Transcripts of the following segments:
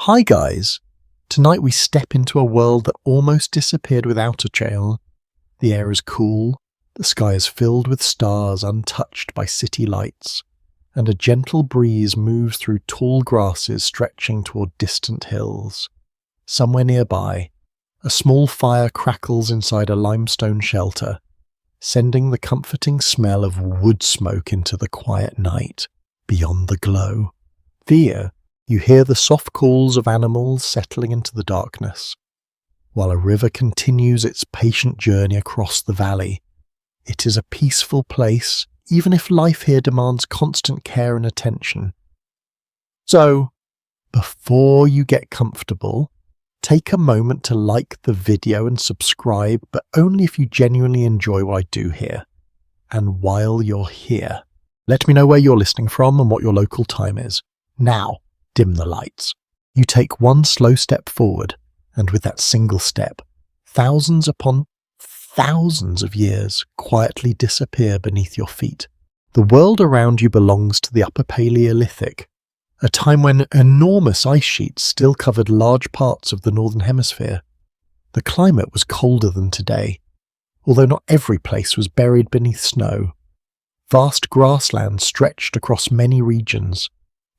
Hi guys! Tonight we step into a world that almost disappeared without a trail. The air is cool, the sky is filled with stars untouched by city lights, and a gentle breeze moves through tall grasses stretching toward distant hills. Somewhere nearby, a small fire crackles inside a limestone shelter, sending the comforting smell of wood smoke into the quiet night beyond the glow. Via, you hear the soft calls of animals settling into the darkness, while a river continues its patient journey across the valley. It is a peaceful place, even if life here demands constant care and attention. So, before you get comfortable, take a moment to like the video and subscribe, but only if you genuinely enjoy what I do here. And while you're here, let me know where you're listening from and what your local time is. Now, dim the lights. You take one slow step forward, and with that single step, thousands upon thousands of years quietly disappear beneath your feet. The world around you belongs to the Upper Paleolithic, a time when enormous ice sheets still covered large parts of the Northern Hemisphere. The climate was colder than today, although not every place was buried beneath snow. Vast grasslands stretched across many regions,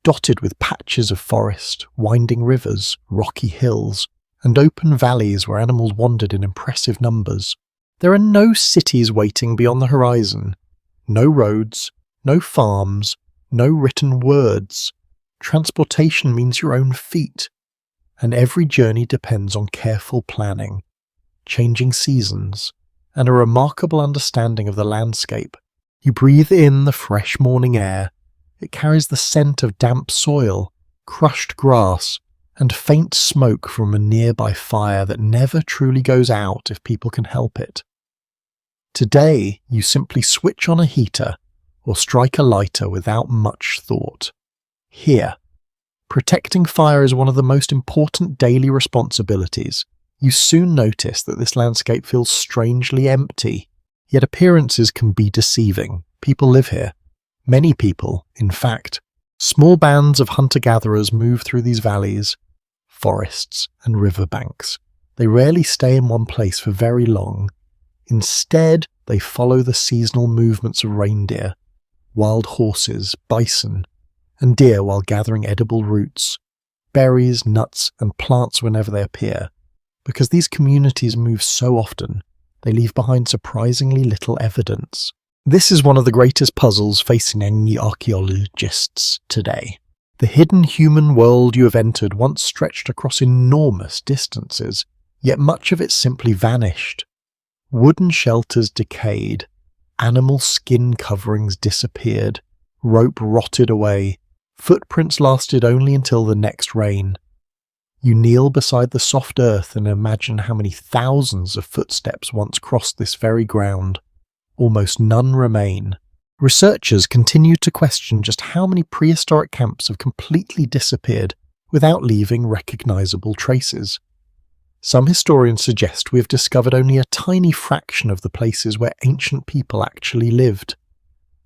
dotted with patches of forest, winding rivers, rocky hills, and open valleys where animals wandered in impressive numbers. There are no cities waiting beyond the horizon, no roads, no farms, no written words. Transportation means your own feet, and every journey depends on careful planning, changing seasons, and a remarkable understanding of the landscape. You breathe in the fresh morning air. It carries the scent of damp soil, crushed grass, and faint smoke from a nearby fire that never truly goes out if people can help it. Today, you simply switch on a heater or strike a lighter without much thought. Here, protecting fire is one of the most important daily responsibilities. You soon notice that this landscape feels strangely empty, yet appearances can be deceiving. People live here. Many people, in fact. Small bands of hunter-gatherers move through these valleys, forests, and riverbanks. They rarely stay in one place for very long. Instead, they follow the seasonal movements of reindeer, wild horses, bison, and deer while gathering edible roots, berries, nuts, and plants whenever they appear. Because these communities move so often, they leave behind surprisingly little evidence. This is one of the greatest puzzles facing any archaeologists today. The hidden human world you have entered once stretched across enormous distances, yet much of it simply vanished. Wooden shelters decayed, animal skin coverings disappeared, rope rotted away, footprints lasted only until the next rain. You kneel beside the soft earth and imagine how many thousands of footsteps once crossed this very ground. Almost none remain. Researchers continue to question just how many prehistoric camps have completely disappeared without leaving recognizable traces. Some historians suggest we have discovered only a tiny fraction of the places where ancient people actually lived,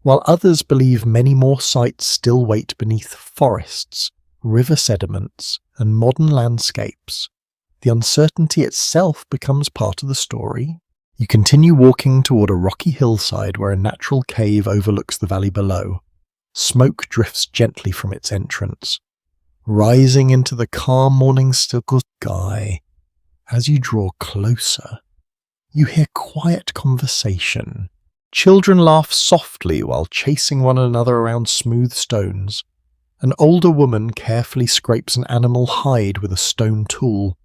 while others believe many more sites still wait beneath forests, river sediments, and modern landscapes. The uncertainty itself becomes part of the story. You continue walking toward a rocky hillside where a natural cave overlooks the valley below. Smoke drifts gently from its entrance, rising into the calm morning sky. As you draw closer, you hear quiet conversation. Children laugh softly while chasing one another around smooth stones. An older woman carefully scrapes an animal hide with a stone tool,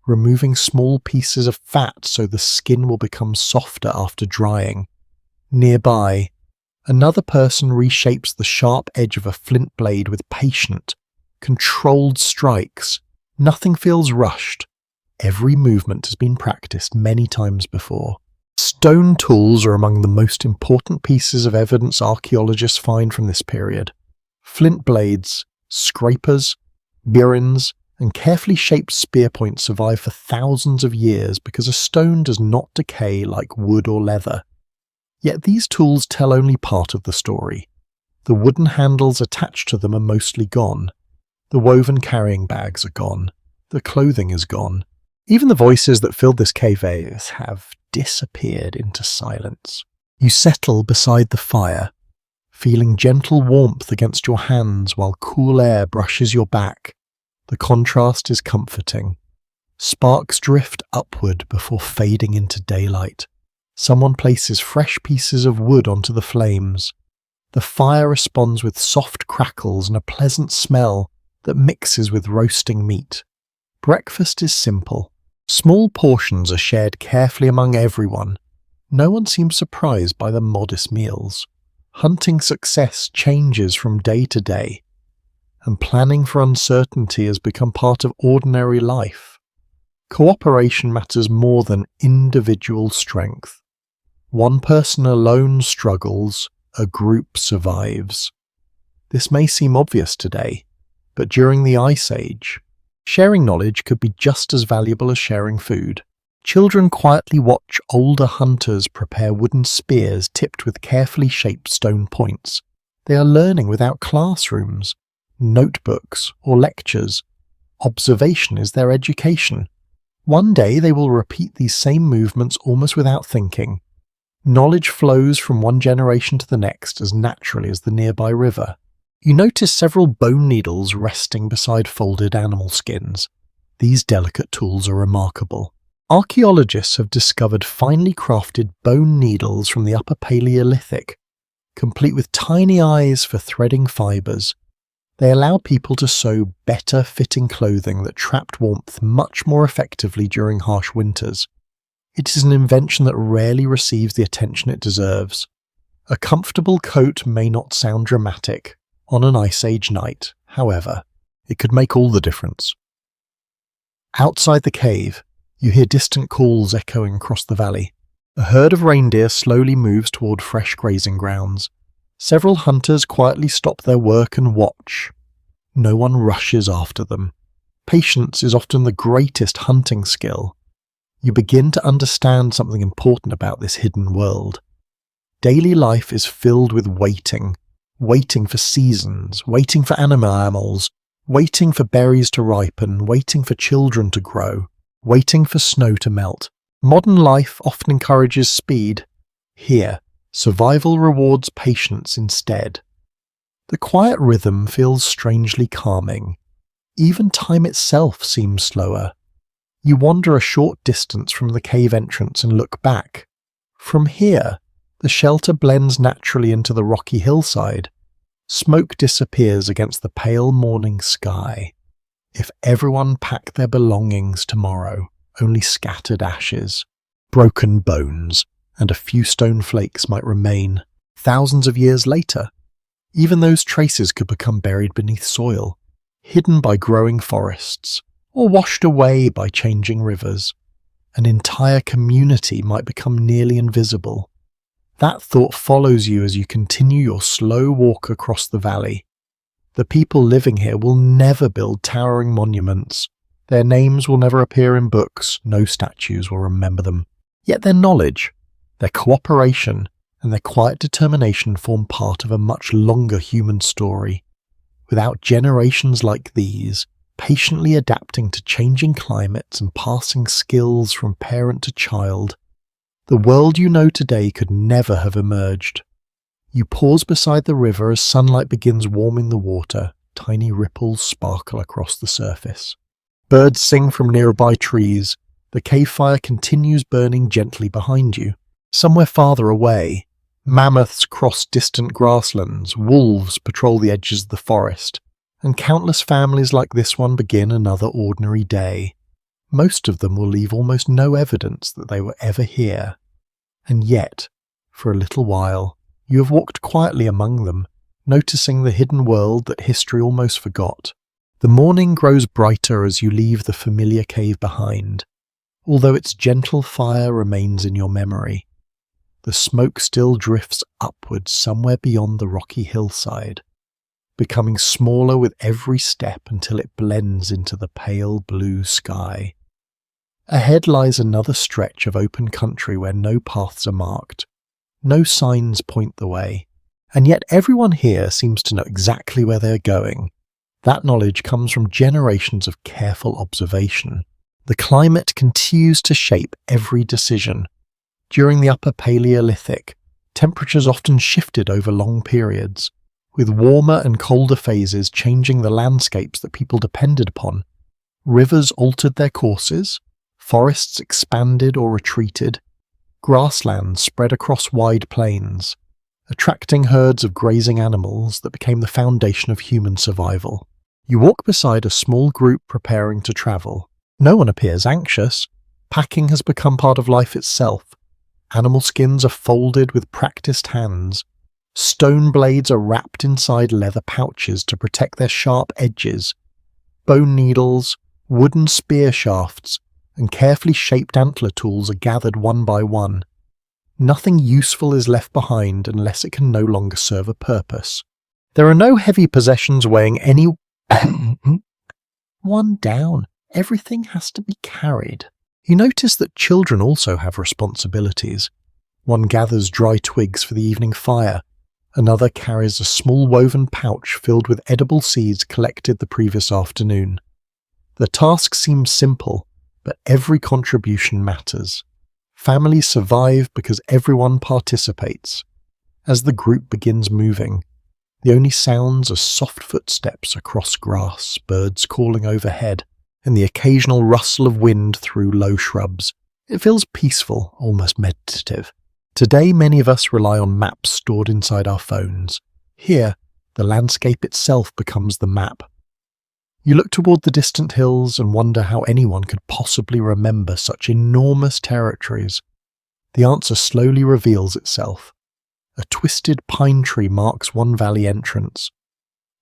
removing small pieces of fat so the skin will become softer after drying. Nearby, another person reshapes the sharp edge of a flint blade with patient, controlled strikes. Nothing feels rushed. Every movement has been practiced many times before. Stone tools are among the most important pieces of evidence archaeologists find from this period. Flint blades, scrapers, burins, and carefully shaped spear points survive for thousands of years because a stone does not decay like wood or leather. Yet these tools tell only part of the story. The wooden handles attached to them are mostly gone, The woven carrying bags are gone. The clothing is gone. Even the voices that filled this cave have disappeared into silence. You settle beside the fire, feeling gentle warmth against your hands while cool air brushes your back. The contrast is comforting. Sparks drift upward before fading into daylight. Someone places fresh pieces of wood onto the flames. The fire responds with soft crackles and a pleasant smell that mixes with roasting meat. Breakfast is simple. Small portions are shared carefully among everyone. No one seems surprised by the modest meals. Hunting success changes from day to day, and planning for uncertainty has become part of ordinary life. Cooperation matters more than individual strength. One person alone struggles, a group survives. This may seem obvious today, but during the Ice Age, sharing knowledge could be just as valuable as sharing food. Children quietly watch older hunters prepare wooden spears tipped with carefully shaped stone points. They are learning without classrooms, notebooks, or lectures. Observation is their education. One day they will repeat these same movements almost without thinking. Knowledge flows from one generation to the next as naturally as the nearby river. You notice several bone needles resting beside folded animal skins. These delicate tools are remarkable. Archaeologists have discovered finely crafted bone needles from the Upper Paleolithic, complete with tiny eyes for threading fibres. They allow people to sew better-fitting clothing that trapped warmth much more effectively during harsh winters. It is an invention that rarely receives the attention it deserves. A comfortable coat may not sound dramatic. On an Ice Age night, however, it could make all the difference. Outside the cave, you hear distant calls echoing across the valley. A herd of reindeer slowly moves toward fresh grazing grounds. Several hunters quietly stop their work and watch. No one rushes after them. Patience is often the greatest hunting skill. You begin to understand something important about this hidden world. Daily life is filled with waiting for seasons, waiting for animals, waiting for berries to ripen, waiting for children to grow, waiting for snow to melt. Modern life often encourages speed. Here, survival rewards patience instead. The quiet rhythm feels strangely calming. Even time itself seems slower. You wander a short distance from the cave entrance and look back. From here, the shelter blends naturally into the rocky hillside. Smoke disappears against the pale morning sky. If everyone packed their belongings tomorrow, only scattered ashes, broken bones, and a few stone flakes might remain thousands of years later. Even those traces could become buried beneath soil, hidden by growing forests, or washed away by changing rivers. An entire community might become nearly invisible. That thought follows you as you continue your slow walk across the valley. The people living here will never build towering monuments. Their names will never appear in books, no statues will remember them. Yet their knowledge, their cooperation, and their quiet determination form part of a much longer human story. Without generations like these, patiently adapting to changing climates and passing skills from parent to child, the world you know today could never have emerged. You pause beside the river as sunlight begins warming the water. Tiny ripples sparkle across the surface. Birds sing from nearby trees. The cave fire continues burning gently behind you. Somewhere farther away, mammoths cross distant grasslands, wolves patrol the edges of the forest, and countless families like this one begin another ordinary day. Most of them will leave almost no evidence that they were ever here. And yet, for a little while, you have walked quietly among them, noticing the hidden world that history almost forgot. The morning grows brighter as you leave the familiar cave behind, although its gentle fire remains in your memory. The smoke still drifts upwards somewhere beyond the rocky hillside, becoming smaller with every step until it blends into the pale blue sky. Ahead lies another stretch of open country where no paths are marked. No signs point the way, and yet everyone here seems to know exactly where they are going. That knowledge comes from generations of careful observation. The climate continues to shape every decision. During the Upper Paleolithic, temperatures often shifted over long periods, with warmer and colder phases changing the landscapes that people depended upon. Rivers altered their courses, forests expanded or retreated, grasslands spread across wide plains, attracting herds of grazing animals that became the foundation of human survival. You walk beside a small group preparing to travel. No one appears anxious. Packing has become part of life itself. Animal skins are folded with practiced hands. Stone blades are wrapped inside leather pouches to protect their sharp edges. Bone needles, wooden spear shafts, and carefully shaped antler tools are gathered one by one. Nothing useful is left behind unless it can no longer serve a purpose. There are no heavy possessions weighing any one down. Everything has to be carried. You notice that children also have responsibilities. One gathers dry twigs for the evening fire. Another carries a small woven pouch filled with edible seeds collected the previous afternoon. The task seems simple, but every contribution matters. Families survive because everyone participates. As the group begins moving, the only sounds are soft footsteps across grass, birds calling overhead, and the occasional rustle of wind through low shrubs. It feels peaceful, almost meditative. Today, many of us rely on maps stored inside our phones. Here, the landscape itself becomes the map. You look toward the distant hills and wonder how anyone could possibly remember such enormous territories. The answer slowly reveals itself. A twisted pine tree marks one valley entrance.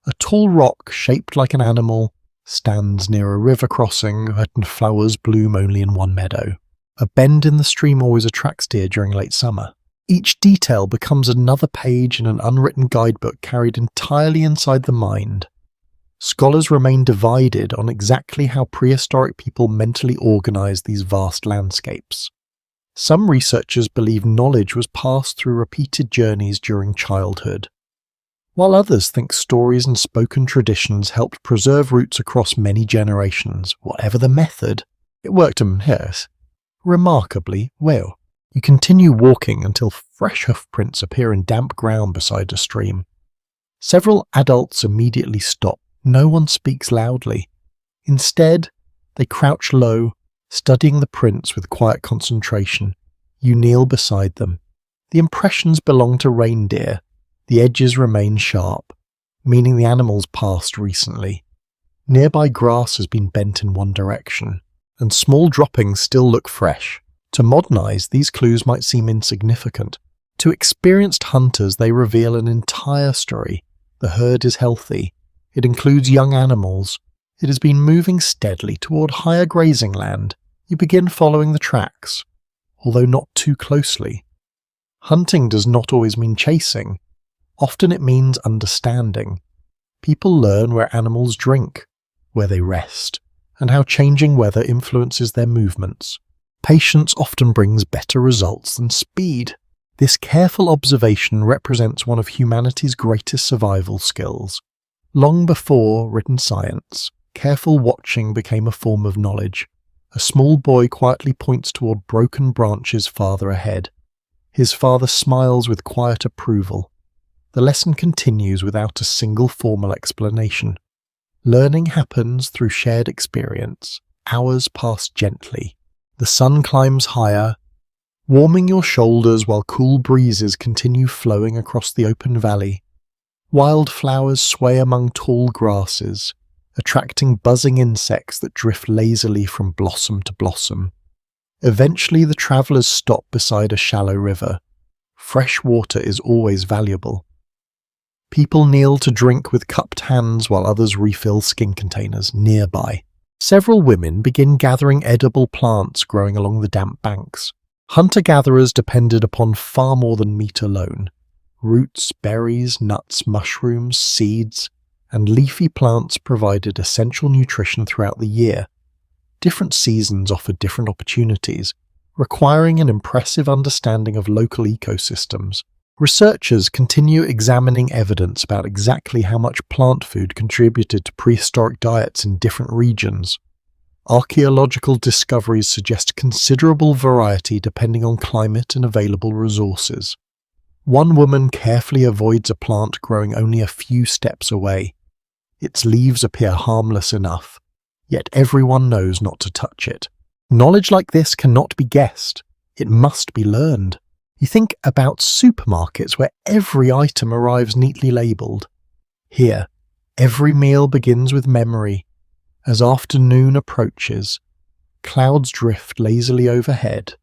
A tall rock, shaped like an animal, stands near a river crossing and flowers bloom only in one meadow. A bend in the stream always attracts deer during late summer. Each detail becomes another page in an unwritten guidebook carried entirely inside the mind. Scholars remain divided on exactly how prehistoric people mentally organized these vast landscapes. Some researchers believe knowledge was passed through repeated journeys during childhood, while others think stories and spoken traditions helped preserve roots across many generations. Whatever the method, it worked remarkably well. You continue walking until fresh hoofprints appear in damp ground beside a stream. Several adults immediately stop. No one speaks loudly. Instead, they crouch low, studying the prints with quiet concentration. You kneel beside them. The impressions belong to reindeer. The edges remain sharp, meaning the animals passed recently. Nearby grass has been bent in one direction, and small droppings still look fresh. To modern eyes, these clues might seem insignificant. To experienced hunters, they reveal an entire story. The herd is healthy. It includes young animals. It has been moving steadily toward higher grazing land. You begin following the tracks, although not too closely. Hunting does not always mean chasing. Often it means understanding. People learn where animals drink, where they rest, and how changing weather influences their movements. Patience often brings better results than speed. This careful observation represents one of humanity's greatest survival skills. Long before written science, careful watching became a form of knowledge. A small boy quietly points toward broken branches farther ahead. His father smiles with quiet approval. The lesson continues without a single formal explanation. Learning happens through shared experience. Hours pass gently. The sun climbs higher, warming your shoulders while cool breezes continue flowing across the open valley. Wildflowers sway among tall grasses, attracting buzzing insects that drift lazily from blossom to blossom. Eventually, the travelers stop beside a shallow river. Fresh water is always valuable. People kneel to drink with cupped hands while others refill skin containers nearby. Several women begin gathering edible plants growing along the damp banks. Hunter-gatherers depended upon far more than meat alone. Roots, berries, nuts, mushrooms, seeds, and leafy plants provided essential nutrition throughout the year. Different seasons offered different opportunities, requiring an impressive understanding of local ecosystems. Researchers continue examining evidence about exactly how much plant food contributed to prehistoric diets in different regions. Archaeological discoveries suggest considerable variety depending on climate and available resources. One woman carefully avoids a plant growing only a few steps away. Its leaves appear harmless enough, yet everyone knows not to touch it. Knowledge like this cannot be guessed. It must be learned. You think about supermarkets where every item arrives neatly labelled. Here, every meal begins with memory. As afternoon approaches, clouds drift lazily overhead,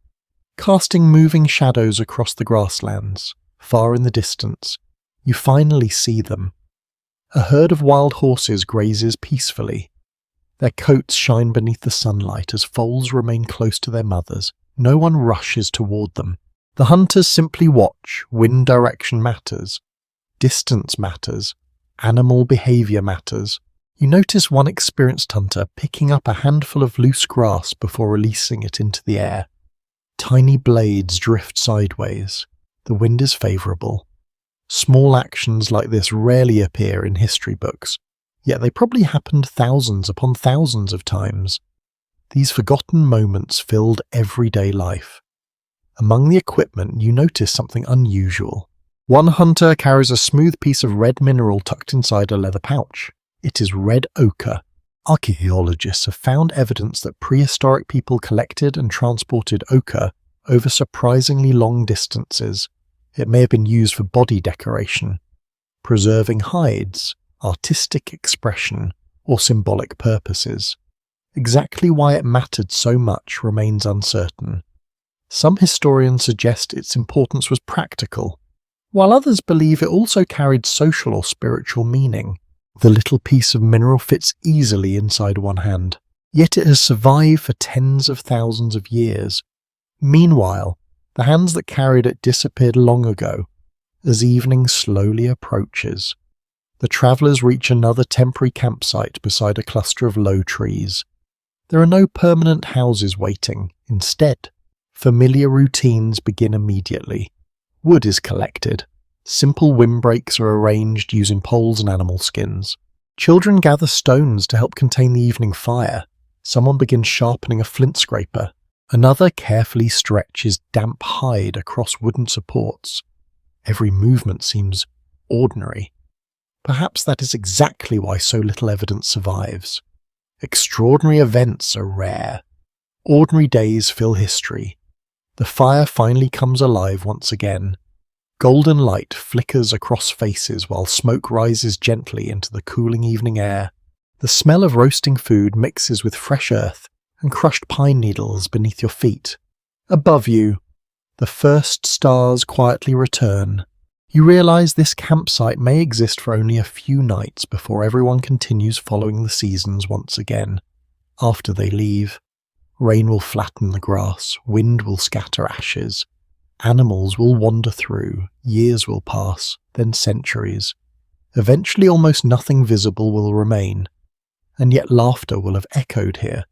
casting moving shadows across the grasslands. Far in the distance, you finally see them. A herd of wild horses grazes peacefully. Their coats shine beneath the sunlight as foals remain close to their mothers. No one rushes toward them. The hunters simply watch. Wind direction matters. Distance matters. Animal behavior matters. You notice one experienced hunter picking up a handful of loose grass before releasing it into the air. Tiny blades drift sideways. The wind is favourable. Small actions like this rarely appear in history books, yet they probably happened thousands upon thousands of times. These forgotten moments filled everyday life. Among the equipment, you notice something unusual. One hunter carries a smooth piece of red mineral tucked inside a leather pouch. It is red ochre. Archaeologists have found evidence that prehistoric people collected and transported ochre over surprisingly long distances. It may have been used for body decoration, preserving hides, artistic expression, or symbolic purposes. Exactly why it mattered so much remains uncertain. Some historians suggest its importance was practical, while others believe it also carried social or spiritual meaning. The little piece of mineral fits easily inside one hand, yet it has survived for tens of thousands of years. Meanwhile, the hands that carried it disappeared long ago. As evening slowly approaches, the travellers reach another temporary campsite beside a cluster of low trees. There are no permanent houses waiting. Instead, familiar routines begin immediately. Wood is collected. Simple windbreaks are arranged using poles and animal skins. Children gather stones to help contain the evening fire. Someone begins sharpening a flint scraper. Another carefully stretches damp hide across wooden supports. Every movement seems ordinary. Perhaps that is exactly why so little evidence survives. Extraordinary events are rare. Ordinary days fill history. The fire finally comes alive once again. Golden light flickers across faces while smoke rises gently into the cooling evening air. The smell of roasting food mixes with fresh earth and crushed pine needles beneath your feet. Above you, the first stars quietly return. You realize this campsite may exist for only a few nights before everyone continues following the seasons once again. After they leave, rain will flatten the grass, wind will scatter ashes, animals will wander through, years will pass, then centuries. Eventually almost nothing visible will remain, and yet laughter will have echoed here.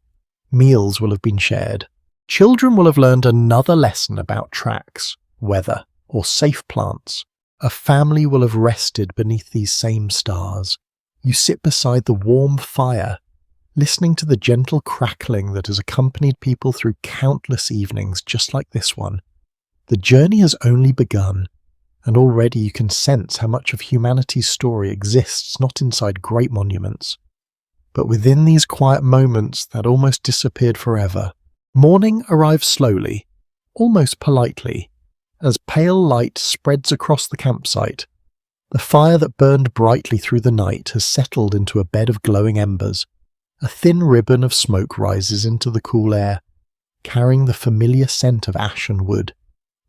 Meals will have been shared. Children will have learned another lesson about tracks, weather, or safe plants. A family will have rested beneath these same stars. You sit beside the warm fire, listening to the gentle crackling that has accompanied people through countless evenings just like this one. The journey has only begun, and already you can sense how much of humanity's story exists not inside great monuments, but within these quiet moments that almost disappeared forever. Morning arrives slowly, almost politely, as pale light spreads across the campsite. The fire that burned brightly through the night has settled into a bed of glowing embers. A thin ribbon of smoke rises into the cool air, carrying the familiar scent of ash and wood.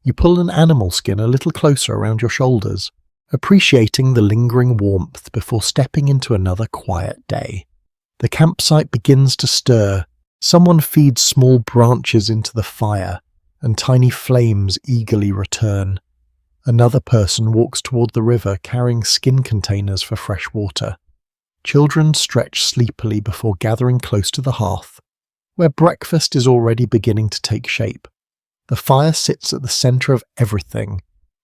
You pull an animal skin a little closer around your shoulders, appreciating the lingering warmth before stepping into another quiet day. The campsite begins to stir. Someone feeds small branches into the fire, and tiny flames eagerly return. Another person walks toward the river carrying skin containers for fresh water. Children stretch sleepily before gathering close to the hearth, where breakfast is already beginning to take shape. The fire sits at the center of everything.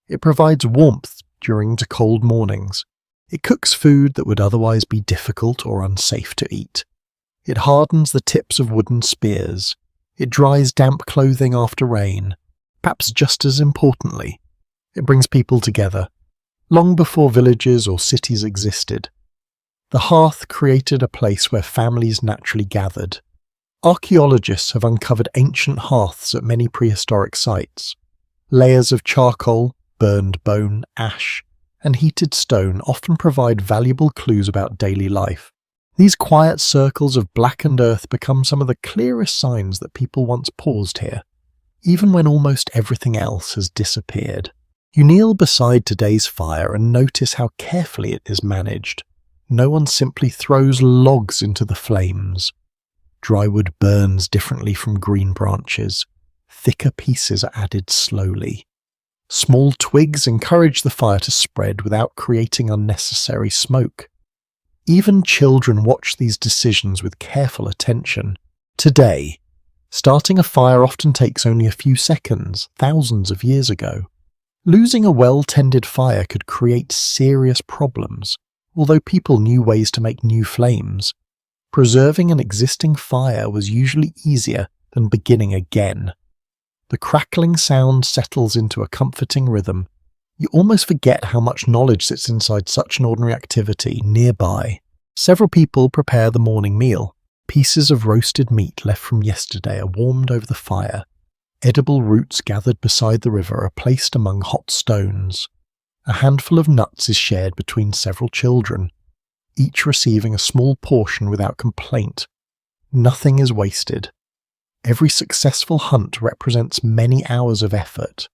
It provides warmth during the cold mornings. It cooks food that would otherwise be difficult or unsafe to eat. It hardens the tips of wooden spears. It dries damp clothing after rain. Perhaps just as importantly, it brings people together. Long before villages or cities existed, the hearth created a place where families naturally gathered. Archaeologists have uncovered ancient hearths at many prehistoric sites. Layers of charcoal, burned bone, ash, and heated stone often provide valuable clues about daily life. These quiet circles of blackened earth become some of the clearest signs that people once paused here, even when almost everything else has disappeared. You kneel beside today's fire and notice how carefully it is managed. No one simply throws logs into the flames. Dry wood burns differently from green branches. Thicker pieces are added slowly. Small twigs encourage the fire to spread without creating unnecessary smoke. Even children watch these decisions with careful attention. Today, starting a fire often takes only a few seconds, thousands of years ago. Losing a well-tended fire could create serious problems, although people knew ways to make new flames. Preserving an existing fire was usually easier than beginning again. The crackling sound settles into a comforting rhythm. You almost forget how much knowledge sits inside such an ordinary activity nearby. Several people prepare the morning meal. Pieces of roasted meat left from yesterday are warmed over the fire. Edible roots gathered beside the river are placed among hot stones. A handful of nuts is shared between several children, each receiving a small portion without complaint. Nothing is wasted. Every successful hunt represents many hours of effort.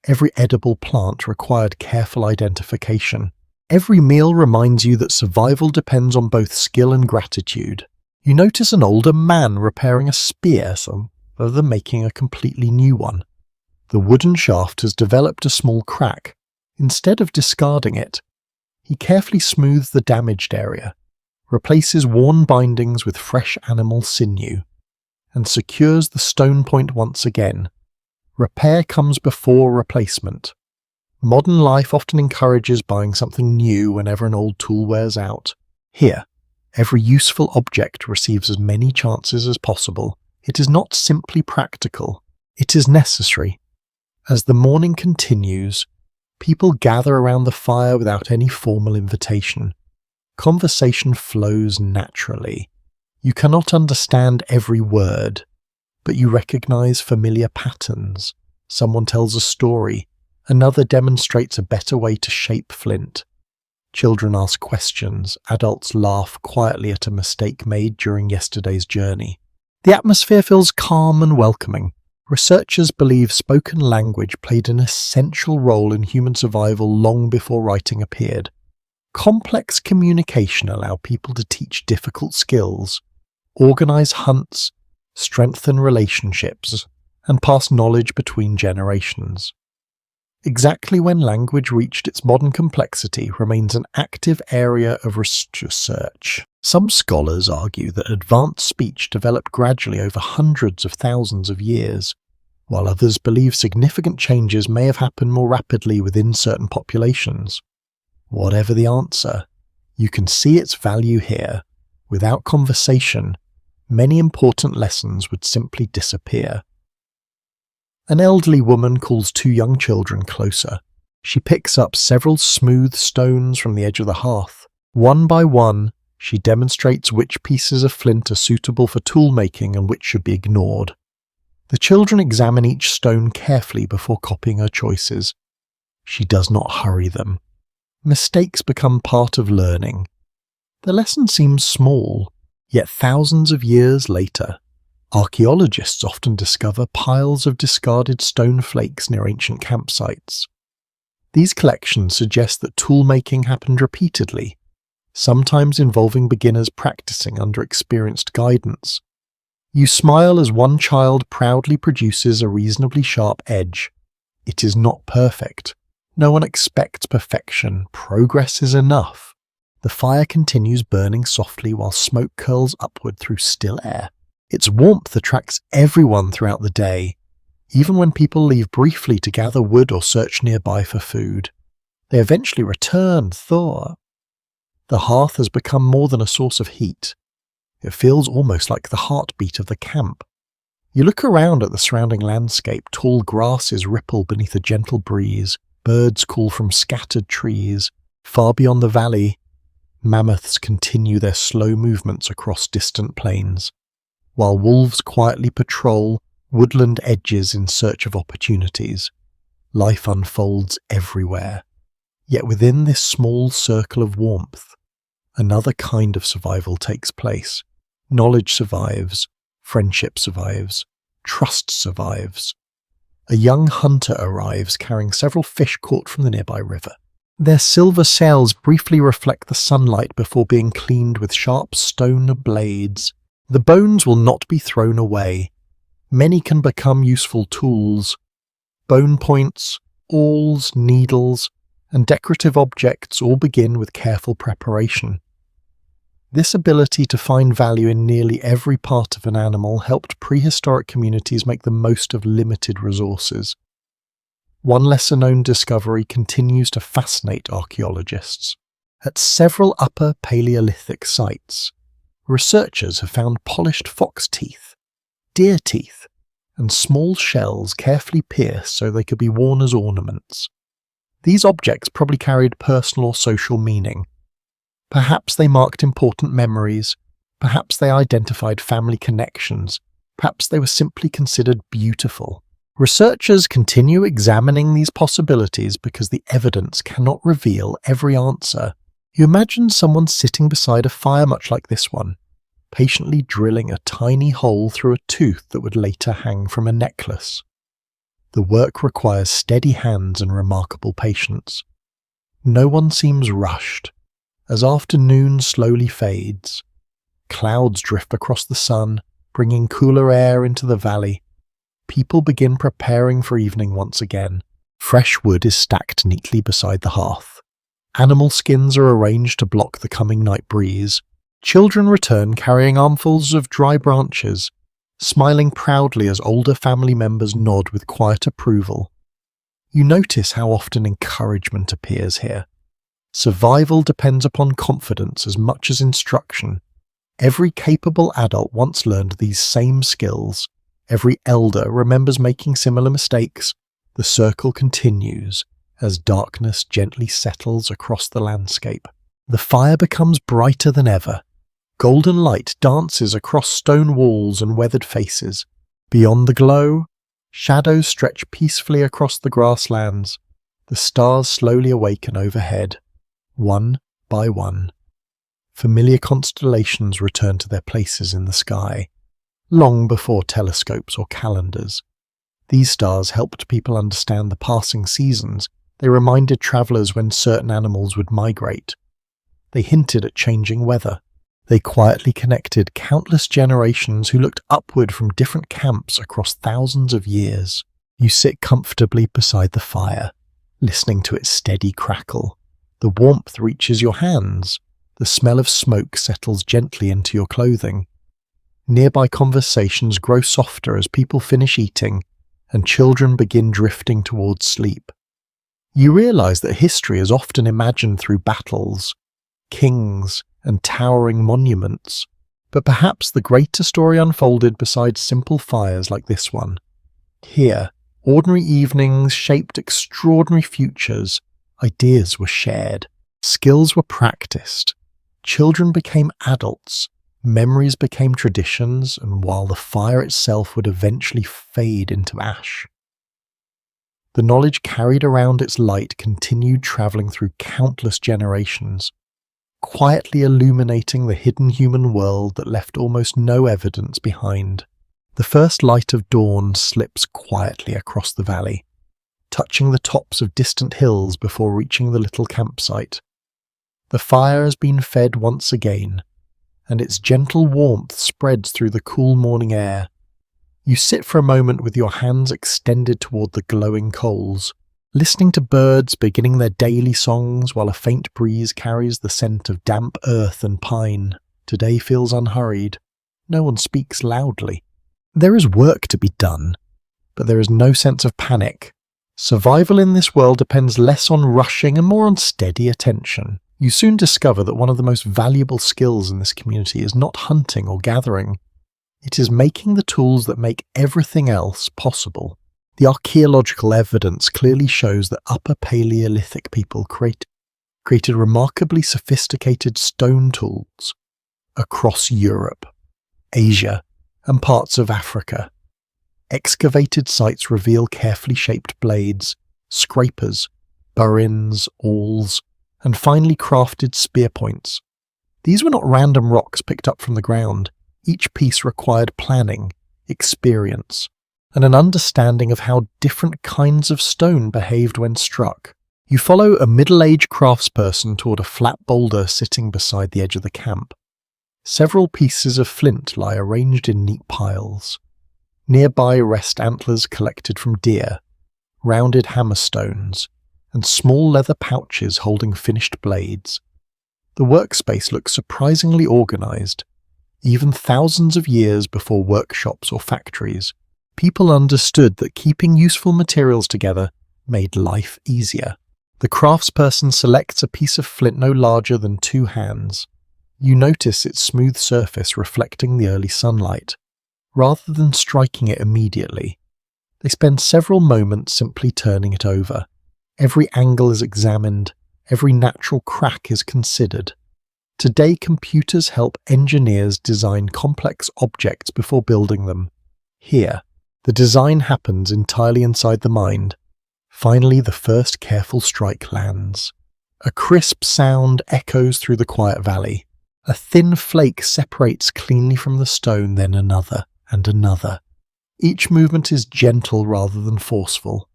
Every edible plant required careful identification. Every meal reminds you that survival depends on both skill and gratitude. You notice an older man repairing a spear rather than making a completely new one. The wooden shaft has developed a small crack. Instead of discarding it, he carefully smooths the damaged area, replaces worn bindings with fresh animal sinew, and secures the stone point once again. Repair comes before replacement. Modern life often encourages buying something new whenever an old tool wears out. Here, every useful object receives as many chances as possible. It is not simply practical, it is necessary. As the morning continues, people gather around the fire without any formal invitation. Conversation flows naturally. You cannot understand every word, but you recognize familiar patterns. Someone tells a story, another demonstrates a better way to shape flint. Children ask questions, adults laugh quietly at a mistake made during yesterday's journey. The atmosphere feels calm and welcoming. Researchers believe spoken language played an essential role in human survival long before writing appeared. Complex communication allowed people to teach difficult skills, organize hunts, strengthen relationships, and pass knowledge between generations. Exactly when language reached its modern complexity remains an active area of research. Some scholars argue that advanced speech developed gradually over hundreds of thousands of years, while others believe significant changes may have happened more rapidly within certain populations. Whatever the answer, you can see its value here. Without conversation, many important lessons would simply disappear. An elderly woman calls two young children closer. She picks up several smooth stones from the edge of the hearth. One by one, she demonstrates which pieces of flint are suitable for tool making and which should be ignored. The children examine each stone carefully before copying her choices. She does not hurry them. Mistakes become part of learning. The lesson seems small, yet thousands of years later, archaeologists often discover piles of discarded stone flakes near ancient campsites. These collections suggest that tool-making happened repeatedly, sometimes involving beginners practicing under experienced guidance. You smile as one child proudly produces a reasonably sharp edge. It is not perfect. No one expects perfection. Progress is enough. The fire continues burning softly while smoke curls upward through still air. Its warmth attracts everyone throughout the day. Even when people leave briefly to gather wood or search nearby for food, they eventually return thaw. The hearth has become more than a source of heat. It feels almost like the heartbeat of the camp. You look around at the surrounding landscape, tall grasses ripple beneath a gentle breeze, birds call from scattered trees. Far beyond the valley, mammoths continue their slow movements across distant plains, while wolves quietly patrol woodland edges in search of opportunities. Life unfolds everywhere. Yet within this small circle of warmth, another kind of survival takes place. Knowledge survives, friendship survives, trust survives. A young hunter arrives carrying several fish caught from the nearby river. Their silver sails briefly reflect the sunlight before being cleaned with sharp stone blades. The bones will not be thrown away. Many can become useful tools. Bone points, awls, needles, and decorative objects all begin with careful preparation. This ability to find value in nearly every part of an animal helped prehistoric communities make the most of limited resources. One lesser-known discovery continues to fascinate archaeologists. At several Upper Paleolithic sites, researchers have found polished fox teeth, deer teeth, and small shells carefully pierced so they could be worn as ornaments. These objects probably carried personal or social meaning. Perhaps they marked important memories, perhaps they identified family connections, perhaps they were simply considered beautiful. Researchers continue examining these possibilities because the evidence cannot reveal every answer. You imagine someone sitting beside a fire much like this one, patiently drilling a tiny hole through a tooth that would later hang from a necklace. The work requires steady hands and remarkable patience. No one seems rushed. As afternoon slowly fades, clouds drift across the sun, bringing cooler air into the valley. People begin preparing for evening once again. Fresh wood is stacked neatly beside the hearth. Animal skins are arranged to block the coming night breeze. Children return carrying armfuls of dry branches, smiling proudly as older family members nod with quiet approval. You notice how often encouragement appears here. Survival depends upon confidence as much as instruction. Every capable adult once learned these same skills. Every elder remembers making similar mistakes. The circle continues as darkness gently settles across the landscape. The fire becomes brighter than ever. Golden light dances across stone walls and weathered faces. Beyond the glow, shadows stretch peacefully across the grasslands. The stars slowly awaken overhead, one by one. Familiar constellations return to their places in the sky, long before telescopes or calendars. These stars helped people understand the passing seasons. They reminded travellers when certain animals would migrate. They hinted at changing weather. They quietly connected countless generations who looked upward from different camps across thousands of years. You sit comfortably beside the fire, listening to its steady crackle. The warmth reaches your hands. The smell of smoke settles gently into your clothing. Nearby conversations grow softer as people finish eating and children begin drifting towards sleep. You realize that history is often imagined through battles, kings, and towering monuments, but perhaps the greater story unfolded beside simple fires like this one. Here, ordinary evenings shaped extraordinary futures. Ideas were shared, skills were practiced, children became adults, memories became traditions, and while the fire itself would eventually fade into ash, the knowledge carried around its light continued traveling through countless generations, quietly illuminating the hidden human world that left almost no evidence behind. The first light of dawn slips quietly across the valley, touching the tops of distant hills before reaching the little campsite. The fire has been fed once again, and its gentle warmth spreads through the cool morning air. You sit for a moment with your hands extended toward the glowing coals, listening to birds beginning their daily songs while a faint breeze carries the scent of damp earth and pine. Today feels unhurried. No one speaks loudly. There is work to be done. but there is no sense of panic. Survival in this world depends less on rushing and more on steady attention. You soon discover that one of the most valuable skills in this community is not hunting or gathering. It is making the tools that make everything else possible. The archaeological evidence clearly shows that Upper Paleolithic people created remarkably sophisticated stone tools across Europe, Asia, and parts of Africa. Excavated sites reveal carefully shaped blades, scrapers, burins, awls, and finely crafted spear points. These were not random rocks picked up from the ground. Each piece required planning, experience, and an understanding of how different kinds of stone behaved when struck. You follow a middle-aged craftsperson toward a flat boulder sitting beside the edge of the camp. Several pieces of flint lie arranged in neat piles. Nearby rest antlers collected from deer, rounded hammerstones, and small leather pouches holding finished blades. The workspace looks surprisingly organized. Even thousands of years before workshops or factories, people understood that keeping useful materials together made life easier. The craftsperson selects a piece of flint no larger than 2 hands. You notice its smooth surface reflecting the early sunlight. Rather than striking it immediately, they spend several moments simply turning it over. Every angle is examined, every natural crack is considered. Today, computers help engineers design complex objects before building them. Here, the design happens entirely inside the mind. Finally, the first careful strike lands. A crisp sound echoes through the quiet valley. A thin flake separates cleanly from the stone, then another and another. Each movement is gentle rather than forceful.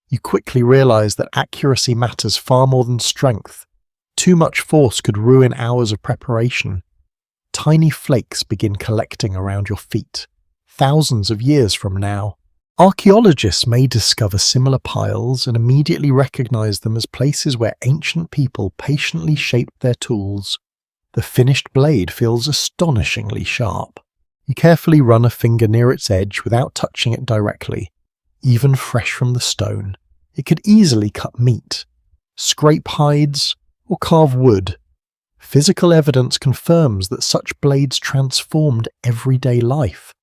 You quickly realize that accuracy matters far more than strength. Too much force could ruin hours of preparation. Tiny flakes begin collecting around your feet, thousands of years from now. Archaeologists may discover similar piles and immediately recognize them as places where ancient people patiently shaped their tools. The finished blade feels astonishingly sharp. You carefully run a finger near its edge without touching it directly. Even fresh from the stone, it could easily cut meat, scrape hides, or carve wood. Physical evidence confirms that such blades transformed everyday life.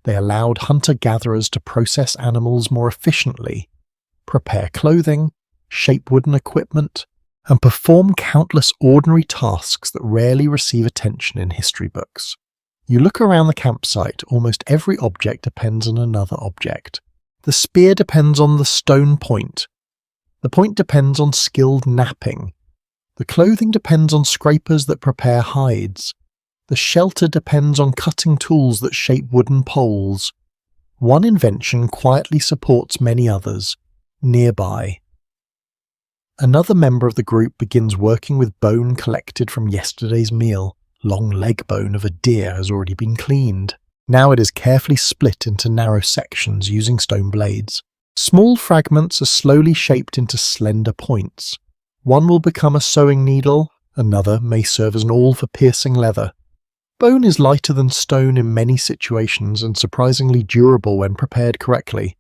They allowed hunter-gatherers to process animals more efficiently, prepare clothing, shape wooden equipment, and perform countless ordinary tasks that rarely receive attention in history books. You look around the campsite, almost every object depends on another object. The spear depends on the stone point. The point depends on skilled knapping. The clothing depends on scrapers that prepare hides. The shelter depends on cutting tools that shape wooden poles. One invention quietly supports many others, nearby. Another member of the group begins working with bone collected from yesterday's meal. Long leg bone of a deer has already been cleaned. Now it is carefully split into narrow sections using stone blades. Small fragments are slowly shaped into slender points. One will become a sewing needle, another may serve as an awl for piercing leather. Bone is lighter than stone in many situations and surprisingly durable when prepared correctly.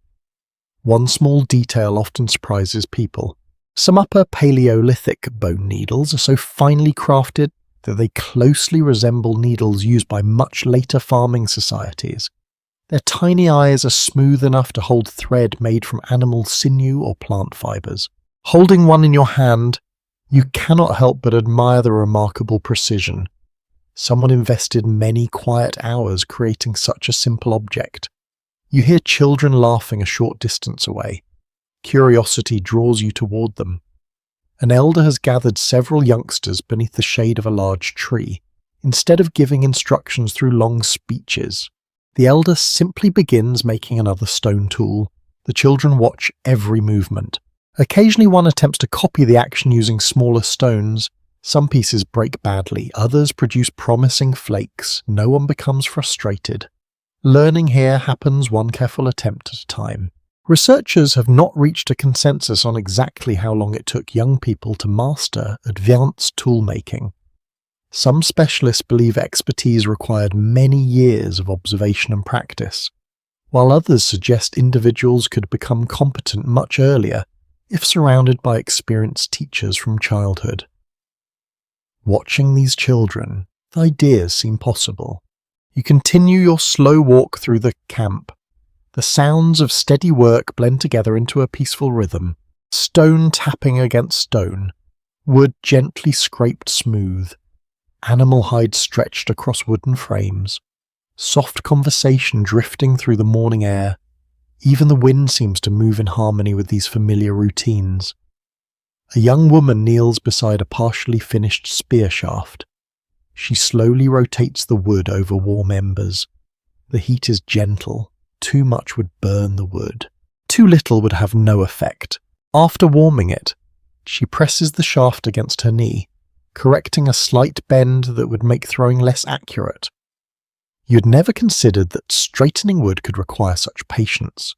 One small detail often surprises people. Some Upper Paleolithic bone needles are so finely crafted that they closely resemble needles used by much later farming societies. Their tiny eyes are smooth enough to hold thread made from animal sinew or plant fibers. Holding one in your hand, you cannot help but admire the remarkable precision. Someone invested many quiet hours creating such a simple object. You hear children laughing a short distance away. Curiosity draws you toward them. An elder has gathered several youngsters beneath the shade of a large tree. Instead of giving instructions through long speeches, the elder simply begins making another stone tool. The children watch every movement. Occasionally one attempts to copy the action using smaller stones. Some pieces break badly, others produce promising flakes. No one becomes frustrated. Learning here happens one careful attempt at a time. Researchers have not reached a consensus on exactly how long it took young people to master advanced tool-making. Some specialists believe expertise required many years of observation and practice. while others suggest individuals could become competent much earlier if surrounded by experienced teachers from childhood. Watching these children, the ideas seem possible. You continue your slow walk through the camp. The sounds of steady work blend together into a peaceful rhythm, stone tapping against stone, wood gently scraped smooth, animal hides stretched across wooden frames, soft conversation drifting through the morning air. Even the wind seems to move in harmony with these familiar routines. A young woman kneels beside a partially finished spear shaft. She slowly rotates the wood over warm embers. The heat is gentle. Too much would burn the wood. Too little would have no effect. After warming it, she presses the shaft against her knee, correcting a slight bend that would make throwing less accurate. You'd never considered that straightening wood could require such patience.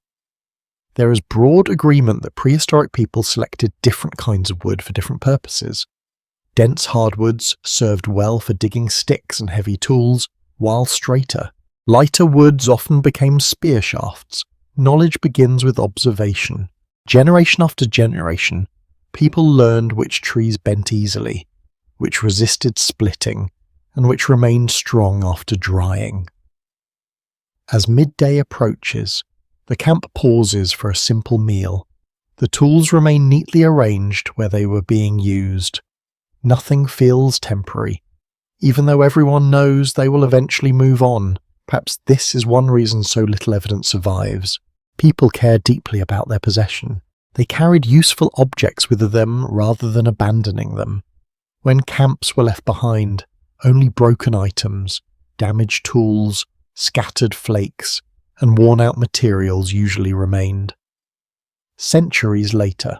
There is broad agreement that prehistoric people selected different kinds of wood for different purposes. Dense hardwoods served well for digging sticks and heavy tools, while straighter, lighter woods often became spear shafts. Knowledge begins with observation. Generation after generation, people learned which trees bent easily, which resisted splitting, and which remained strong after drying. As midday approaches, the camp pauses for a simple meal. The tools remain neatly arranged where they were being used. Nothing feels temporary, even though everyone knows they will eventually move on. Perhaps this is one reason so little evidence survives. People care deeply about their possession. They carried useful objects with them rather than abandoning them. When camps were left behind, only broken items, damaged tools, scattered flakes, and worn-out materials usually remained. Centuries later,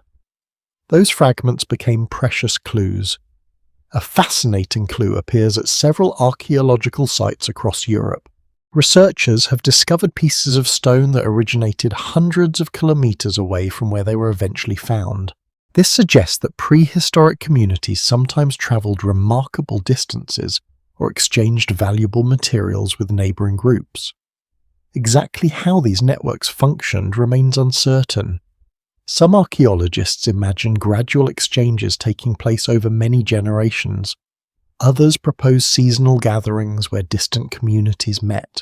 those fragments became precious clues. A fascinating clue appears at several archaeological sites across Europe. Researchers have discovered pieces of stone that originated hundreds of kilometers away from where they were eventually found. This suggests that prehistoric communities sometimes traveled remarkable distances or exchanged valuable materials with neighboring groups. Exactly how these networks functioned remains uncertain. Some archaeologists imagine gradual exchanges taking place over many generations. Others propose seasonal gatherings where distant communities met,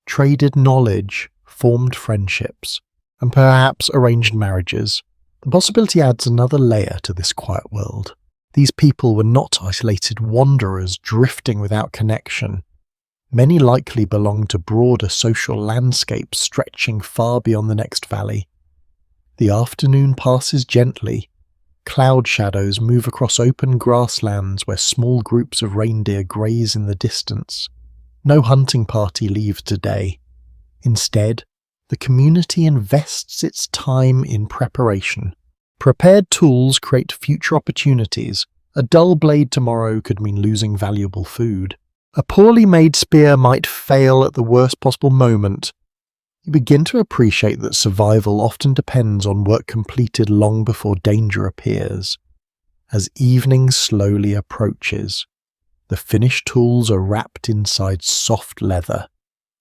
traded knowledge, formed friendships, and perhaps arranged marriages. The possibility adds another layer to this quiet world. These people were not isolated wanderers drifting without connection. Many likely belonged to broader social landscapes stretching far beyond the next valley. The afternoon passes gently. Cloud shadows move across open grasslands where small groups of reindeer graze in the distance. No hunting party leaves today. Instead, the community invests its time in preparation. Prepared tools create future opportunities. A dull blade tomorrow could mean losing valuable food. A poorly made spear might fail at the worst possible moment. You begin to appreciate that survival often depends on work completed long before danger appears. As evening slowly approaches, the finished tools are wrapped inside soft leather.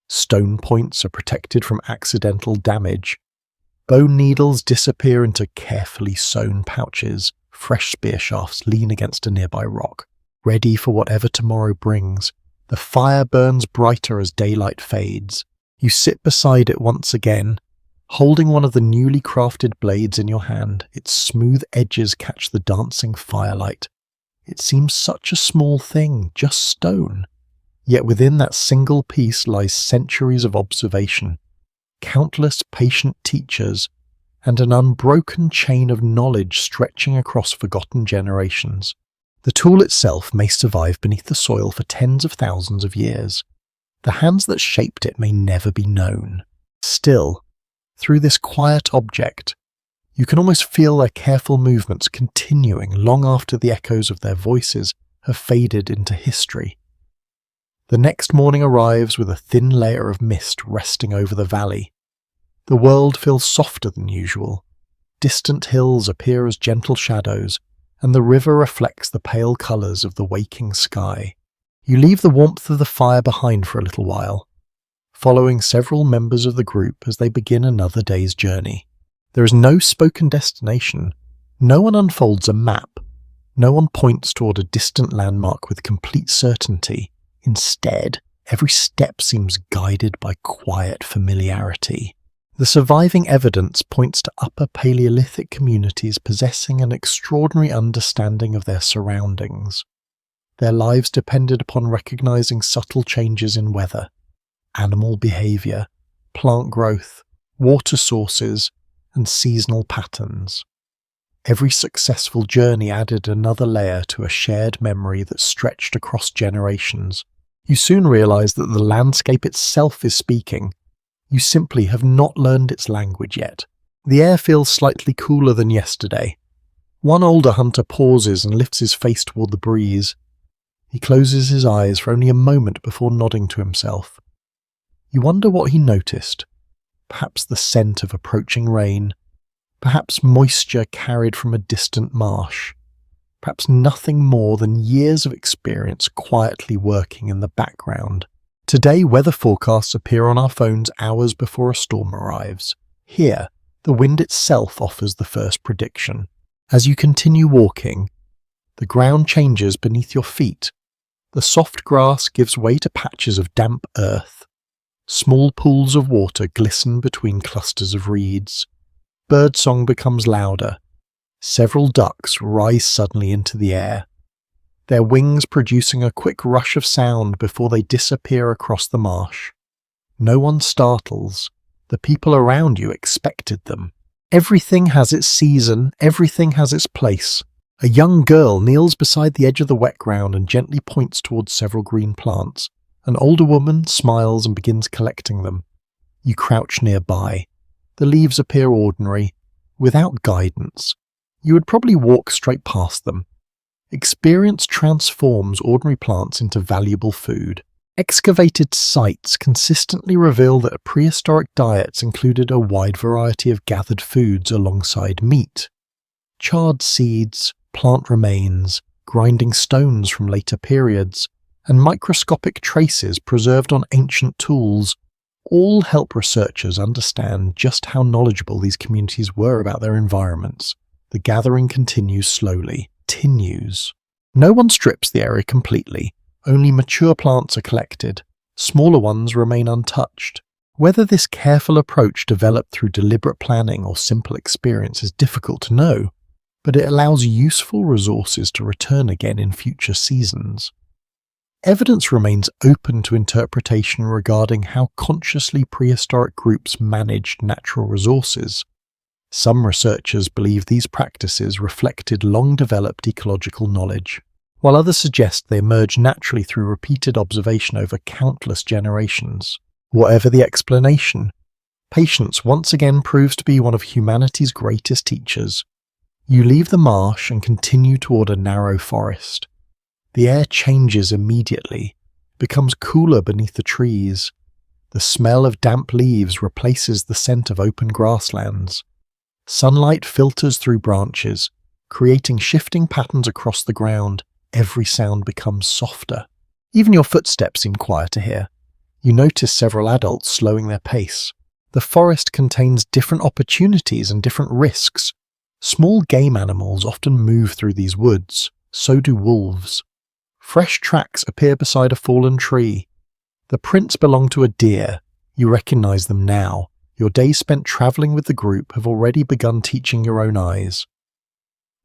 Stone points are protected from accidental damage. Bone needles disappear into carefully sewn pouches. Fresh spear shafts lean against a nearby rock, ready for whatever tomorrow brings. The fire burns brighter as daylight fades. You sit beside it once again, holding one of the newly crafted blades in your hand. Its smooth edges catch the dancing firelight. It seems such a small thing, just stone. Yet within that single piece lies centuries of observation, countless patient teachers, and an unbroken chain of knowledge stretching across forgotten generations. The tool itself may survive beneath the soil for tens of thousands of years. The hands that shaped it may never be known. Still, through this quiet object, you can almost feel their careful movements continuing long after the echoes of their voices have faded into history. The next morning arrives with a thin layer of mist resting over the valley. The world feels softer than usual. Distant hills appear as gentle shadows, and the river reflects the pale colours of the waking sky. You leave the warmth of the fire behind for a little while. following several members of the group as they begin another day's journey. There is no spoken destination. No one unfolds a map. No one points toward a distant landmark with complete certainty. Instead, every step seems guided by quiet familiarity. The surviving evidence points to Upper Paleolithic communities possessing an extraordinary understanding of their surroundings. Their lives depended upon recognizing subtle changes in weather, animal behavior, plant growth, water sources, and seasonal patterns. Every successful journey added another layer to a shared memory that stretched across generations. You soon realize that the landscape itself is speaking. You simply have not learned its language yet. The air feels slightly cooler than yesterday. One older hunter pauses and lifts his face toward the breeze. He closes his eyes for only a moment before nodding to himself. You wonder what he noticed. Perhaps the scent of approaching rain. Perhaps moisture carried from a distant marsh. Perhaps nothing more than years of experience quietly working in the background. Today, weather forecasts appear on our phones hours before a storm arrives. Here, the wind itself offers the first prediction. As you continue walking, the ground changes beneath your feet. The soft grass gives way to patches of damp earth. Small pools of water glisten between clusters of reeds. Birdsong becomes louder. Several ducks rise suddenly into the air, their wings producing a quick rush of sound before they disappear across the marsh. No one startles. The people around you expected them. Everything has its season, everything has its place. A young girl kneels beside the edge of the wet ground and gently points towards several green plants. An older woman smiles and begins collecting them. You crouch nearby. The leaves appear ordinary, without guidance. You would probably walk straight past them. Experience transforms ordinary plants into valuable food. Excavated sites consistently reveal that prehistoric diets included a wide variety of gathered foods alongside meat. Charred seeds, plant remains, grinding stones from later periods, and microscopic traces preserved on ancient tools all help researchers understand just how knowledgeable these communities were about their environments. The gathering continues slowly. No one strips the area completely. Only mature plants are collected. Smaller ones remain untouched. Whether this careful approach developed through deliberate planning or simple experience is difficult to know, but it allows useful resources to return again in future seasons. Evidence remains open to interpretation regarding how consciously prehistoric groups managed natural resources. Some researchers believe these practices reflected long-developed ecological knowledge, while others suggest they emerged naturally through repeated observation over countless generations. Whatever the explanation, patience once again proves to be one of humanity's greatest teachers. You leave the marsh and continue toward a narrow forest. The air changes immediately, becomes cooler beneath the trees. The smell of damp leaves replaces the scent of open grasslands. Sunlight filters through branches, creating shifting patterns across the ground. Every sound becomes softer. Even your footsteps seem quieter here. You notice several adults slowing their pace. The forest contains different opportunities and different risks. Small game animals often move through these woods. So do wolves. Fresh tracks appear beside a fallen tree. The prints belong to a deer. You recognize them now. Your days spent traveling with the group have already begun teaching your own eyes.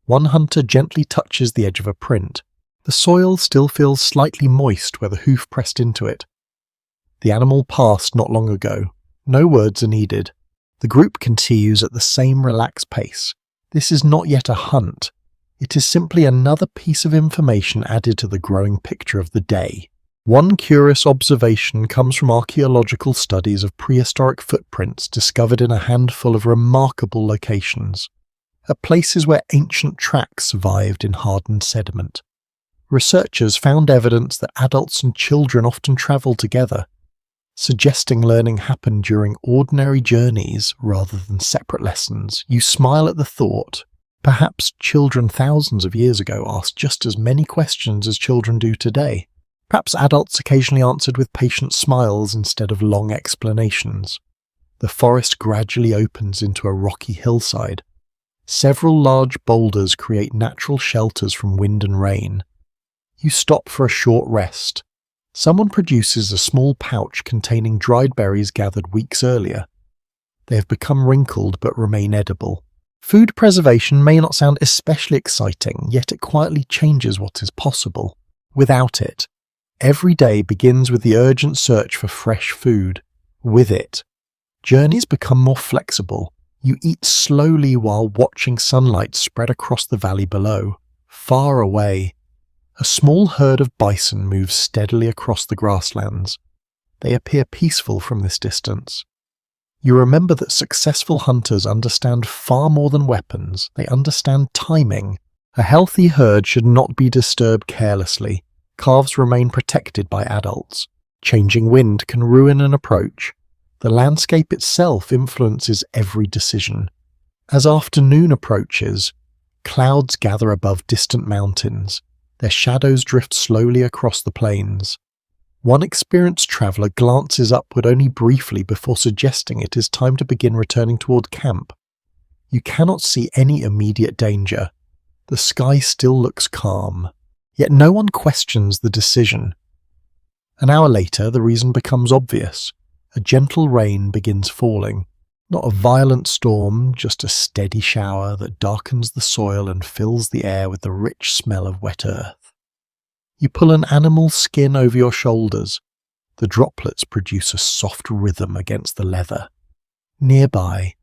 One hunter gently touches the edge of a print. The soil still feels slightly moist where the hoof pressed into it. The animal passed not long ago. No words are needed. The group continues at the same relaxed pace. This is not yet a hunt. It is simply another piece of information added to the growing picture of the day. One curious observation comes from archaeological studies of prehistoric footprints discovered in a handful of remarkable locations, at places where ancient tracks survived in hardened sediment. Researchers found evidence that adults and children often traveled together, suggesting learning happened during ordinary journeys rather than separate lessons. You smile at the thought. Perhaps children thousands of years ago asked just as many questions as children do today. Perhaps adults occasionally answered with patient smiles instead of long explanations. The forest gradually opens into a rocky hillside. Several large boulders create natural shelters from wind and rain. You stop for a short rest. Someone produces a small pouch containing dried berries gathered weeks earlier. They have become wrinkled but remain edible. Food preservation may not sound especially exciting, yet it quietly changes what is possible. Without it, every day begins with the urgent search for fresh food. With it, journeys become more flexible. You eat slowly while watching sunlight spread across the valley below. Far away, a small herd of bison moves steadily across the grasslands. They appear peaceful from this distance. You remember that successful hunters understand far more than weapons. They understand timing. A healthy herd should not be disturbed carelessly. Calves remain protected by adults. Changing wind can ruin an approach. The landscape itself influences every decision. As afternoon approaches, clouds gather above distant mountains. Their shadows drift slowly across the plains. One experienced traveller glances upward only briefly before suggesting it is time to begin returning toward camp. You cannot see any immediate danger. The sky still looks calm, yet no one questions the decision. An hour later, the reason becomes obvious. A gentle rain begins falling. Not a violent storm, just a steady shower that darkens the soil and fills the air with the rich smell of wet earth. You pull an animal's skin over your shoulders. The droplets produce a soft rhythm against the leather. Nearby,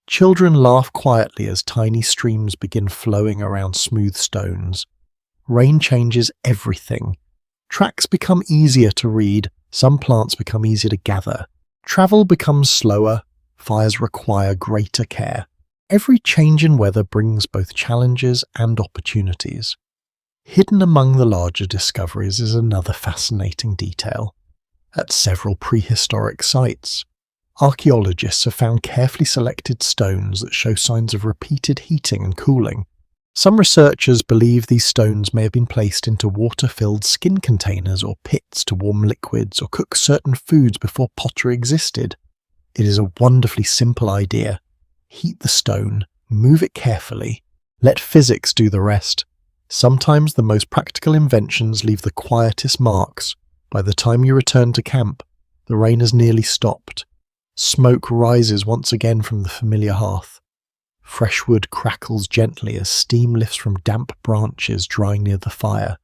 children laugh quietly as tiny streams begin flowing around smooth stones. Rain changes everything. Tracks become easier to read, some plants become easier to gather. Travel becomes slower, fires require greater care. Every change in weather brings both challenges and opportunities. Hidden among the larger discoveries is another fascinating detail. At several prehistoric sites, archaeologists have found carefully selected stones that show signs of repeated heating and cooling. Some researchers believe these stones may have been placed into water-filled skin containers or pits to warm liquids or cook certain foods before pottery existed. It is a wonderfully simple idea. Heat the stone, move it carefully, let physics do the rest. Sometimes the most practical inventions leave the quietest marks. By the time you return to camp, the rain has nearly stopped. Smoke rises once again from the familiar hearth. Fresh wood crackles gently as steam lifts from damp branches drying near the fire.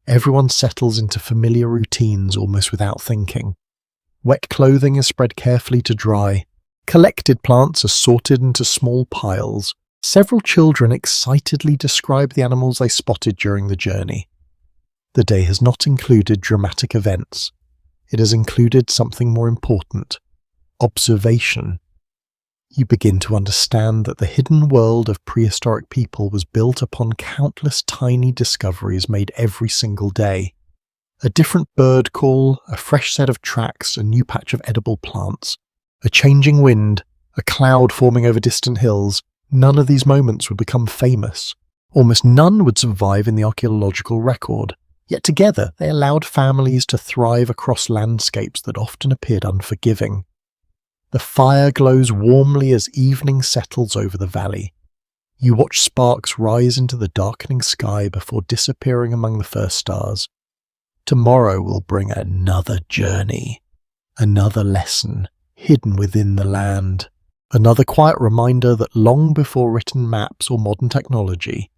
Everyone settles into familiar routines almost without thinking. Wet clothing is spread carefully to dry. Collected plants are sorted into small piles. Several children excitedly describe the animals they spotted during the journey. The day has not included dramatic events. It has included something more important: observation. You begin to understand that the hidden world of prehistoric people was built upon countless tiny discoveries made every single day. A different bird call, a fresh set of tracks, a new patch of edible plants, a changing wind, a cloud forming over distant hills. None of these moments would become famous. Almost none would survive in the archaeological record. Yet together they allowed families to thrive across landscapes that often appeared unforgiving. The fire glows warmly as evening settles over the valley. You watch sparks rise into the darkening sky before disappearing among the first stars. Tomorrow will bring another journey, another lesson hidden within the land. Another quiet reminder that long before written maps or modern technology,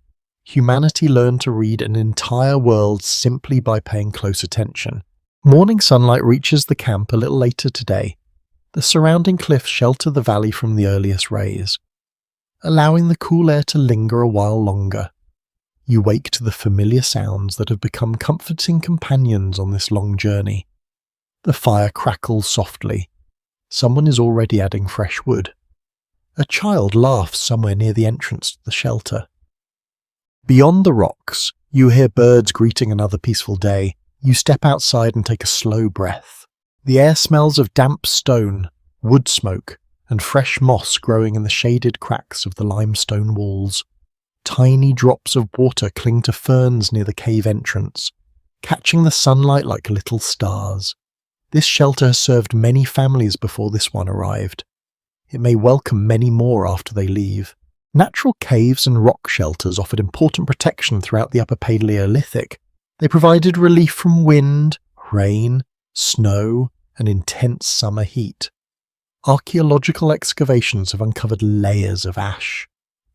humanity learned to read an entire world simply by paying close attention. Morning sunlight reaches the camp a little later today. The surrounding cliffs shelter the valley from the earliest rays, allowing the cool air to linger a while longer. You wake to the familiar sounds that have become comforting companions on this long journey. The fire crackles softly. Someone is already adding fresh wood. A child laughs somewhere near the entrance to the shelter. Beyond the rocks, you hear birds greeting another peaceful day. You step outside and take a slow breath. The air smells of damp stone, wood smoke, and fresh moss growing in the shaded cracks of the limestone walls. Tiny drops of water cling to ferns near the cave entrance. catching the sunlight like little stars. This shelter has served many families before this one arrived. It may welcome many more after they leave. Natural caves and rock shelters offered important protection throughout the Upper Paleolithic. They provided relief from wind, rain, snow, and intense summer heat. Archaeological excavations have uncovered layers of ash,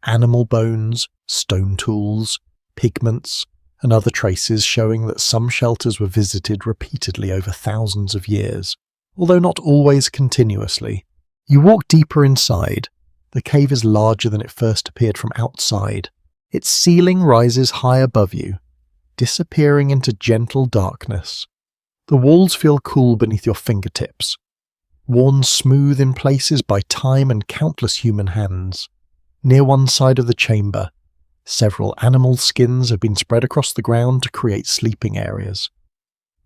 animal bones, stone tools, pigments, and other traces showing that some shelters were visited repeatedly over thousands of years, although not always continuously. You walk deeper inside. The cave is larger than it first appeared from outside. Its ceiling rises high above you, disappearing into gentle darkness. The walls feel cool beneath your fingertips, worn smooth in places by time and countless human hands. Near one side of the chamber, several animal skins have been spread across the ground to create sleeping areas.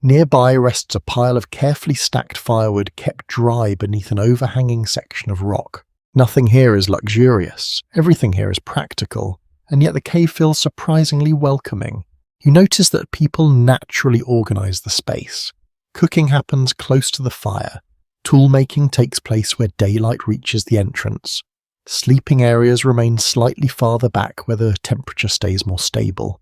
Nearby rests a pile of carefully stacked firewood kept dry beneath an overhanging section of rock. Nothing here is luxurious, everything here is practical, and yet the cave feels surprisingly welcoming. You notice that people naturally organize the space. Cooking happens close to the fire. Tool-making takes place where daylight reaches the entrance. Sleeping areas remain slightly farther back where the temperature stays more stable.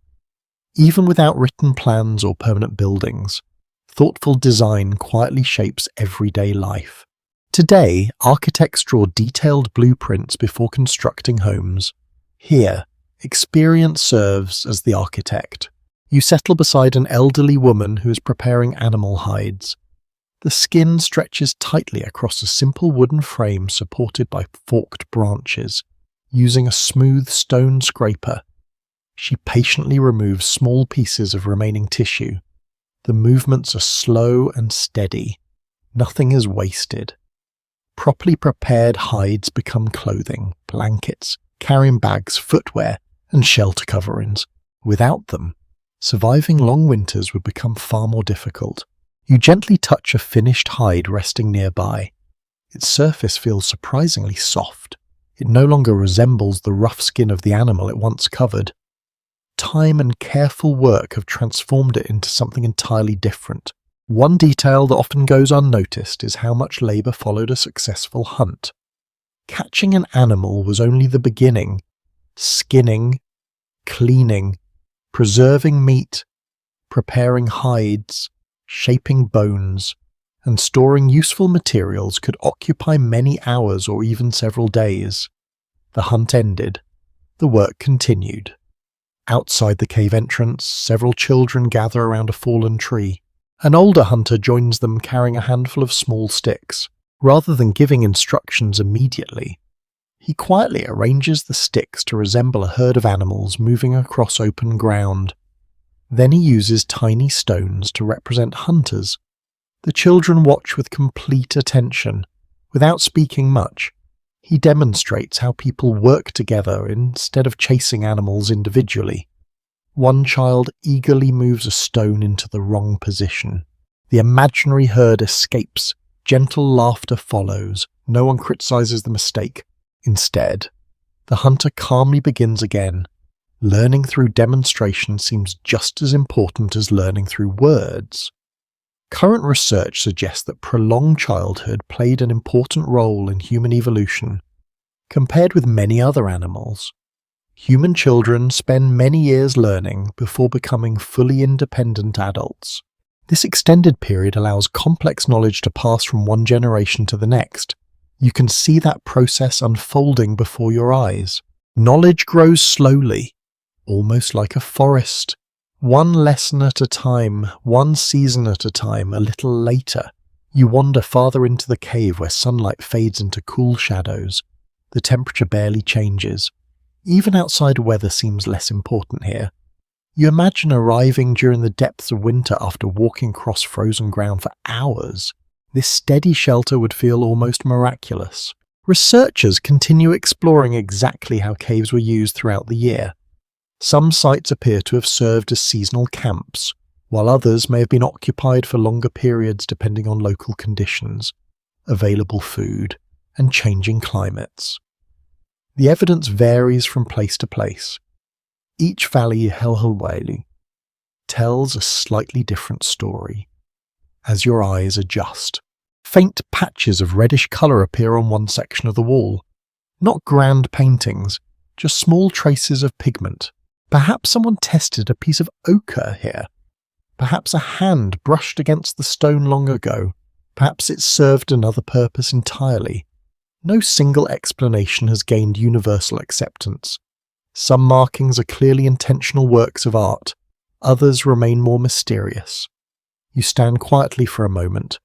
Even without written plans or permanent buildings, thoughtful design quietly shapes everyday life. Today, architects draw detailed blueprints before constructing homes. Here, experience serves as the architect. You settle beside an elderly woman who is preparing animal hides. The skin stretches tightly across a simple wooden frame supported by forked branches. Using a smooth stone scraper, she patiently removes small pieces of remaining tissue. The movements are slow and steady. Nothing is wasted. Properly prepared hides become clothing, blankets, carrying bags, footwear, and shelter coverings. Without them, surviving long winters would become far more difficult. You gently touch a finished hide resting nearby. Its surface feels surprisingly soft. It no longer resembles the rough skin of the animal it once covered. Time and careful work have transformed it into something entirely different. One detail that often goes unnoticed is how much labor followed a successful hunt. Catching an animal was only the beginning. Skinning, cleaning, preserving meat, preparing hides, shaping bones, and storing useful materials could occupy many hours or even several days. The hunt ended. The work continued. Outside the cave entrance, several children gather around a fallen tree. An older hunter joins them carrying a handful of small sticks. Rather than giving instructions immediately, he quietly arranges the sticks to resemble a herd of animals moving across open ground. Then he uses tiny stones to represent hunters. The children watch with complete attention. Without speaking much, he demonstrates how people work together instead of chasing animals individually. One child eagerly moves a stone into the wrong position. The imaginary herd escapes. Gentle laughter follows. No one criticizes the mistake. Instead, the hunter calmly begins again. Learning through demonstration seems just as important as learning through words. Current research suggests that prolonged childhood played an important role in human evolution. Compared with many other animals, human children spend many years learning before becoming fully independent adults. This extended period allows complex knowledge to pass from one generation to the next. You can see that process unfolding before your eyes. Knowledge grows slowly, almost like a forest. One lesson at a time, one season at a time. A little later, you wander farther into the cave where sunlight fades into cool shadows. The temperature barely changes. Even outside weather seems less important here. You imagine arriving during the depths of winter after walking across frozen ground for hours. This steady shelter would feel almost miraculous. Researchers continue exploring exactly how caves were used throughout the year. Some sites appear to have served as seasonal camps, while others may have been occupied for longer periods depending on local conditions, available food, and changing climates. The evidence varies from place to place. Each valley tells a slightly different story. As your eyes adjust, faint patches of reddish colour appear on one section of the wall. Not grand paintings, just small traces of pigment. Perhaps someone tested a piece of ochre here. Perhaps a hand brushed against the stone long ago. Perhaps it served another purpose entirely. No single explanation has gained universal acceptance. Some markings are clearly intentional works of art. Others remain more mysterious. You stand quietly for a moment,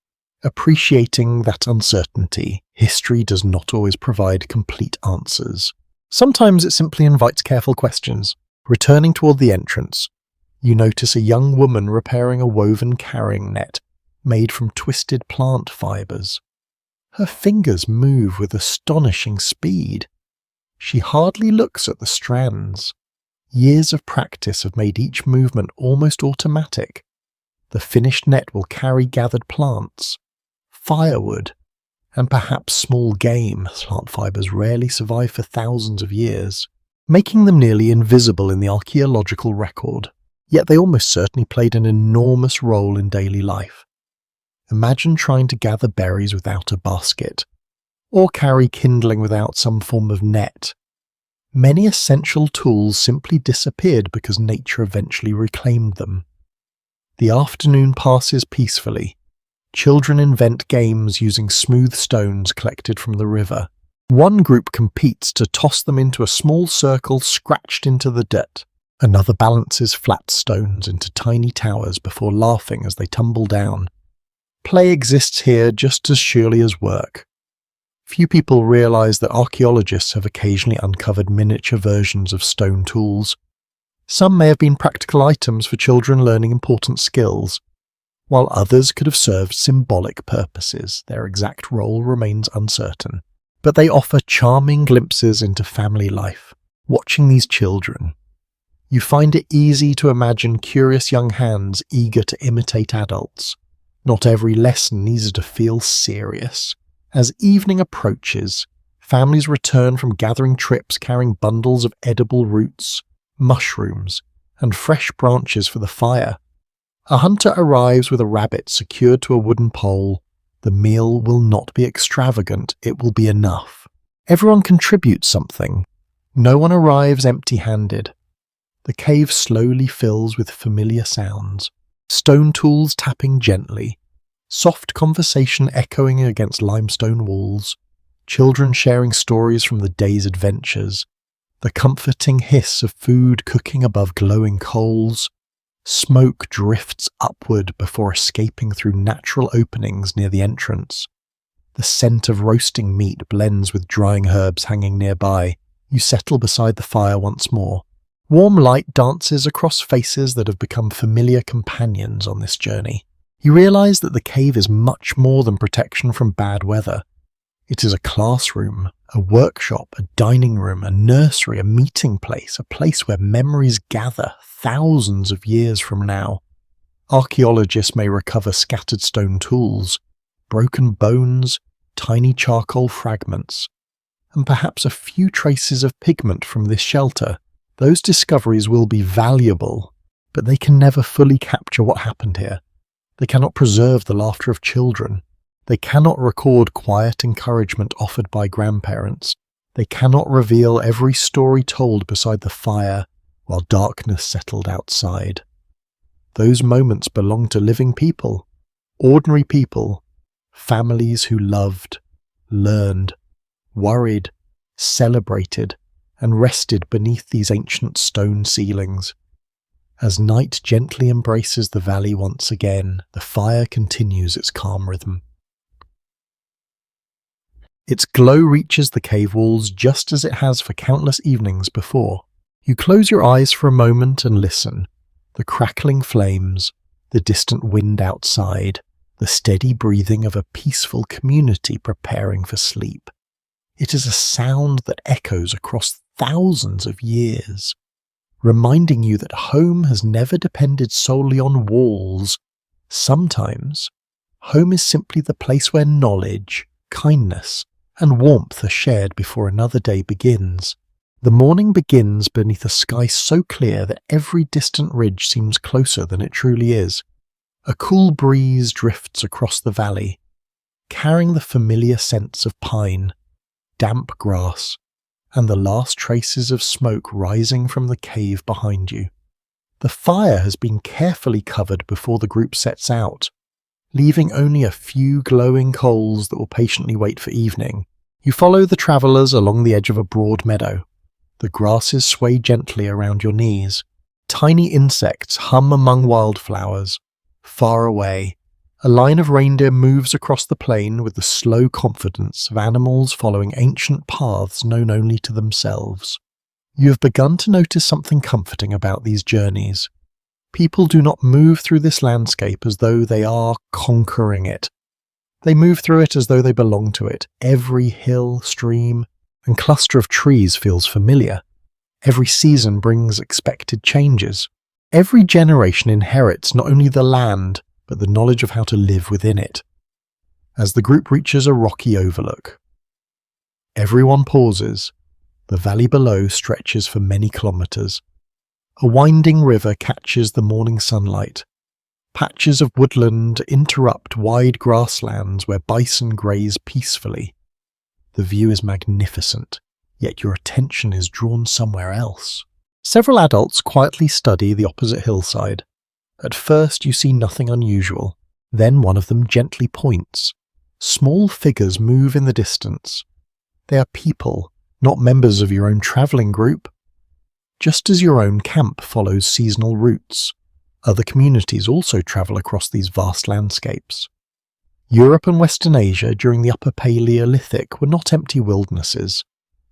appreciating that uncertainty. History does not always provide complete answers. Sometimes it simply invites careful questions. Returning toward the entrance, you notice a young woman repairing a woven carrying net made from twisted plant fibres. Her fingers move with astonishing speed. She hardly looks at the strands. Years of practice have made each movement almost automatic. The finished net will carry gathered plants, firewood, and perhaps small game. Plant fibres rarely survive for thousands of years, making them nearly invisible in the archaeological record. Yet they almost certainly played an enormous role in daily life. Imagine trying to gather berries without a basket, or carry kindling without some form of net. Many essential tools simply disappeared because nature eventually reclaimed them. The afternoon passes peacefully. Children invent games using smooth stones collected from the river. One group competes to toss them into a small circle scratched into the dirt. Another balances flat stones into tiny towers before laughing as they tumble down. Play exists here just as surely as work. Few people realize that archaeologists have occasionally uncovered miniature versions of stone tools. Some may have been practical items for children learning important skills, while others could have served symbolic purposes. Their exact role remains uncertain. But they offer charming glimpses into family life. Watching these children, you find it easy to imagine curious young hands eager to imitate adults. Not every lesson needs to feel serious. As evening approaches, families return from gathering trips carrying bundles of edible roots, mushrooms, and fresh branches for the fire. A hunter arrives with a rabbit secured to a wooden pole. The meal will not be extravagant, it will be enough. Everyone contributes something. No one arrives empty-handed. The cave slowly fills with familiar sounds. Stone tools tapping gently, soft conversation echoing against limestone walls, children sharing stories from the day's adventures, the comforting hiss of food cooking above glowing coals. Smoke drifts upward before escaping through natural openings near the entrance. The scent of roasting meat blends with drying herbs hanging nearby. You settle beside the fire once more. Warm light dances across faces that have become familiar companions on this journey. You realize that the cave is much more than protection from bad weather. It is a classroom, a workshop, a dining room, a nursery, a meeting place, a place where memories gather thousands of years from now. Archaeologists may recover scattered stone tools, broken bones, tiny charcoal fragments, and perhaps a few traces of pigment from this shelter. Those discoveries will be valuable, but they can never fully capture what happened here. They cannot preserve the laughter of children. They cannot record quiet encouragement offered by grandparents. They cannot reveal every story told beside the fire while darkness settled outside. Those moments belong to living people, ordinary people, families who loved, learned, worried, celebrated, and rested beneath these ancient stone ceilings. As night gently embraces the valley once again, the fire continues its calm rhythm. Its glow reaches the cave walls just as it has for countless evenings before. You close your eyes for a moment and listen. The crackling flames, the distant wind outside, the steady breathing of a peaceful community preparing for sleep. It is a sound that echoes across thousands of years, reminding you that home has never depended solely on walls. Sometimes, home is simply the place where knowledge, kindness, and warmth are shared before another day begins. The morning begins beneath a sky so clear that every distant ridge seems closer than it truly is. A cool breeze drifts across the valley, carrying the familiar scents of pine, damp grass, and the last traces of smoke rising from the cave behind you. The fire has been carefully covered before the group sets out, leaving only a few glowing coals that will patiently wait for evening. You follow the travellers along the edge of a broad meadow. The grasses sway gently around your knees. Tiny insects hum among wildflowers. Far away, a line of reindeer moves across the plain with the slow confidence of animals following ancient paths known only to themselves. You have begun to notice something comforting about these journeys. People do not move through this landscape as though they are conquering it. They move through it as though they belong to it. Every hill, stream, and cluster of trees feels familiar. Every season brings expected changes. Every generation inherits not only the land, but the knowledge of how to live within it. As the group reaches a rocky overlook, everyone pauses. The valley below stretches for many kilometers. A winding river catches the morning sunlight. Patches of woodland interrupt wide grasslands where bison graze peacefully. The view is magnificent, yet your attention is drawn somewhere else. Several adults quietly study the opposite hillside. At first you see nothing unusual. Then one of them gently points. Small figures move in the distance. They are people, not members of your own travelling group. Just as your own camp follows seasonal routes, other communities also travel across these vast landscapes. Europe and Western Asia during the Upper Paleolithic were not empty wildernesses.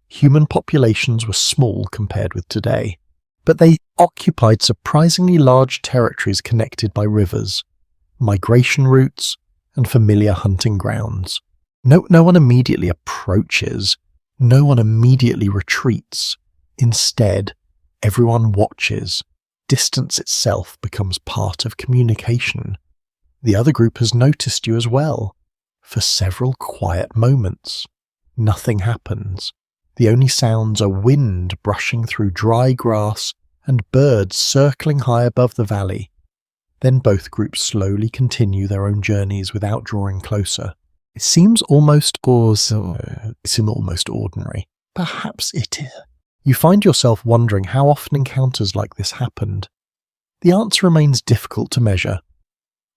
Human populations were small compared with today, but they occupied surprisingly large territories connected by rivers, migration routes, and familiar hunting grounds. No one immediately approaches, no one immediately retreats. Instead, everyone watches. Distance itself becomes part of communication. The other group has noticed you as well. For several quiet moments, nothing happens. The only sounds are wind brushing through dry grass and birds circling high above the valley. Then both groups slowly continue their own journeys without drawing closer. It seems almost ordinary. Perhaps it is. You find yourself wondering how often encounters like this happened. The answer remains difficult to measure.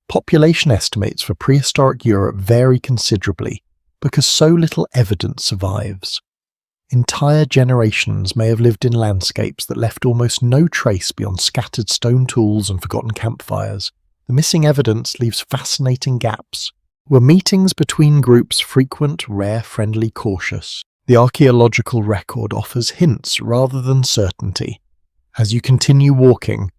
Population estimates for prehistoric Europe vary considerably because so little evidence survives. Entire generations may have lived in landscapes that left almost no trace beyond scattered stone tools and forgotten campfires. The missing evidence leaves fascinating gaps. Were meetings between groups frequent, rare, friendly, cautious? The archaeological record offers hints rather than certainty. As you continue walking,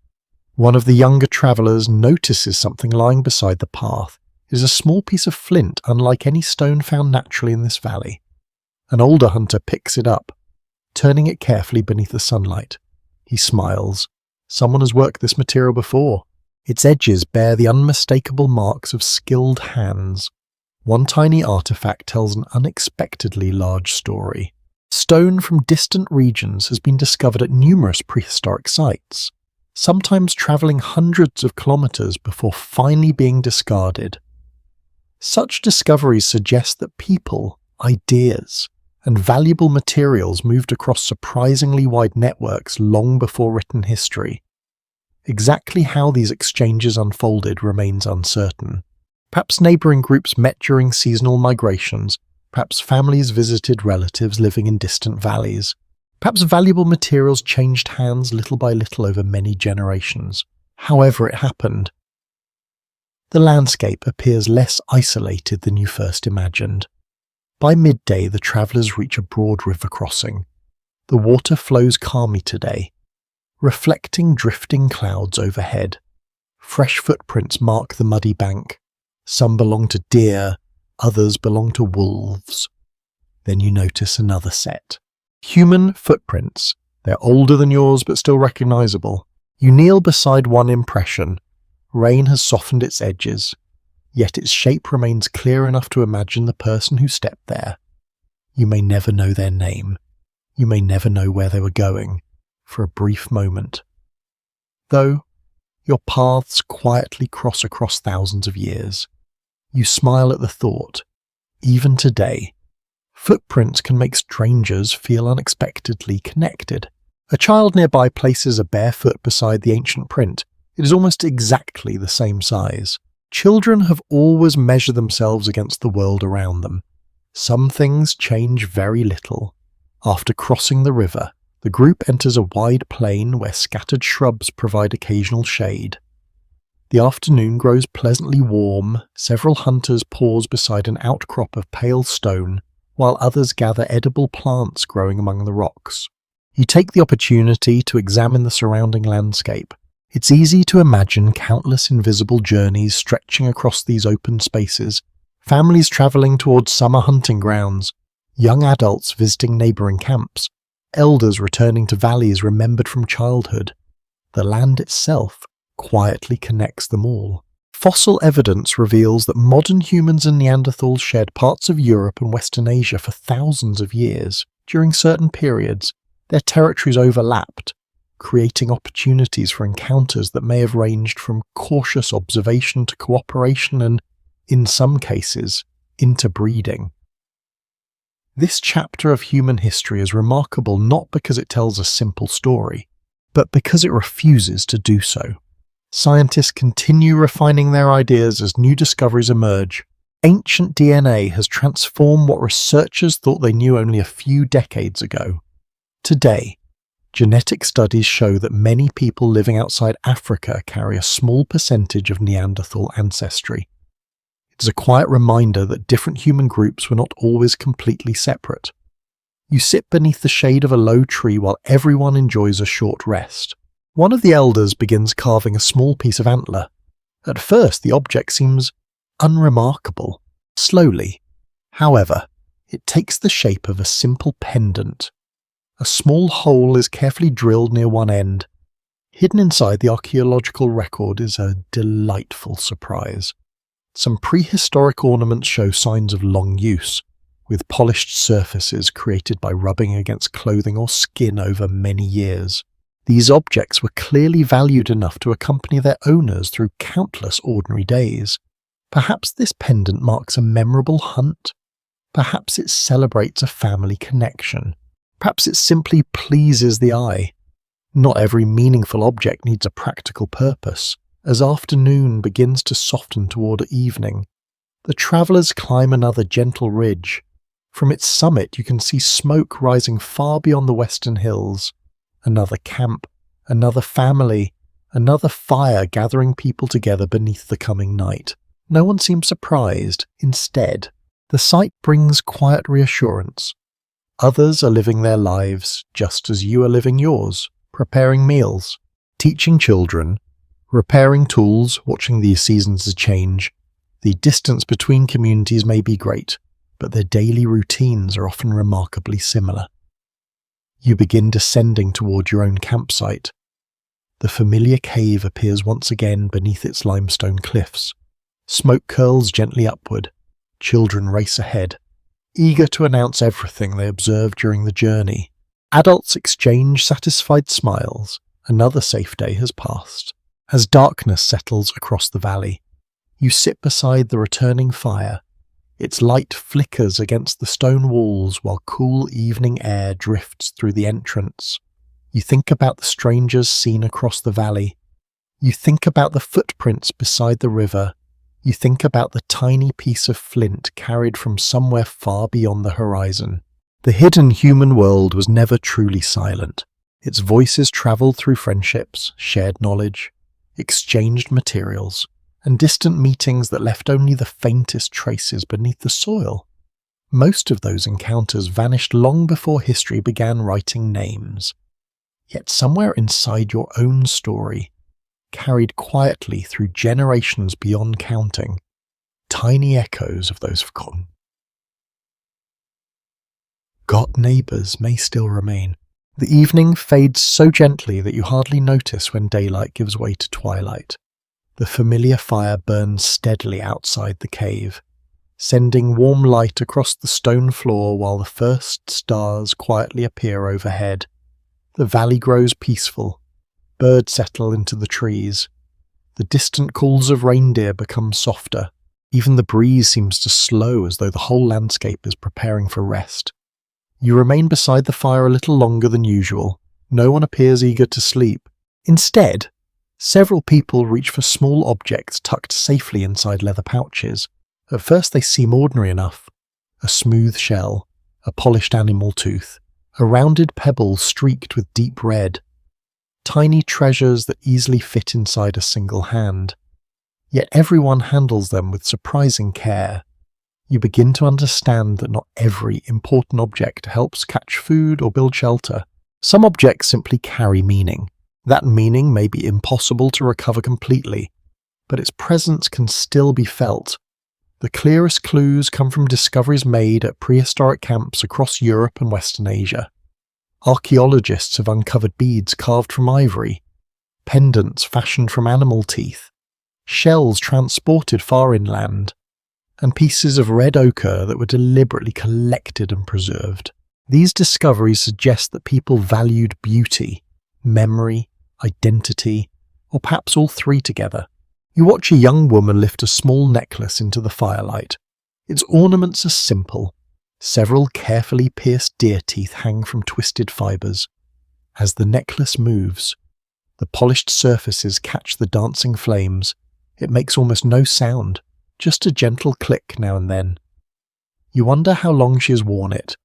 one of the younger travellers notices something lying beside the path. It is a small piece of flint unlike any stone found naturally in this valley. An older hunter picks it up, turning it carefully beneath the sunlight. He smiles. Someone has worked this material before. Its edges bear the unmistakable marks of skilled hands. One tiny artifact tells an unexpectedly large story. Stone from distant regions has been discovered at numerous prehistoric sites, sometimes travelling hundreds of kilometres before finally being discarded. Such discoveries suggest that people, ideas, and valuable materials moved across surprisingly wide networks long before written history. Exactly how these exchanges unfolded remains uncertain. Perhaps neighbouring groups met during seasonal migrations, perhaps families visited relatives living in distant valleys. Perhaps valuable materials changed hands little by little over many generations. However it happened, the landscape appears less isolated than you first imagined. By midday, the travellers reach a broad river crossing. The water flows calmly today, reflecting drifting clouds overhead. Fresh footprints mark the muddy bank. Some belong to deer, others belong to wolves. Then you notice another set. Human footprints. They're older than yours but still recognisable. You kneel beside one impression. Rain has softened its edges, yet its shape remains clear enough to imagine the person who stepped there. You may never know their name. You may never know where they were going for a brief moment. Though, your paths quietly cross across thousands of years. You smile at the thought. Even today, footprints can make strangers feel unexpectedly connected. A child nearby places a bare foot beside the ancient print. It is almost exactly the same size. Children have always measured themselves against the world around them. Some things change very little. After crossing the river, the group enters a wide plain where scattered shrubs provide occasional shade. The afternoon grows pleasantly warm. Several hunters pause beside an outcrop of pale stone, while others gather edible plants growing among the rocks. You take the opportunity to examine the surrounding landscape. It's easy to imagine countless invisible journeys stretching across these open spaces, families travelling towards summer hunting grounds, young adults visiting neighbouring camps, elders returning to valleys remembered from childhood. The land itself quietly connects them all. Fossil evidence reveals that modern humans and Neanderthals shared parts of Europe and Western Asia for thousands of years. During certain periods, their territories overlapped, creating opportunities for encounters that may have ranged from cautious observation to cooperation and, in some cases, interbreeding. This chapter of human history is remarkable not because it tells a simple story, but because it refuses to do so. Scientists continue refining their ideas as new discoveries emerge. Ancient DNA has transformed what researchers thought they knew only a few decades ago. Today, genetic studies show that many people living outside Africa carry a small percentage of Neanderthal ancestry. It is a quiet reminder that different human groups were not always completely separate. You sit beneath the shade of a low tree while everyone enjoys a short rest. One of the elders begins carving a small piece of antler. At first, the object seems unremarkable. Slowly, however, it takes the shape of a simple pendant. A small hole is carefully drilled near one end. Hidden inside the archaeological record is a delightful surprise. Some prehistoric ornaments show signs of long use, with polished surfaces created by rubbing against clothing or skin over many years. These objects were clearly valued enough to accompany their owners through countless ordinary days. Perhaps this pendant marks a memorable hunt. Perhaps it celebrates a family connection. Perhaps it simply pleases the eye. Not every meaningful object needs a practical purpose. As afternoon begins to soften toward evening, the travellers climb another gentle ridge. From its summit you can see smoke rising far beyond the western hills. Another camp, another family, another fire gathering people together beneath the coming night. No one seems surprised. Instead, the sight brings quiet reassurance. Others are living their lives just as you are living yours, preparing meals, teaching children, repairing tools, watching the seasons change. The distance between communities may be great, but their daily routines are often remarkably similar. You begin descending toward your own campsite. The familiar cave appears once again beneath its limestone cliffs. Smoke curls gently upward. Children race ahead, eager to announce everything they observed during the journey. Adults exchange satisfied smiles. Another safe day has passed. As darkness settles across the valley, you sit beside the returning fire. Its light flickers against the stone walls while cool evening air drifts through the entrance. You think about the strangers seen across the valley. You think about the footprints beside the river. You think about the tiny piece of flint carried from somewhere far beyond the horizon. The hidden human world was never truly silent. Its voices travelled through friendships, shared knowledge, exchanged materials, and distant meetings that left only the faintest traces beneath the soil. Most of those encounters vanished long before history began writing names. Yet somewhere inside your own story, carried quietly through generations beyond counting, tiny echoes of those forgotten. Neighbours may still remain. The evening fades so gently that you hardly notice when daylight gives way to twilight. The familiar fire burns steadily outside the cave. sending warm light across the stone floor while the first stars quietly appear overhead. The valley grows peaceful. Birds settle into the trees. The distant calls of reindeer become softer. Even the breeze seems to slow as though the whole landscape is preparing for rest. You remain beside the fire a little longer than usual. No one appears eager to sleep. Instead, several people reach for small objects tucked safely inside leather pouches. At first they seem ordinary enough. A smooth shell, a polished animal tooth, a rounded pebble streaked with deep red. Tiny treasures that easily fit inside a single hand. Yet everyone handles them with surprising care. You begin to understand that not every important object helps catch food or build shelter. Some objects simply carry meaning. That meaning may be impossible to recover completely, but its presence can still be felt. The clearest clues come from discoveries made at prehistoric camps across Europe and Western Asia. Archaeologists have uncovered beads carved from ivory, pendants fashioned from animal teeth, shells transported far inland, and pieces of red ochre that were deliberately collected and preserved. These discoveries suggest that people valued beauty, memory, identity, or perhaps all three together. You watch a young woman lift a small necklace into the firelight. Its ornaments are simple. Several carefully pierced deer teeth hang from twisted fibers. As the necklace moves, the polished surfaces catch the dancing flames. It makes almost no sound, just a gentle click now and then. You wonder how long she has worn it.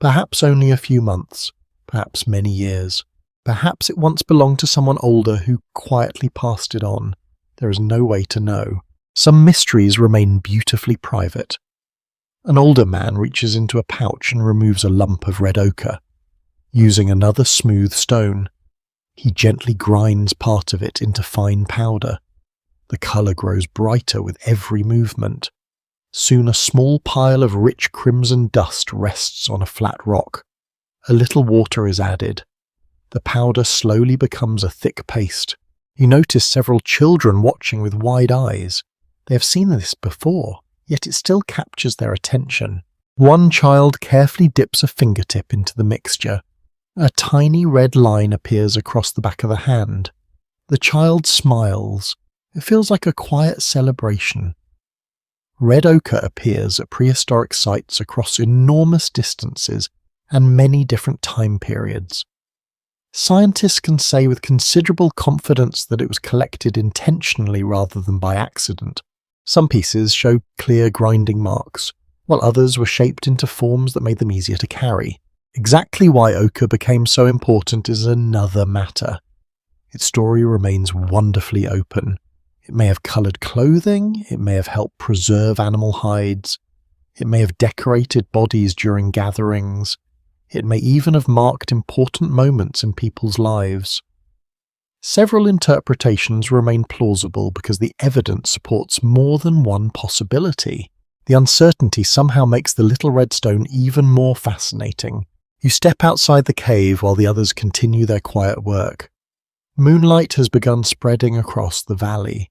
Perhaps only a few months, perhaps many years. Perhaps it once belonged to someone older who quietly passed it on. There is no way to know. Some mysteries remain beautifully private. An older man reaches into a pouch and removes a lump of red ochre. Using another smooth stone, he gently grinds part of it into fine powder. The colour grows brighter with every movement. Soon a small pile of rich crimson dust rests on a flat rock. A little water is added. The powder slowly becomes a thick paste. You notice several children watching with wide eyes. They have seen this before, yet it still captures their attention. One child carefully dips a fingertip into the mixture. A tiny red line appears across the back of the hand. The child smiles. It feels like a quiet celebration. Red ochre appears at prehistoric sites across enormous distances and many different time periods. Scientists can say with considerable confidence that it was collected intentionally rather than by accident. Some pieces show clear grinding marks, while others were shaped into forms that made them easier to carry. Exactly why ochre became so important is another matter. Its story remains wonderfully open. It may have coloured clothing, it may have helped preserve animal hides, it may have decorated bodies during gatherings, it may even have marked important moments in people's lives. Several interpretations remain plausible because the evidence supports more than one possibility. The uncertainty somehow makes the little red stone even more fascinating. You step outside the cave while the others continue their quiet work. Moonlight has begun spreading across the valley.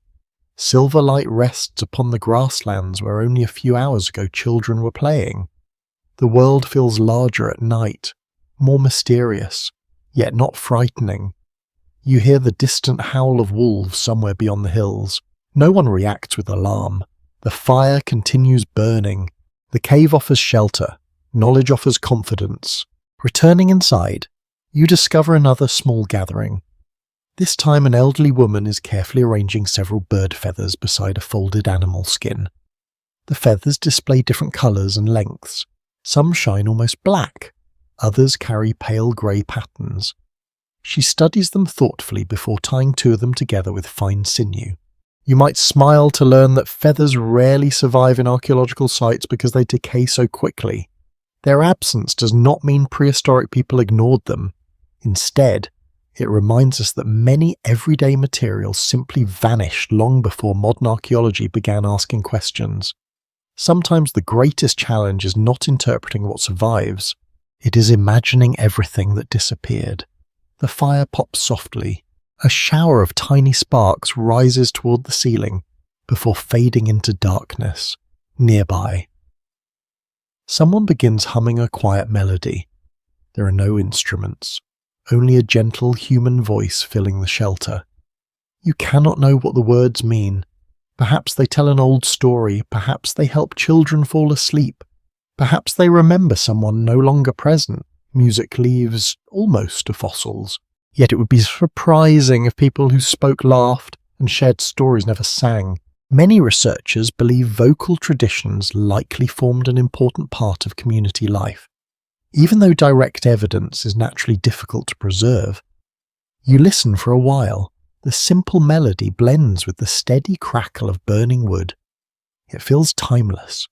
Silver light rests upon the grasslands where only a few hours ago children were playing. The world feels larger at night, more mysterious, yet not frightening. You hear the distant howl of wolves somewhere beyond the hills. No one reacts with alarm. The fire continues burning. The cave offers shelter. Knowledge offers confidence. Returning inside, you discover another small gathering. This time an elderly woman is carefully arranging several bird feathers beside a folded animal skin. The feathers display different colours and lengths. Some shine almost black, others carry pale grey patterns. She studies them thoughtfully before tying two of them together with fine sinew. You might smile to learn that feathers rarely survive in archaeological sites because they decay so quickly. Their absence does not mean prehistoric people ignored them. Instead, it reminds us that many everyday materials simply vanished long before modern archaeology began asking questions. Sometimes the greatest challenge is not interpreting what survives, it is imagining everything that disappeared. The fire pops softly. A shower of tiny sparks rises toward the ceiling before fading into darkness. Nearby. Someone begins humming a quiet melody. There are no instruments, only a gentle human voice filling the shelter. You cannot know what the words mean. Perhaps they tell an old story, perhaps they help children fall asleep, perhaps they remember someone no longer present. Music leaves almost to fossils. Yet it would be surprising if people who spoke laughed and shared stories never sang. Many researchers believe vocal traditions likely formed an important part of community life. Even though direct evidence is naturally difficult to preserve, you listen for a while. The simple melody blends with the steady crackle of burning wood. It feels timeless.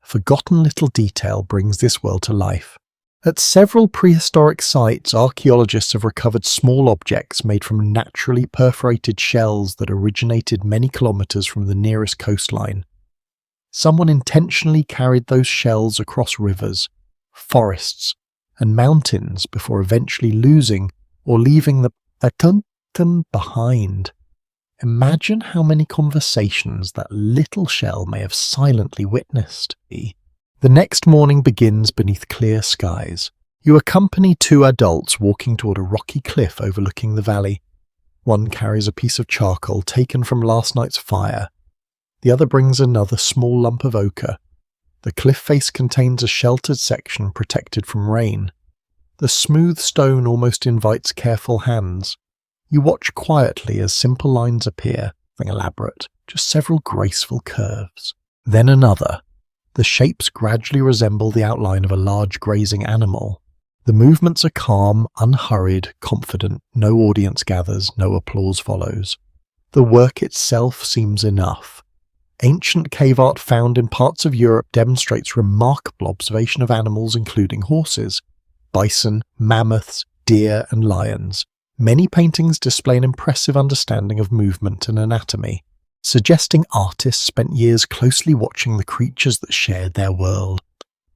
A forgotten little detail brings this world to life. At several prehistoric sites, archaeologists have recovered small objects made from naturally perforated shells that originated many kilometers from the nearest coastline. Someone intentionally carried those shells across rivers, forests, and mountains before eventually losing or leaving the them behind. Imagine how many conversations that little shell may have silently witnessed. The next morning begins beneath clear skies. You accompany two adults walking toward a rocky cliff overlooking the valley. One carries a piece of charcoal taken from last night's fire. The other brings another small lump of ochre. The cliff face contains a sheltered section protected from rain. The smooth stone almost invites careful hands. You watch quietly as simple lines appear, nothing elaborate, just several graceful curves. Then another. The shapes gradually resemble the outline of a large grazing animal. The movements are calm, unhurried, confident. No audience gathers, no applause follows. The work itself seems enough. Ancient cave art found in parts of Europe demonstrates remarkable observation of animals including horses, bison, mammoths, deer, and lions. Many paintings display an impressive understanding of movement and anatomy, suggesting artists spent years closely watching the creatures that shared their world.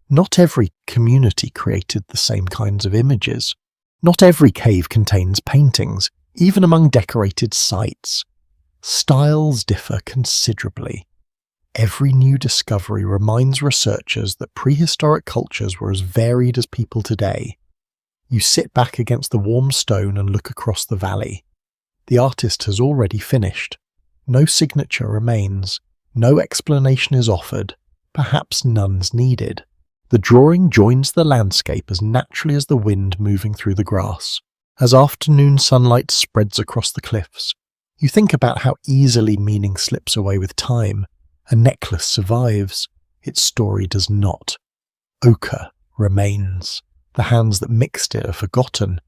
Not every community created the same kinds of images. Not every cave contains paintings, even among decorated sites. Styles differ considerably. Every new discovery reminds researchers that prehistoric cultures were as varied as people today. You sit back against the warm stone and look across the valley. The artist has already finished. No signature remains. No explanation is offered. Perhaps none's needed. The drawing joins the landscape as naturally as the wind moving through the grass. As afternoon sunlight spreads across the cliffs, you think about how easily meaning slips away with time. A necklace survives. Its story does not. Ochre remains. The hands that mixed it are forgotten.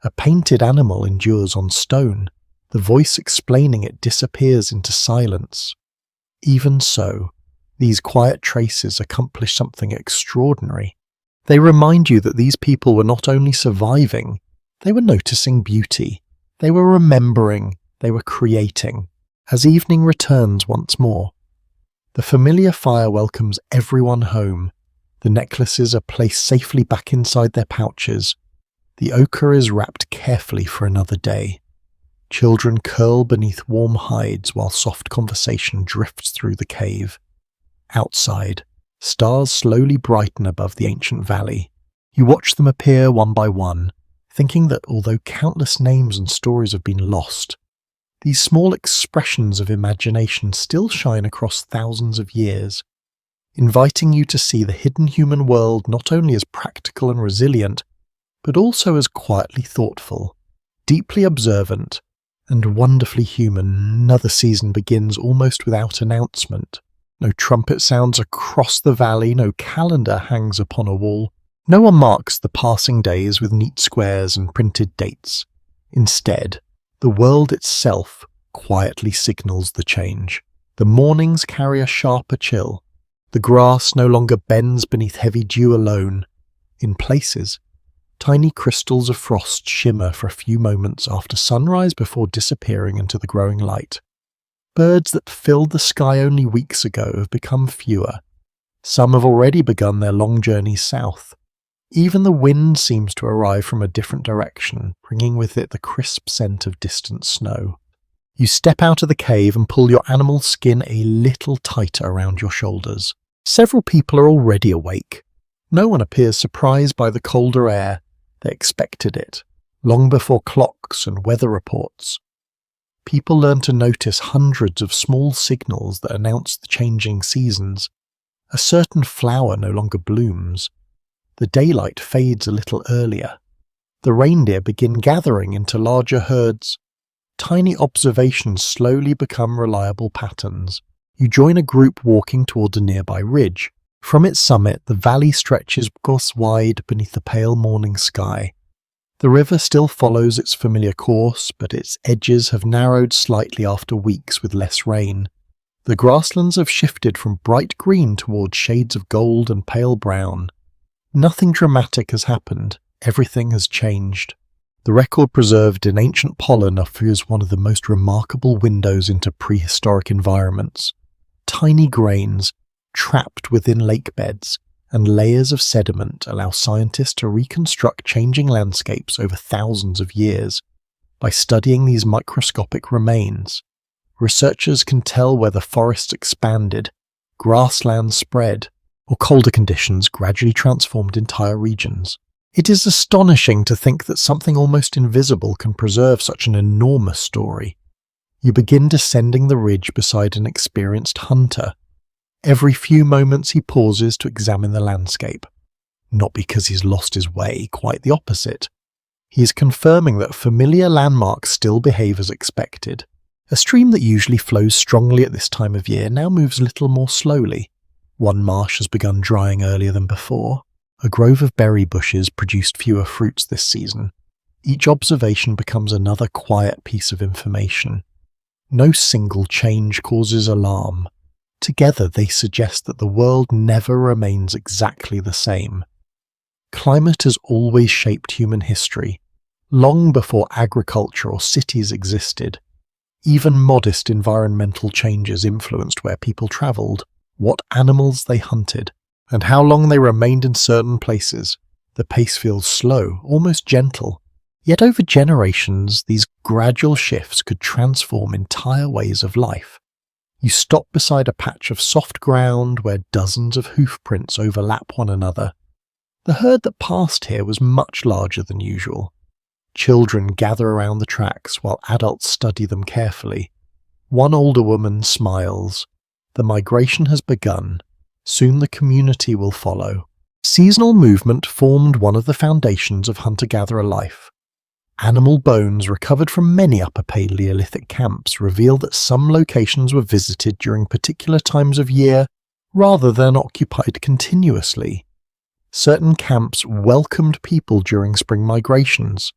A painted animal endures on stone. The voice explaining it disappears into silence. Even so, these quiet traces accomplish something extraordinary. They remind you that these people were not only surviving, they were noticing beauty. They were remembering. They were creating. As evening returns once more, the familiar fire welcomes everyone home. The necklaces are placed safely back inside their pouches. The ochre is wrapped carefully for another day. Children curl beneath warm hides while soft conversation drifts through the cave. Outside, stars slowly brighten above the ancient valley. You watch them appear one by one, thinking that although countless names and stories have been lost, these small expressions of imagination still shine across thousands of years, inviting you to see the hidden human world not only as practical and resilient, but also as quietly thoughtful, deeply observant, and wonderfully human. Another season begins almost without announcement. No trumpet sounds across the valley, no calendar hangs upon a wall. No one marks the passing days with neat squares and printed dates. Instead, the world itself quietly signals the change. The mornings carry a sharper chill. The grass no longer bends beneath heavy dew alone. In places, tiny crystals of frost shimmer for a few moments after sunrise before disappearing into the growing light. Birds that filled the sky only weeks ago have become fewer. Some have already begun their long journey south. Even the wind seems to arrive from a different direction, bringing with it the crisp scent of distant snow. You step out of the cave and pull your animal skin a little tighter around your shoulders. Several people are already awake. No one appears surprised by the colder air. They expected it, long before clocks and weather reports. People learn to notice hundreds of small signals that announce the changing seasons. A certain flower no longer blooms. The daylight fades a little earlier. The reindeer begin gathering into larger herds. Tiny observations slowly become reliable patterns. You join a group walking toward a nearby ridge. From its summit, the valley stretches across wide beneath the pale morning sky. The river still follows its familiar course, but its edges have narrowed slightly after weeks with less rain. The grasslands have shifted from bright green toward shades of gold and pale brown. Nothing dramatic has happened. Everything has changed. The record preserved in ancient pollen offers one of the most remarkable windows into prehistoric environments. Tiny grains, trapped within lake beds, and layers of sediment allow scientists to reconstruct changing landscapes over thousands of years. By studying these microscopic remains, researchers can tell whether forests expanded, grasslands spread, or colder conditions gradually transformed entire regions. It is astonishing to think that something almost invisible can preserve such an enormous story. You begin descending the ridge beside an experienced hunter. Every few moments he pauses to examine the landscape. Not because he's lost his way, quite the opposite. He is confirming that familiar landmarks still behave as expected. A stream that usually flows strongly at this time of year now moves a little more slowly. One marsh has begun drying earlier than before. A grove of berry bushes produced fewer fruits this season. Each observation becomes another quiet piece of information. No single change causes alarm. Together they suggest that the world never remains exactly the same. Climate has always shaped human history, long before agriculture or cities existed. Even modest environmental changes influenced where people travelled, what animals they hunted, and how long they remained in certain places. The pace feels slow, almost gentle. Yet over generations, these gradual shifts could transform entire ways of life. You stop beside a patch of soft ground where dozens of hoof prints overlap one another. The herd that passed here was much larger than usual. Children gather around the tracks while adults study them carefully. One older woman smiles. The migration has begun. Soon the community will follow. Seasonal movement formed one of the foundations of hunter-gatherer life. Animal bones recovered from many Upper Paleolithic camps reveal that some locations were visited during particular times of year rather than occupied continuously. Certain camps welcomed people during spring migrations.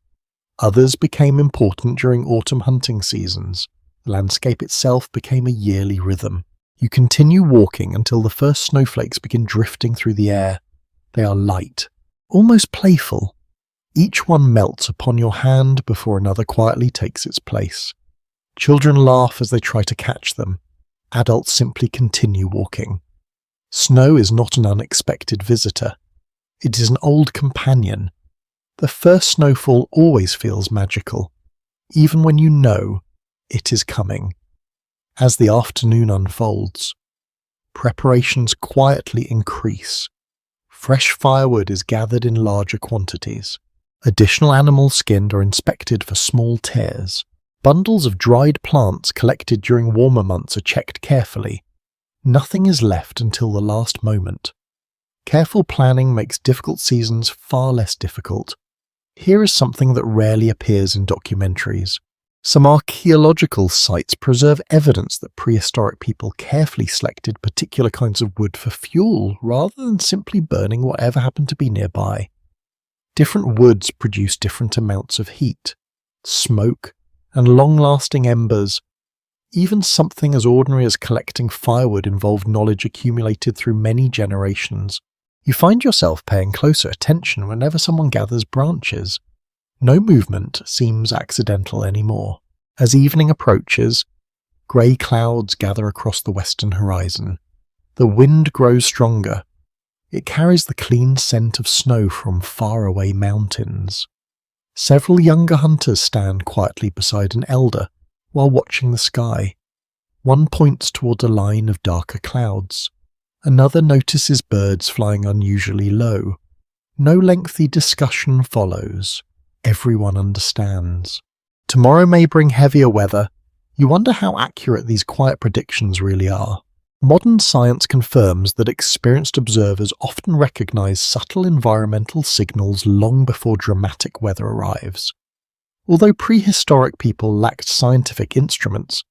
Others became important during autumn hunting seasons. The landscape itself became a yearly rhythm. You continue walking until the first snowflakes begin drifting through the air. They are light, almost playful. Each one melts upon your hand before another quietly takes its place. Children laugh as they try to catch them. Adults simply continue walking. Snow is not an unexpected visitor. It is an old companion. The first snowfall always feels magical, even when you know it is coming. As the afternoon unfolds, preparations quietly increase. Fresh firewood is gathered in larger quantities. Additional animals skinned are inspected for small tears. Bundles of dried plants collected during warmer months are checked carefully. Nothing is left until the last moment. Careful planning makes difficult seasons far less difficult. Here is something that rarely appears in documentaries. Some archaeological sites preserve evidence that prehistoric people carefully selected particular kinds of wood for fuel rather than simply burning whatever happened to be nearby. Different woods produce different amounts of heat, smoke, and long-lasting embers. Even something as ordinary as collecting firewood involved knowledge accumulated through many generations. You find yourself paying closer attention whenever someone gathers branches. No movement seems accidental anymore. As evening approaches, grey clouds gather across the western horizon. The wind grows stronger. It carries the clean scent of snow from faraway mountains. Several younger hunters stand quietly beside an elder, while watching the sky. One points toward a line of darker clouds. Another notices birds flying unusually low. No lengthy discussion follows. Everyone understands. Tomorrow may bring heavier weather. You wonder how accurate these quiet predictions really are. Modern science confirms that experienced observers often recognize subtle environmental signals long before dramatic weather arrives. Although prehistoric people lacked scientific instruments,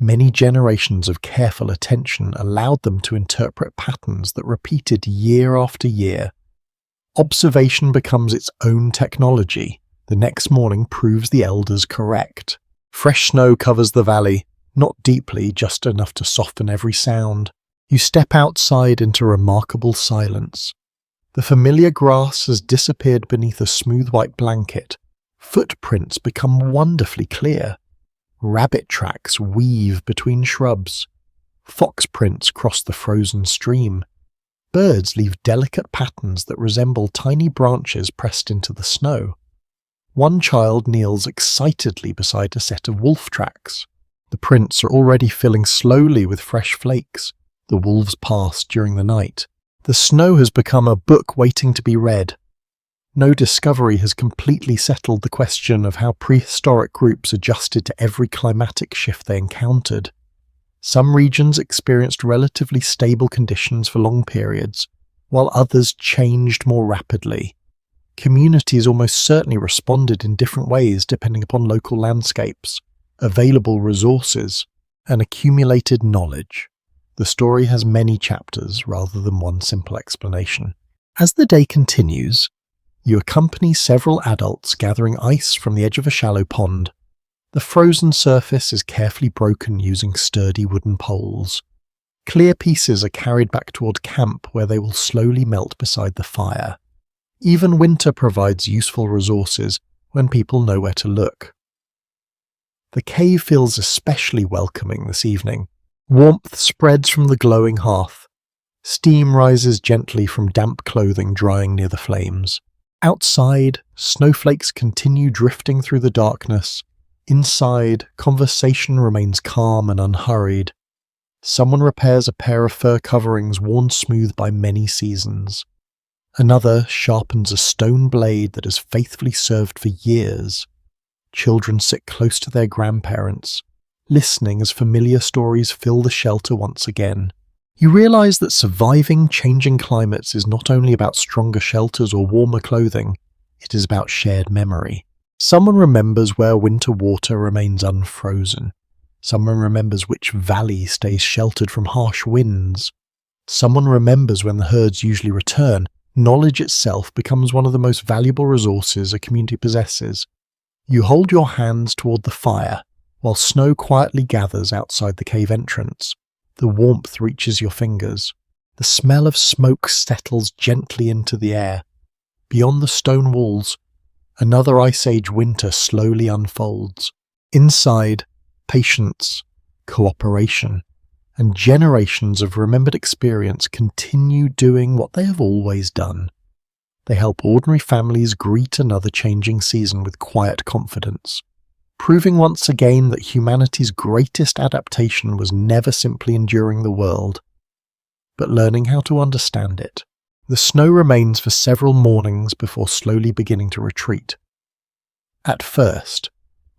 many generations of careful attention allowed them to interpret patterns that repeated year after year. Observation becomes its own technology. The next morning proves the elders correct. Fresh snow covers the valley, not deeply, just enough to soften every sound. You step outside into remarkable silence. The familiar grass has disappeared beneath a smooth white blanket. Footprints become wonderfully clear. Rabbit tracks weave between shrubs. Fox prints cross the frozen stream. Birds leave delicate patterns that resemble tiny branches pressed into the snow. One child kneels excitedly beside a set of wolf tracks. The prints are already filling slowly with fresh flakes. The wolves passed during the night. The snow has become a book waiting to be read. No discovery has completely settled the question of how prehistoric groups adjusted to every climatic shift they encountered. Some regions experienced relatively stable conditions for long periods, while others changed more rapidly. Communities almost certainly responded in different ways depending upon local landscapes, available resources, and accumulated knowledge. The story has many chapters rather than one simple explanation. As the day continues, you accompany several adults gathering ice from the edge of a shallow pond. The frozen surface is carefully broken using sturdy wooden poles. Clear pieces are carried back toward camp where they will slowly melt beside the fire. Even winter provides useful resources when people know where to look. The cave feels especially welcoming this evening. Warmth spreads from the glowing hearth. Steam rises gently from damp clothing drying near the flames. Outside, snowflakes continue drifting through the darkness. Inside, conversation remains calm and unhurried. Someone repairs a pair of fur coverings worn smooth by many seasons. Another sharpens a stone blade that has faithfully served for years. Children sit close to their grandparents, listening as familiar stories fill the shelter once again. You realize that surviving changing climates is not only about stronger shelters or warmer clothing, it is about shared memory. Someone remembers where winter water remains unfrozen. Someone remembers which valley stays sheltered from harsh winds. Someone remembers when the herds usually return. Knowledge itself becomes one of the most valuable resources a community possesses. You hold your hands toward the fire, while snow quietly gathers outside the cave entrance. The warmth reaches your fingers. The smell of smoke settles gently into the air. Beyond the stone walls, another Ice Age winter slowly unfolds. Inside, patience, cooperation, and generations of remembered experience continue doing what they have always done. They help ordinary families greet another changing season with quiet confidence, proving once again that humanity's greatest adaptation was never simply enduring the world, but learning how to understand it. The snow remains for several mornings before slowly beginning to retreat. At first,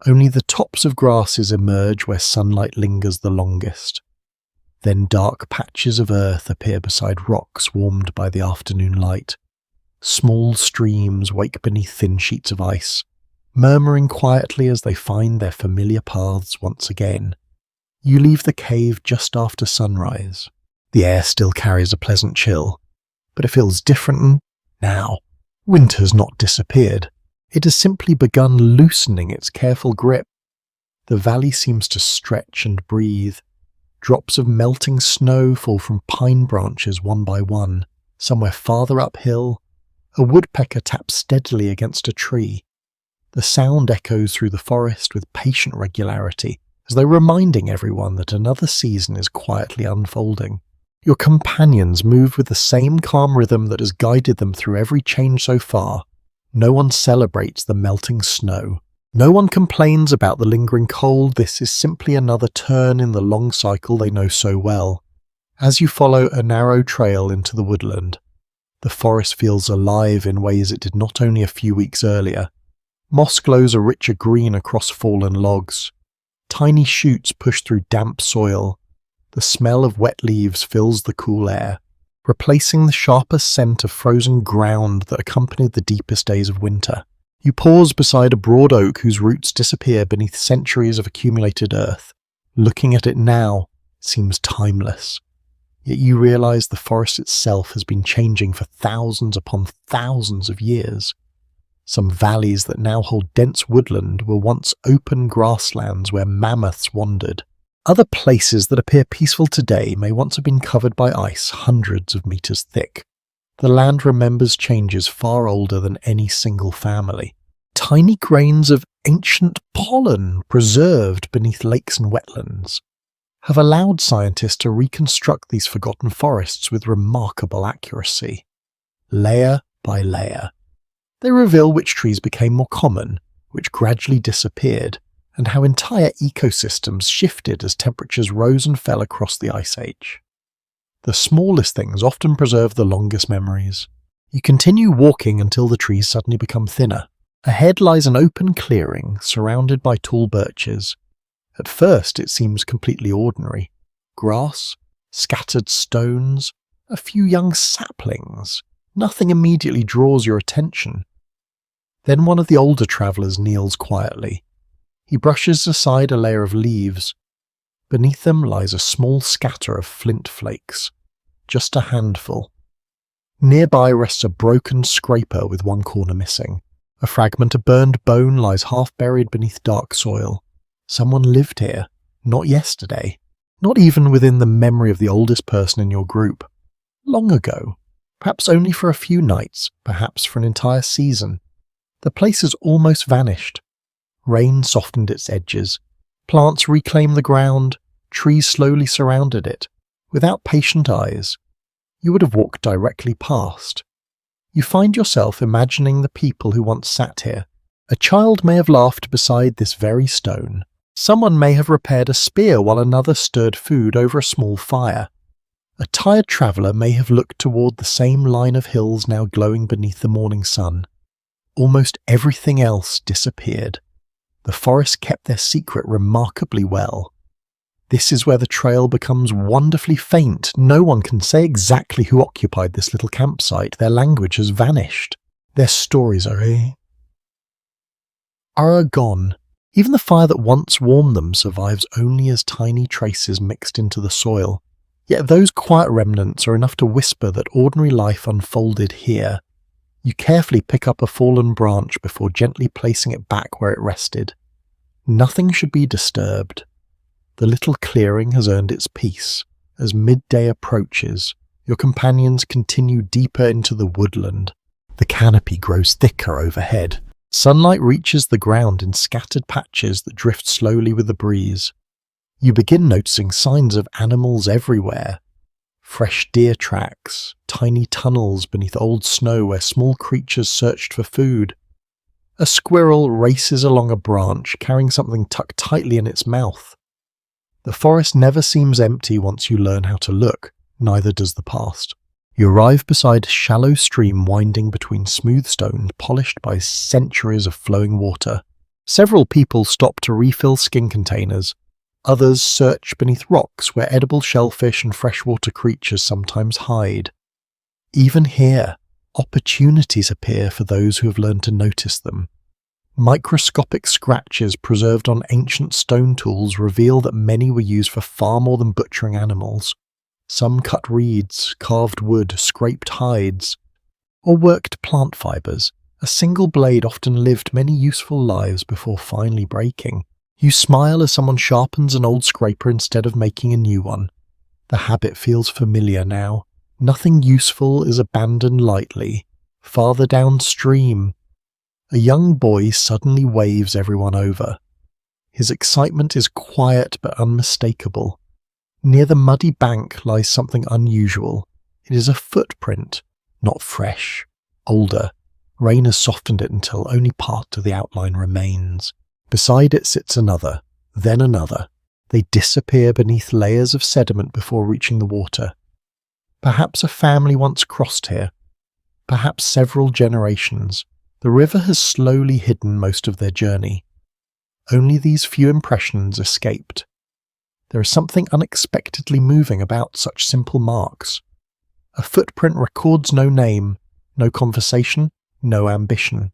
only the tops of grasses emerge where sunlight lingers the longest. Then dark patches of earth appear beside rocks warmed by the afternoon light. Small streams wake beneath thin sheets of ice, murmuring quietly as they find their familiar paths once again. You leave the cave just after sunrise. The air still carries a pleasant chill, but it feels different now. Winter's not disappeared. It has simply begun loosening its careful grip. The valley seems to stretch and breathe. Drops of melting snow fall from pine branches one by one. Somewhere farther uphill, a woodpecker taps steadily against a tree. The sound echoes through the forest with patient regularity, as though reminding everyone that another season is quietly unfolding. Your companions move with the same calm rhythm that has guided them through every change so far. No one celebrates the melting snow. No one complains about the lingering cold. This is simply another turn in the long cycle they know so well. As you follow a narrow trail into the woodland, the forest feels alive in ways it did not only a few weeks earlier. Moss glows a richer green across fallen logs. Tiny shoots push through damp soil. The smell of wet leaves fills the cool air, replacing the sharper scent of frozen ground that accompanied the deepest days of winter. You pause beside a broad oak whose roots disappear beneath centuries of accumulated earth. Looking at it now, it seems timeless. Yet you realize the forest itself has been changing for thousands upon thousands of years. Some valleys that now hold dense woodland were once open grasslands where mammoths wandered. Other places that appear peaceful today may once have been covered by ice hundreds of meters thick. The land remembers changes far older than any single family. Tiny grains of ancient pollen preserved beneath lakes and wetlands have allowed scientists to reconstruct these forgotten forests with remarkable accuracy. Layer by layer, they reveal which trees became more common, which gradually disappeared, and how entire ecosystems shifted as temperatures rose and fell across the Ice Age. The smallest things often preserve the longest memories. You continue walking until the trees suddenly become thinner. Ahead lies an open clearing surrounded by tall birches. At first it seems completely ordinary. Grass, scattered stones, a few young saplings. Nothing immediately draws your attention. Then one of the older travellers kneels quietly. He brushes aside a layer of leaves. Beneath them lies a small scatter of flint flakes. Just a handful. Nearby rests a broken scraper with one corner missing. A fragment of burned bone lies half buried beneath dark soil. Someone lived here, not yesterday, not even within the memory of the oldest person in your group. Long ago, perhaps only for a few nights, perhaps for an entire season. The place has almost vanished. Rain softened its edges. Plants reclaimed the ground. Trees slowly surrounded it. Without patient eyes, you would have walked directly past. You find yourself imagining the people who once sat here. A child may have laughed beside this very stone. Someone may have repaired a spear while another stirred food over a small fire. A tired traveller may have looked toward the same line of hills now glowing beneath the morning sun. Almost everything else disappeared. The forest kept their secret remarkably well. This is where the trail becomes wonderfully faint. No one can say exactly who occupied this little campsite. Their language has vanished. Their stories are gone. Even the fire that once warmed them survives only as tiny traces mixed into the soil. Yet those quiet remnants are enough to whisper that ordinary life unfolded here. You carefully pick up a fallen branch before gently placing it back where it rested. Nothing should be disturbed. The little clearing has earned its peace. As midday approaches, your companions continue deeper into the woodland. The canopy grows thicker overhead. Sunlight reaches the ground in scattered patches that drift slowly with the breeze. You begin noticing signs of animals everywhere. Fresh deer tracks, tiny tunnels beneath old snow where small creatures searched for food. A squirrel races along a branch carrying something tucked tightly in its mouth. The forest never seems empty once you learn how to look, neither does the past. You arrive beside a shallow stream winding between smooth stones polished by centuries of flowing water. Several people stop to refill skin containers. Others search beneath rocks where edible shellfish and freshwater creatures sometimes hide. Even here, opportunities appear for those who have learned to notice them. Microscopic scratches preserved on ancient stone tools reveal that many were used for far more than butchering animals. Some cut reeds, carved wood, scraped hides, or worked plant fibers. A single blade often lived many useful lives before finally breaking. You smile as someone sharpens an old scraper instead of making a new one. The habit feels familiar now. Nothing useful is abandoned lightly. Farther downstream, a young boy suddenly waves everyone over. His excitement is quiet but unmistakable. Near the muddy bank lies something unusual. It is a footprint, not fresh, older. Rain has softened it until only part of the outline remains. Beside it sits another, then another. They disappear beneath layers of sediment before reaching the water. Perhaps a family once crossed here, perhaps several generations. The river has slowly hidden most of their journey. Only these few impressions escaped. There is something unexpectedly moving about such simple marks. A footprint records no name, no conversation, no ambition.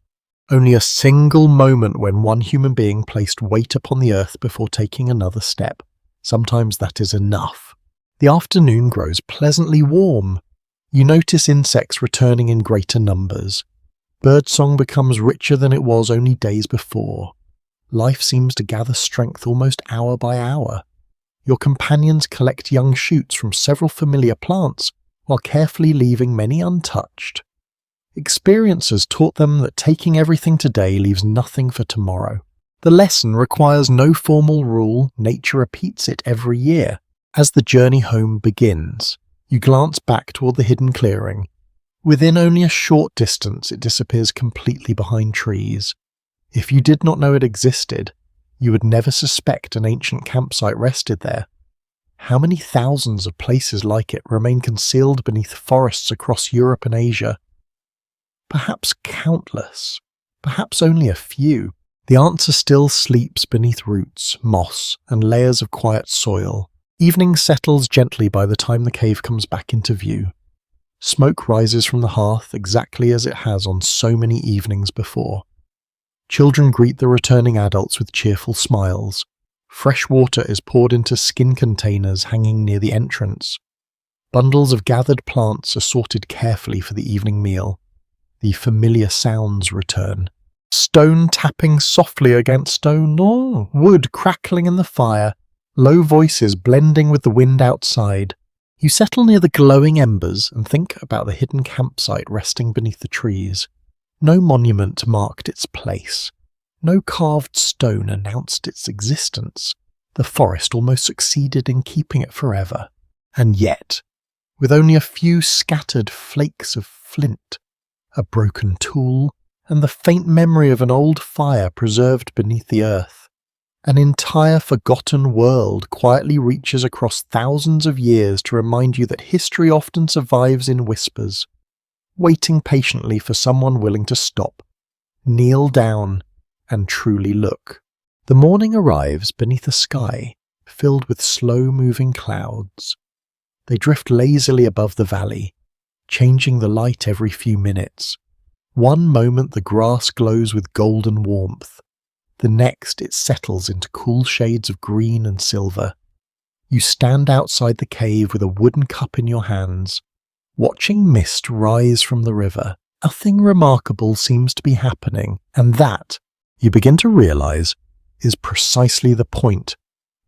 Only a single moment when one human being placed weight upon the earth before taking another step. Sometimes that is enough. The afternoon grows pleasantly warm. You notice insects returning in greater numbers. Birdsong becomes richer than it was only days before. Life seems to gather strength almost hour by hour. Your companions collect young shoots from several familiar plants, while carefully leaving many untouched. Experience has taught them that taking everything today leaves nothing for tomorrow. The lesson requires no formal rule, nature repeats it every year. As the journey home begins, you glance back toward the hidden clearing. Within only a short distance, it disappears completely behind trees. If you did not know it existed, you would never suspect an ancient campsite rested there. How many thousands of places like it remain concealed beneath forests across Europe and Asia? Perhaps countless, perhaps only a few. The answer still sleeps beneath roots, moss, and layers of quiet soil. Evening settles gently by the time the cave comes back into view. Smoke rises from the hearth exactly as it has on so many evenings before. Children greet the returning adults with cheerful smiles. Fresh water is poured into skin containers hanging near the entrance. Bundles of gathered plants are sorted carefully for the evening meal. The familiar sounds return. Stone tapping softly against stone, or wood crackling in the fire, low voices blending with the wind outside. You settle near the glowing embers and think about the hidden campsite resting beneath the trees. No monument marked its place. No carved stone announced its existence. The forest almost succeeded in keeping it forever. And yet, with only a few scattered flakes of flint, a broken tool, and the faint memory of an old fire preserved beneath the earth, an entire forgotten world quietly reaches across thousands of years to remind you that history often survives in whispers, waiting patiently for someone willing to stop, kneel down, and truly look. The morning arrives beneath a sky filled with slow-moving clouds. They drift lazily above the valley, changing the light every few minutes. One moment the grass glows with golden warmth. The next it settles into cool shades of green and silver. You stand outside the cave with a wooden cup in your hands, watching mist rise from the river. Nothing remarkable seems to be happening, and that, you begin to realize, is precisely the point.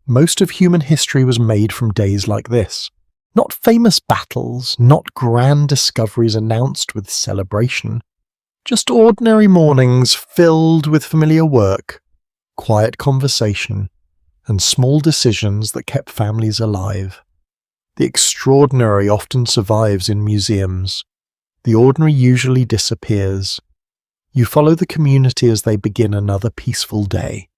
Most of human history was made from days like this. Not famous battles, not grand discoveries announced with celebration. Just ordinary mornings filled with familiar work, quiet conversation, and small decisions that kept families alive. The extraordinary often survives in museums. The ordinary usually disappears. You follow the community as they begin another peaceful day.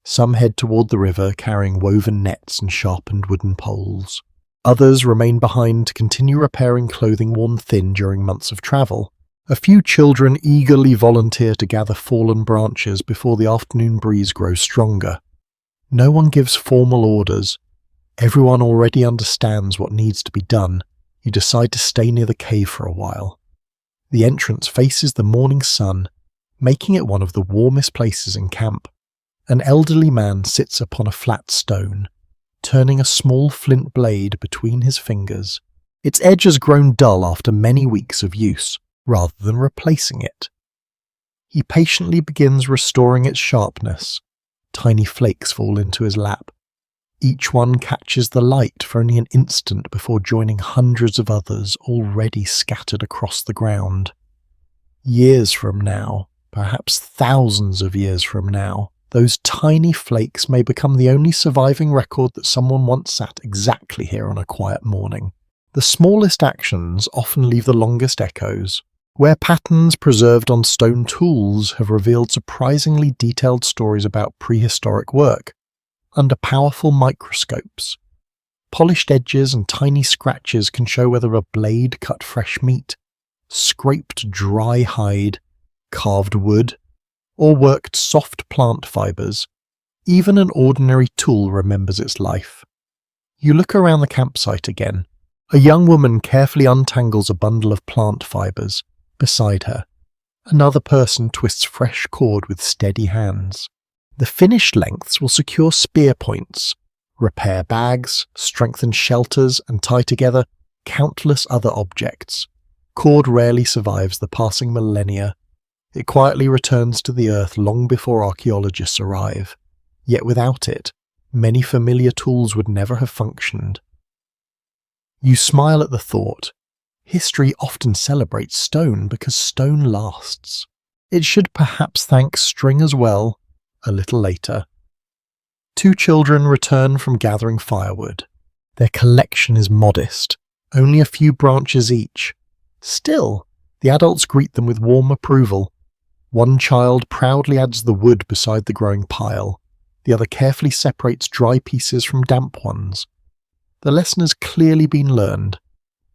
Some head toward the river carrying woven nets and sharpened wooden poles. Others remain behind to continue repairing clothing worn thin during months of travel. A few children eagerly volunteer to gather fallen branches before the afternoon breeze grows stronger. No one gives formal orders. Everyone already understands what needs to be done. You decide to stay near the cave for a while. The entrance faces the morning sun, making it one of the warmest places in camp. An elderly man sits upon a flat stone, turning a small flint blade between his fingers. Its edge has grown dull after many weeks of use, rather than replacing it. He patiently begins restoring its sharpness. Tiny flakes fall into his lap. Each one catches the light for only an instant before joining hundreds of others already scattered across the ground. Years from now, perhaps thousands of years from now, those tiny flakes may become the only surviving record that someone once sat exactly here on a quiet morning. The smallest actions often leave the longest echoes. where patterns preserved on stone tools have revealed surprisingly detailed stories about prehistoric work under powerful microscopes. Polished edges and tiny scratches can show whether a blade cut fresh meat, scraped dry hide, carved wood, or worked soft plant fibers. Even an ordinary tool remembers its life. You look around the campsite again. A young woman carefully untangles a bundle of plant fibers. Beside her, another person twists fresh cord with steady hands. The finished lengths will secure spear points, repair bags, strengthen shelters, and tie together countless other objects. Cord rarely survives the passing millennia. It quietly returns to the earth long before archaeologists arrive. Yet without it, many familiar tools would never have functioned. You smile at the thought. History often celebrates stone because stone lasts. It should perhaps thank string as well, a little later. Two children return from gathering firewood. Their collection is modest, only a few branches each. Still, the adults greet them with warm approval. One child proudly adds the wood beside the growing pile. The other carefully separates dry pieces from damp ones. The lesson has clearly been learned.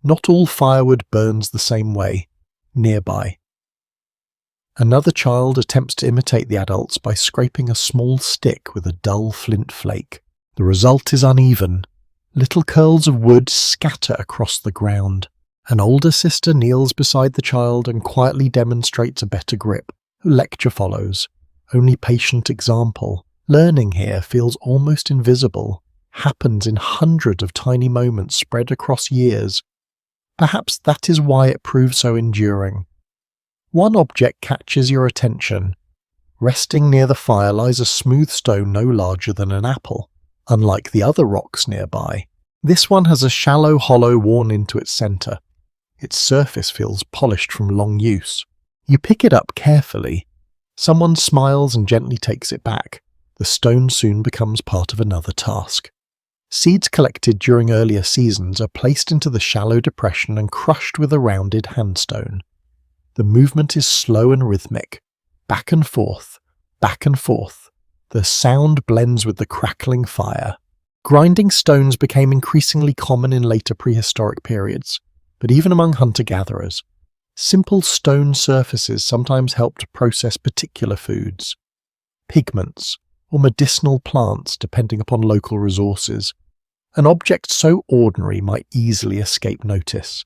Not all firewood burns the same way. Nearby, another child attempts to imitate the adults by scraping a small stick with a dull flint flake. The result is uneven. Little curls of wood scatter across the ground. An older sister kneels beside the child and quietly demonstrates a better grip. A lecture follows. Only patient example. Learning here feels almost invisible. Happens in hundreds of tiny moments spread across years. Perhaps that is why it proves so enduring. One object catches your attention. Resting near the fire lies a smooth stone no larger than an apple. Unlike the other rocks nearby, this one has a shallow hollow worn into its centre. Its surface feels polished from long use. You pick it up carefully. Someone smiles and gently takes it back. The stone soon becomes part of another task. Seeds collected during earlier seasons are placed into the shallow depression and crushed with a rounded handstone. The movement is slow and rhythmic. Back and forth, back and forth. The sound blends with the crackling fire. Grinding stones became increasingly common in later prehistoric periods, but even among hunter-gatherers. Simple stone surfaces sometimes helped process particular foods. Pigments, or medicinal plants depending upon local resources. An object so ordinary might easily escape notice.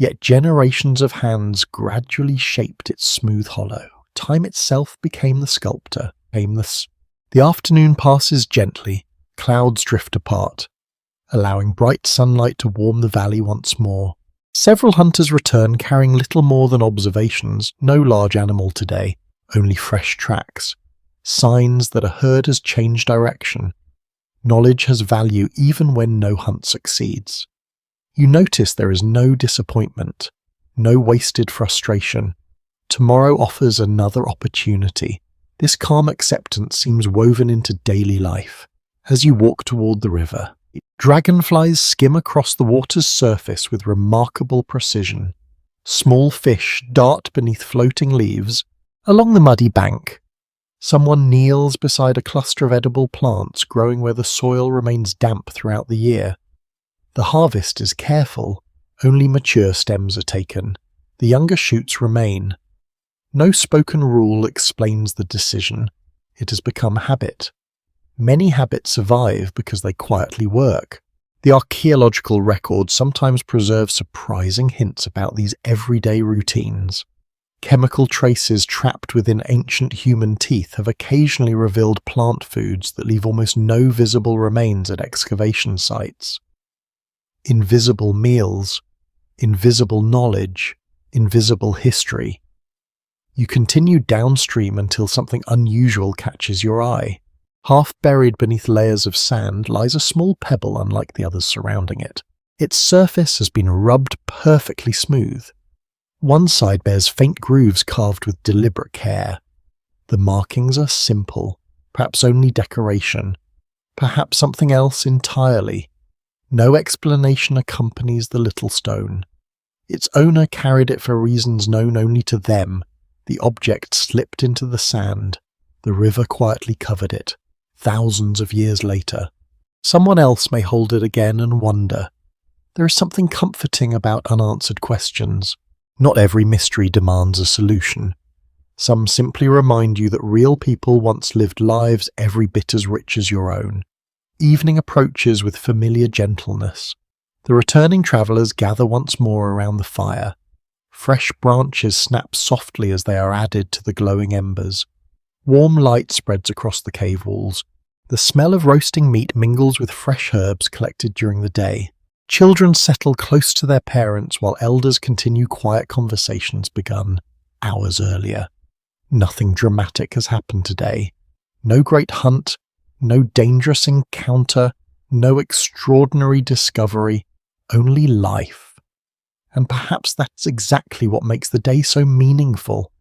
Yet generations of hands gradually shaped its smooth hollow. Time itself became the sculptor. The afternoon passes gently. Clouds drift apart, allowing bright sunlight to warm the valley once more. Several hunters return carrying little more than observations. No large animal today, only fresh tracks. Signs that a herd has changed direction. Knowledge has value even when no hunt succeeds. You notice there is no disappointment, no wasted frustration. Tomorrow offers another opportunity. This calm acceptance seems woven into daily life. As you walk toward the river, dragonflies skim across the water's surface with remarkable precision. Small fish dart beneath floating leaves. Along the muddy bank, someone kneels beside a cluster of edible plants growing where the soil remains damp throughout the year. The harvest is careful. Only mature stems are taken. The younger shoots remain. No spoken rule explains the decision. It has become habit. Many habits survive because they quietly work. The archaeological record sometimes preserves surprising hints about these everyday routines. Chemical traces trapped within ancient human teeth have occasionally revealed plant foods that leave almost no visible remains at excavation sites. Invisible meals, invisible knowledge, invisible history. You continue downstream until something unusual catches your eye. Half buried beneath layers of sand lies a small pebble unlike the others surrounding it. Its surface has been rubbed perfectly smooth. One side bears faint grooves carved with deliberate care. The markings are simple, perhaps only decoration, perhaps something else entirely. No explanation accompanies the little stone. Its owner carried it for reasons known only to them. The object slipped into the sand. The river quietly covered it. Thousands of years later, someone else may hold it again and wonder. There is something comforting about unanswered questions. Not every mystery demands a solution. Some simply remind you that real people once lived lives every bit as rich as your own. Evening approaches with familiar gentleness. The returning travellers gather once more around the fire. Fresh branches snap softly as they are added to the glowing embers. Warm light spreads across the cave walls. The smell of roasting meat mingles with fresh herbs collected during the day. Children settle close to their parents while elders continue quiet conversations begun hours earlier. Nothing dramatic has happened today. No great hunt, no dangerous encounter, no extraordinary discovery, only life. And perhaps that's exactly what makes the day so meaningful.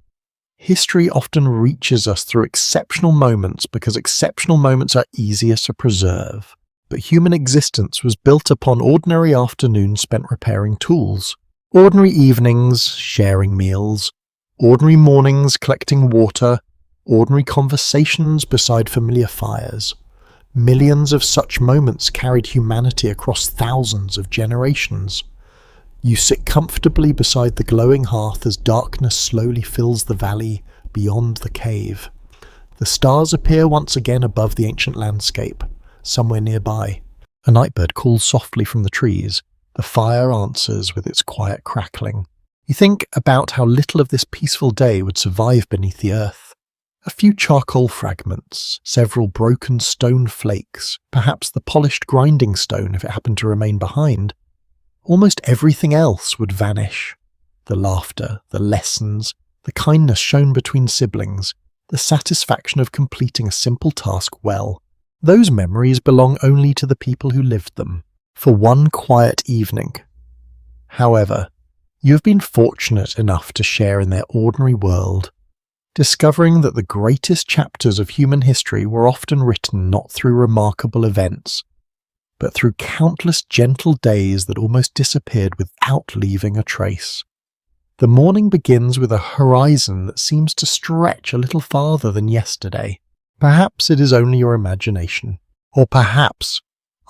History often reaches us through exceptional moments because exceptional moments are easier to preserve. But human existence was built upon ordinary afternoons spent repairing tools, ordinary evenings sharing meals, ordinary mornings collecting water, ordinary conversations beside familiar fires. Millions of such moments carried humanity across thousands of generations. You sit comfortably beside the glowing hearth as darkness slowly fills the valley beyond the cave. The stars appear once again above the ancient landscape, somewhere nearby. A nightbird calls softly from the trees. The fire answers with its quiet crackling. You think about how little of this peaceful day would survive beneath the earth. A few charcoal fragments, several broken stone flakes, perhaps the polished grinding stone if it happened to remain behind. Almost everything else would vanish. The laughter, the lessons, the kindness shown between siblings, the satisfaction of completing a simple task well. Those memories belong only to the people who lived them, for one quiet evening. However, you have been fortunate enough to share in their ordinary world, discovering that the greatest chapters of human history were often written not through remarkable events, but through countless gentle days that almost disappeared without leaving a trace. The morning begins with a horizon that seems to stretch a little farther than yesterday. Perhaps it is only your imagination, or perhaps,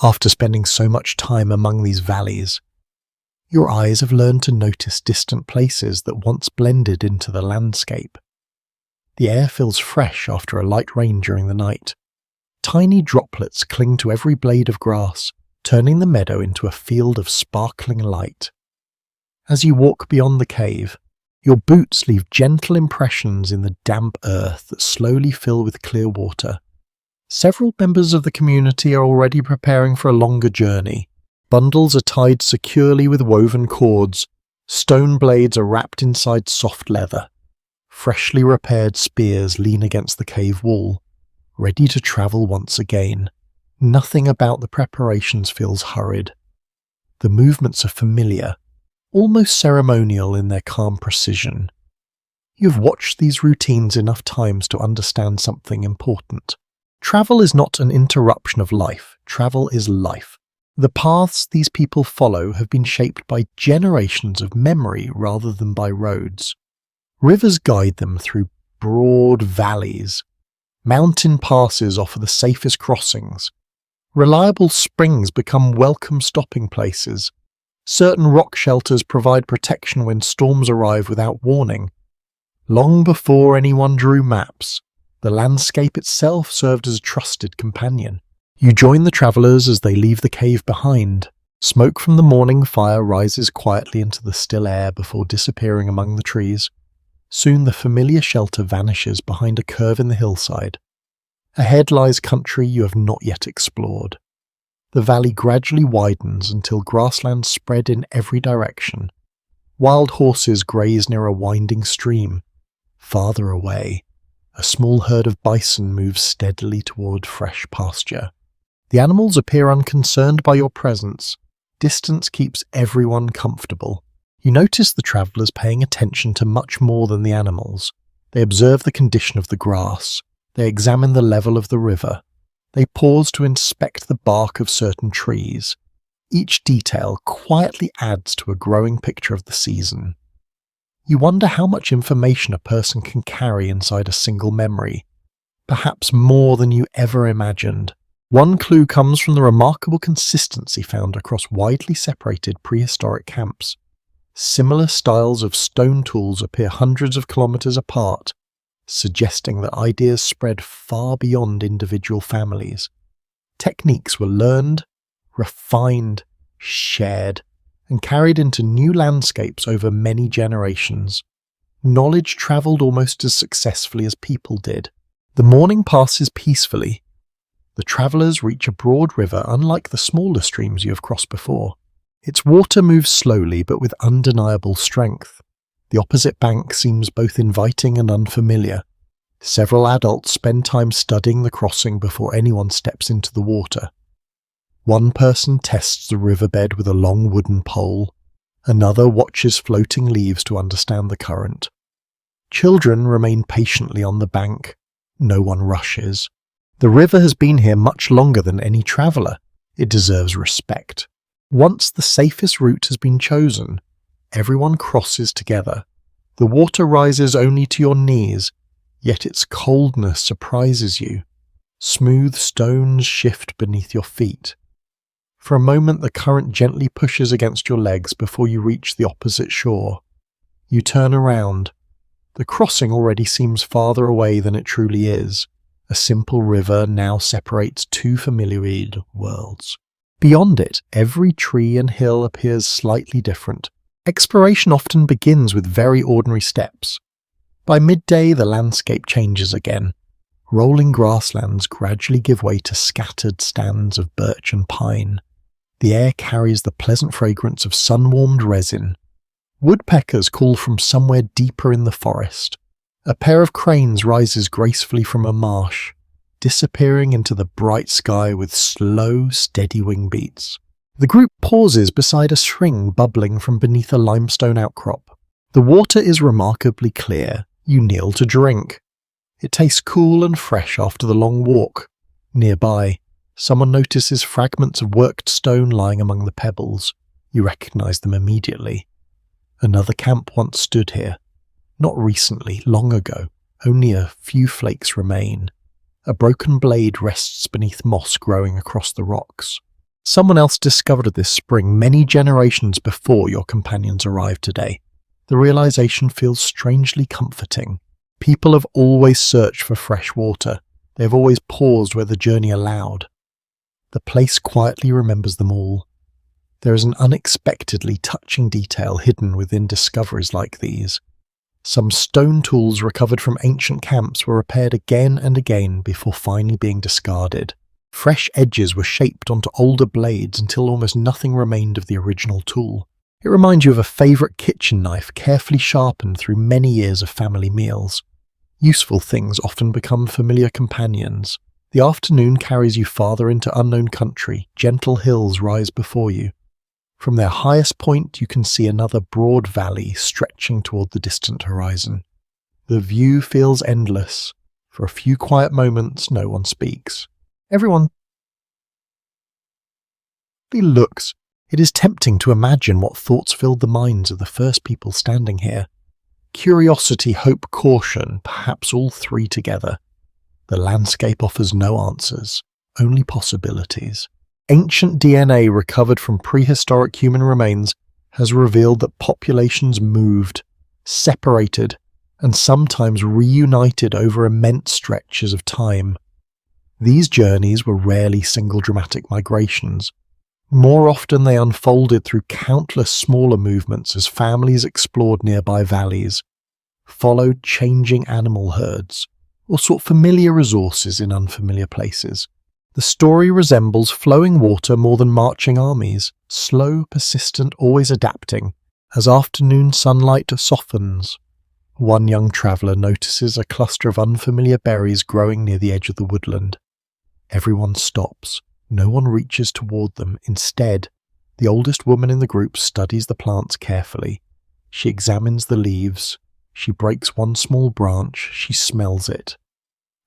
after spending so much time among these valleys, your eyes have learned to notice distant places that once blended into the landscape. The air feels fresh after a light rain during the night. Tiny droplets cling to every blade of grass, turning the meadow into a field of sparkling light. As you walk beyond the cave, your boots leave gentle impressions in the damp earth that slowly fill with clear water. Several members of the community are already preparing for a longer journey. Bundles are tied securely with woven cords. Stone blades are wrapped inside soft leather. Freshly repaired spears lean against the cave wall, ready to travel once again. Nothing about the preparations feels hurried. The movements are familiar, almost ceremonial in their calm precision. You've watched these routines enough times to understand something important. Travel is not an interruption of life. Travel is life. The paths these people follow have been shaped by generations of memory rather than by roads. Rivers guide them through broad valleys. Mountain passes offer the safest crossings. Reliable springs become welcome stopping places. Certain rock shelters provide protection when storms arrive without warning. Long before anyone drew maps, the landscape itself served as a trusted companion. You join the travellers as they leave the cave behind. Smoke from the morning fire rises quietly into the still air before disappearing among the trees. Soon the familiar shelter vanishes behind a curve in the hillside. Ahead lies country you have not yet explored. The valley gradually widens until grasslands spread in every direction. Wild horses graze near a winding stream. Farther away, a small herd of bison moves steadily toward fresh pasture. The animals appear unconcerned by your presence. Distance keeps everyone comfortable. You notice the travellers paying attention to much more than the animals. They observe the condition of the grass. They examine the level of the river. They pause to inspect the bark of certain trees. Each detail quietly adds to a growing picture of the season. You wonder how much information a person can carry inside a single memory, perhaps more than you ever imagined. One clue comes from the remarkable consistency found across widely separated prehistoric camps. Similar styles of stone tools appear hundreds of kilometers apart, suggesting that ideas spread far beyond individual families. Techniques were learned, refined, shared, and carried into new landscapes over many generations. Knowledge travelled almost as successfully as people did. The morning passes peacefully. The travellers reach a broad river unlike the smaller streams you have crossed before. Its water moves slowly but with undeniable strength. The opposite bank seems both inviting and unfamiliar. Several adults spend time studying the crossing before anyone steps into the water. One person tests the riverbed with a long wooden pole. Another watches floating leaves to understand the current. Children remain patiently on the bank. No one rushes. The river has been here much longer than any traveller. It deserves respect. Once the safest route has been chosen, everyone crosses together. The water rises only to your knees, yet its coldness surprises you. Smooth stones shift beneath your feet. For a moment the current gently pushes against your legs before you reach the opposite shore. You turn around. The crossing already seems farther away than it truly is. A simple river now separates two familiar worlds. Beyond it, every tree and hill appears slightly different. Exploration often begins with very ordinary steps. By midday, the landscape changes again. Rolling grasslands gradually give way to scattered stands of birch and pine. The air carries the pleasant fragrance of sun-warmed resin. Woodpeckers call from somewhere deeper in the forest. A pair of cranes rises gracefully from a marsh, disappearing into the bright sky with slow, steady wing beats. The group pauses beside a spring bubbling from beneath a limestone outcrop. The water is remarkably clear. You kneel to drink. It tastes cool and fresh after the long walk. Nearby, someone notices fragments of worked stone lying among the pebbles. You recognize them immediately. Another camp once stood here. Not recently, long ago. Only a few flakes remain. A broken blade rests beneath moss growing across the rocks. Someone else discovered this spring many generations before your companions arrived today. The realization feels strangely comforting. People have always searched for fresh water. They have always paused where the journey allowed. The place quietly remembers them all. There is an unexpectedly touching detail hidden within discoveries like these. Some stone tools recovered from ancient camps were repaired again and again before finally being discarded. Fresh edges were shaped onto older blades until almost nothing remained of the original tool. It reminds you of a favourite kitchen knife carefully sharpened through many years of family meals. Useful things often become familiar companions. The afternoon carries you farther into unknown country. Gentle hills rise before you. From their highest point you can see another broad valley stretching toward the distant horizon. The view feels endless. For a few quiet moments no one speaks. Everyone looks. It is tempting to imagine what thoughts filled the minds of the first people standing here. Curiosity, hope, caution, perhaps all three together. The landscape offers no answers, only possibilities. Ancient DNA recovered from prehistoric human remains has revealed that populations moved, separated, and sometimes reunited over immense stretches of time. These journeys were rarely single dramatic migrations. More often they unfolded through countless smaller movements as families explored nearby valleys, followed changing animal herds, or sought familiar resources in unfamiliar places. The story resembles flowing water more than marching armies, slow, persistent, always adapting. As afternoon sunlight softens, one young traveller notices a cluster of unfamiliar berries growing near the edge of the woodland. Everyone stops. No one reaches toward them. Instead, the oldest woman in the group studies the plants carefully. She examines the leaves. She breaks one small branch. She smells it.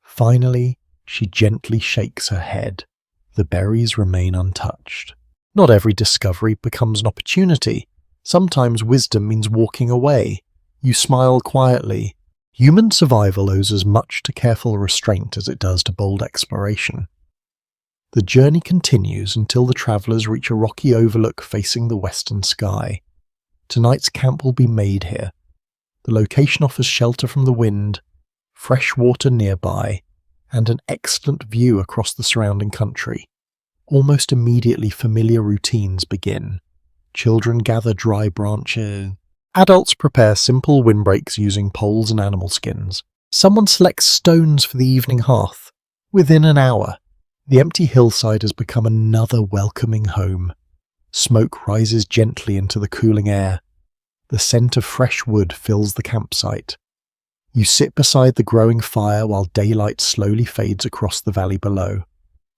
Finally, she gently shakes her head. The berries remain untouched. Not every discovery becomes an opportunity. Sometimes wisdom means walking away. You smile quietly. Human survival owes as much to careful restraint as it does to bold exploration. The journey continues until the travellers reach a rocky overlook facing the western sky. Tonight's camp will be made here. The location offers shelter from the wind, fresh water nearby, and an excellent view across the surrounding country. Almost immediately, familiar routines begin. Children gather dry branches. Adults prepare simple windbreaks using poles and animal skins. Someone selects stones for the evening hearth. Within an hour, the empty hillside has become another welcoming home. Smoke rises gently into the cooling air. The scent of fresh wood fills the campsite. You sit beside the growing fire while daylight slowly fades across the valley below.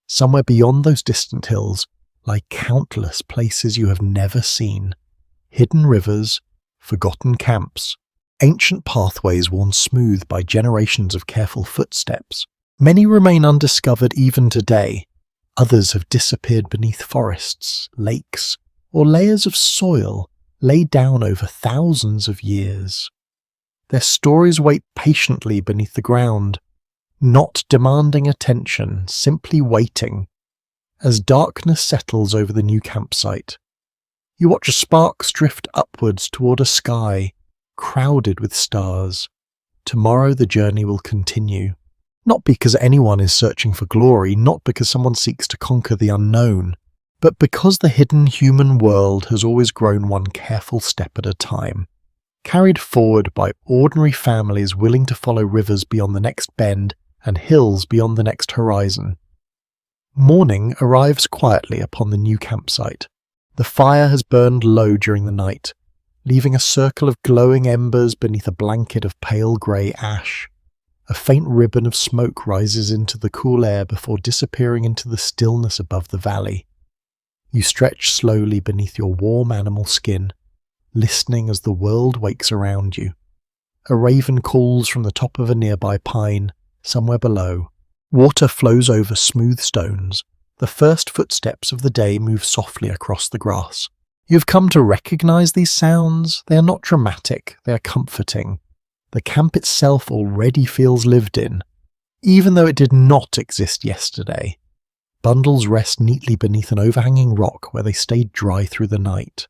Somewhere beyond those distant hills lie countless places you have never seen. Hidden rivers, forgotten camps, ancient pathways worn smooth by generations of careful footsteps. Many remain undiscovered even today. Others have disappeared beneath forests, lakes, or layers of soil laid down over thousands of years. Their stories wait patiently beneath the ground, not demanding attention, simply waiting. As darkness settles over the new campsite, you watch sparks drift upwards toward a sky crowded with stars. Tomorrow the journey will continue. Not because anyone is searching for glory, not because someone seeks to conquer the unknown, but because the hidden human world has always grown one careful step at a time, carried forward by ordinary families willing to follow rivers beyond the next bend and hills beyond the next horizon. Morning arrives quietly upon the new campsite. The fire has burned low during the night, leaving a circle of glowing embers beneath a blanket of pale grey ash. A faint ribbon of smoke rises into the cool air before disappearing into the stillness above the valley. You stretch slowly beneath your warm animal skin, listening as the world wakes around you. A raven calls from the top of a nearby pine, somewhere below. Water flows over smooth stones. The first footsteps of the day move softly across the grass. You have come to recognize these sounds. They are not dramatic, they are comforting. The camp itself already feels lived in, even though it did not exist yesterday. Bundles rest neatly beneath an overhanging rock where they stayed dry through the night.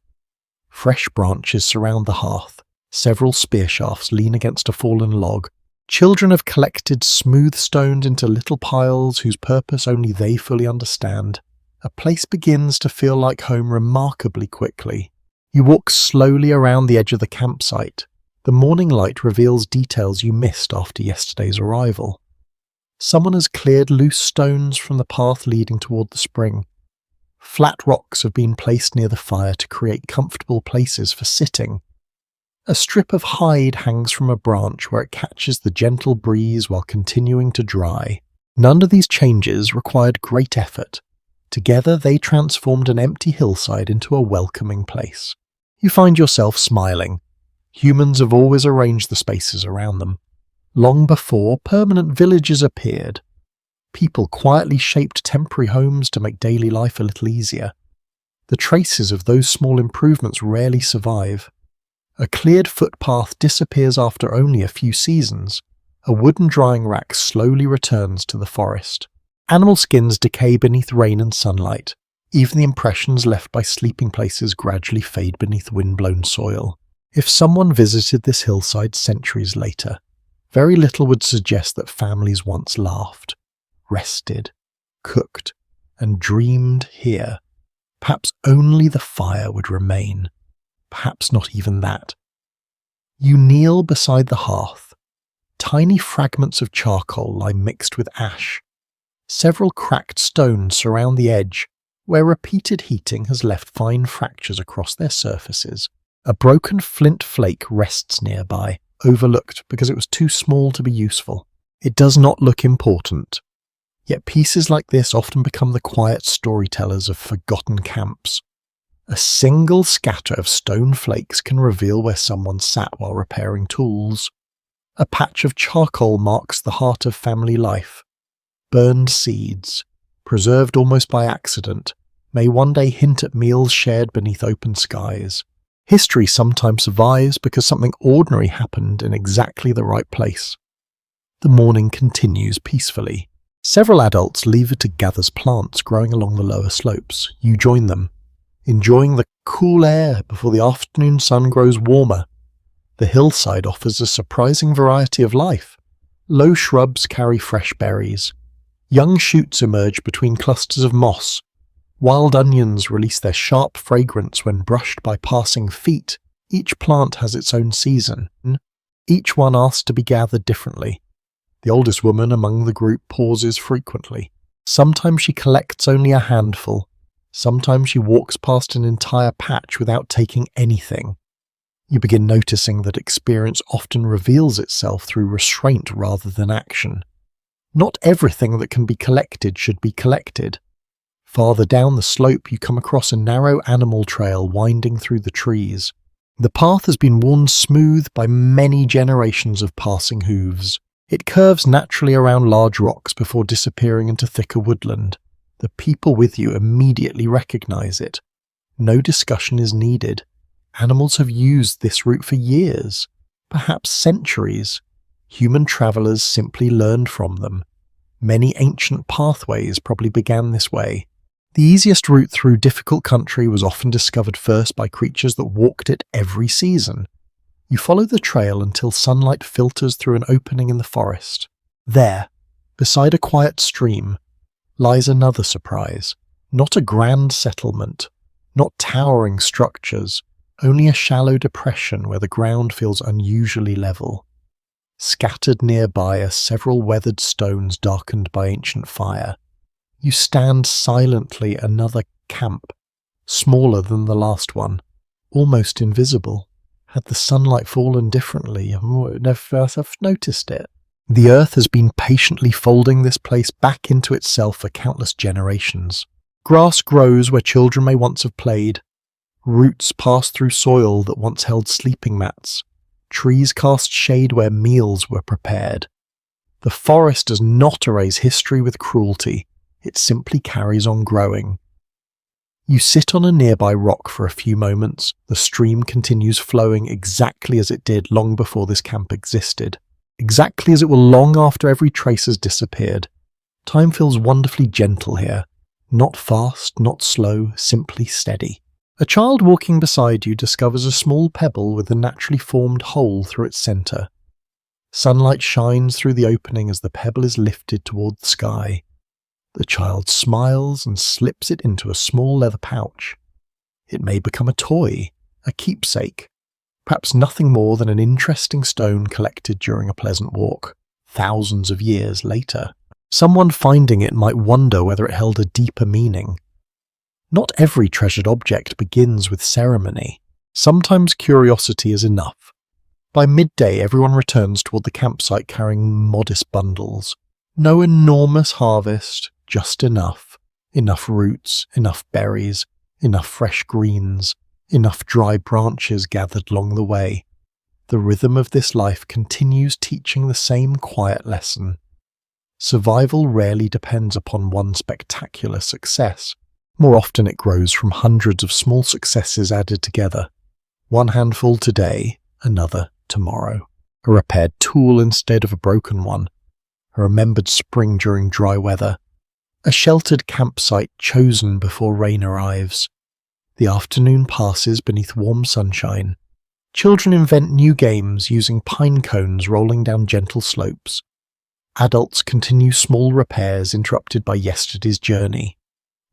Fresh branches surround the hearth. Several spear shafts lean against a fallen log. Children have collected smooth stones into little piles whose purpose only they fully understand. A place begins to feel like home remarkably quickly. You walk slowly around the edge of the campsite. The morning light reveals details you missed after yesterday's arrival. Someone has cleared loose stones from the path leading toward the spring. Flat rocks have been placed near the fire to create comfortable places for sitting. A strip of hide hangs from a branch where it catches the gentle breeze while continuing to dry. None of these changes required great effort. Together they transformed an empty hillside into a welcoming place. You find yourself smiling. Humans have always arranged the spaces around them. Long before, permanent villages appeared. People quietly shaped temporary homes to make daily life a little easier. The traces of those small improvements rarely survive. A cleared footpath disappears after only a few seasons. A wooden drying rack slowly returns to the forest. Animal skins decay beneath rain and sunlight. Even the impressions left by sleeping places gradually fade beneath wind-blown soil. If someone visited this hillside centuries later, very little would suggest that families once laughed, rested, cooked, and dreamed here. Perhaps only the fire would remain. Perhaps not even that. You kneel beside the hearth. Tiny fragments of charcoal lie mixed with ash. Several cracked stones surround the edge, where repeated heating has left fine fractures across their surfaces. A broken flint flake rests nearby, overlooked because it was too small to be useful. It does not look important. Yet pieces like this often become the quiet storytellers of forgotten camps. A single scatter of stone flakes can reveal where someone sat while repairing tools. A patch of charcoal marks the heart of family life. Burned seeds, preserved almost by accident, may one day hint at meals shared beneath open skies. History sometimes survives because something ordinary happened in exactly the right place. The morning continues peacefully. Several adults leave to gather plants growing along the lower slopes. You join them, enjoying the cool air before the afternoon sun grows warmer. The hillside offers a surprising variety of life. Low shrubs carry fresh berries. Young shoots emerge between clusters of moss. Wild onions release their sharp fragrance when brushed by passing feet. Each plant has its own season. Each one asks to be gathered differently. The oldest woman among the group pauses frequently. Sometimes she collects only a handful. Sometimes she walks past an entire patch without taking anything. You begin noticing that experience often reveals itself through restraint rather than action. Not everything that can be collected should be collected. Farther down the slope you come across a narrow animal trail winding through the trees. The path has been worn smooth by many generations of passing hooves. It curves naturally around large rocks before disappearing into thicker woodland. The people with you immediately recognize it. No discussion is needed. Animals have used this route for years, perhaps centuries. Human travelers simply learned from them. Many ancient pathways probably began this way. The easiest route through difficult country was often discovered first by creatures that walked it every season. You follow the trail until sunlight filters through an opening in the forest. There, beside a quiet stream, lies another surprise. Not a grand settlement, not towering structures, only a shallow depression where the ground feels unusually level. Scattered nearby are several weathered stones darkened by ancient fire. You stand silently another camp, smaller than the last one, almost invisible. Had the sunlight fallen differently, I would never have noticed it. The earth has been patiently folding this place back into itself for countless generations. Grass grows where children may once have played. Roots pass through soil that once held sleeping mats. Trees cast shade where meals were prepared. The forest does not erase history with cruelty. It simply carries on growing. You sit on a nearby rock for a few moments. The stream continues flowing exactly as it did long before this camp existed. Exactly as it will long after every trace has disappeared. Time feels wonderfully gentle here. Not fast, not slow, simply steady. A child walking beside you discovers a small pebble with a naturally formed hole through its centre. Sunlight shines through the opening as the pebble is lifted toward the sky. The child smiles and slips it into a small leather pouch. It may become a toy, a keepsake, perhaps nothing more than an interesting stone collected during a pleasant walk. Thousands of years later, someone finding it might wonder whether it held a deeper meaning. Not every treasured object begins with ceremony. Sometimes curiosity is enough. By midday, everyone returns toward the campsite carrying modest bundles. No enormous harvest, just enough. Enough roots, enough berries, enough fresh greens, enough dry branches gathered along the way. The rhythm of this life continues teaching the same quiet lesson. Survival rarely depends upon one spectacular success. More often it grows from hundreds of small successes added together. One handful today, another tomorrow. A repaired tool instead of a broken one. A remembered spring during dry weather. A sheltered campsite chosen before rain arrives. The afternoon passes beneath warm sunshine. Children invent new games using pine cones rolling down gentle slopes. Adults continue small repairs interrupted by yesterday's journey.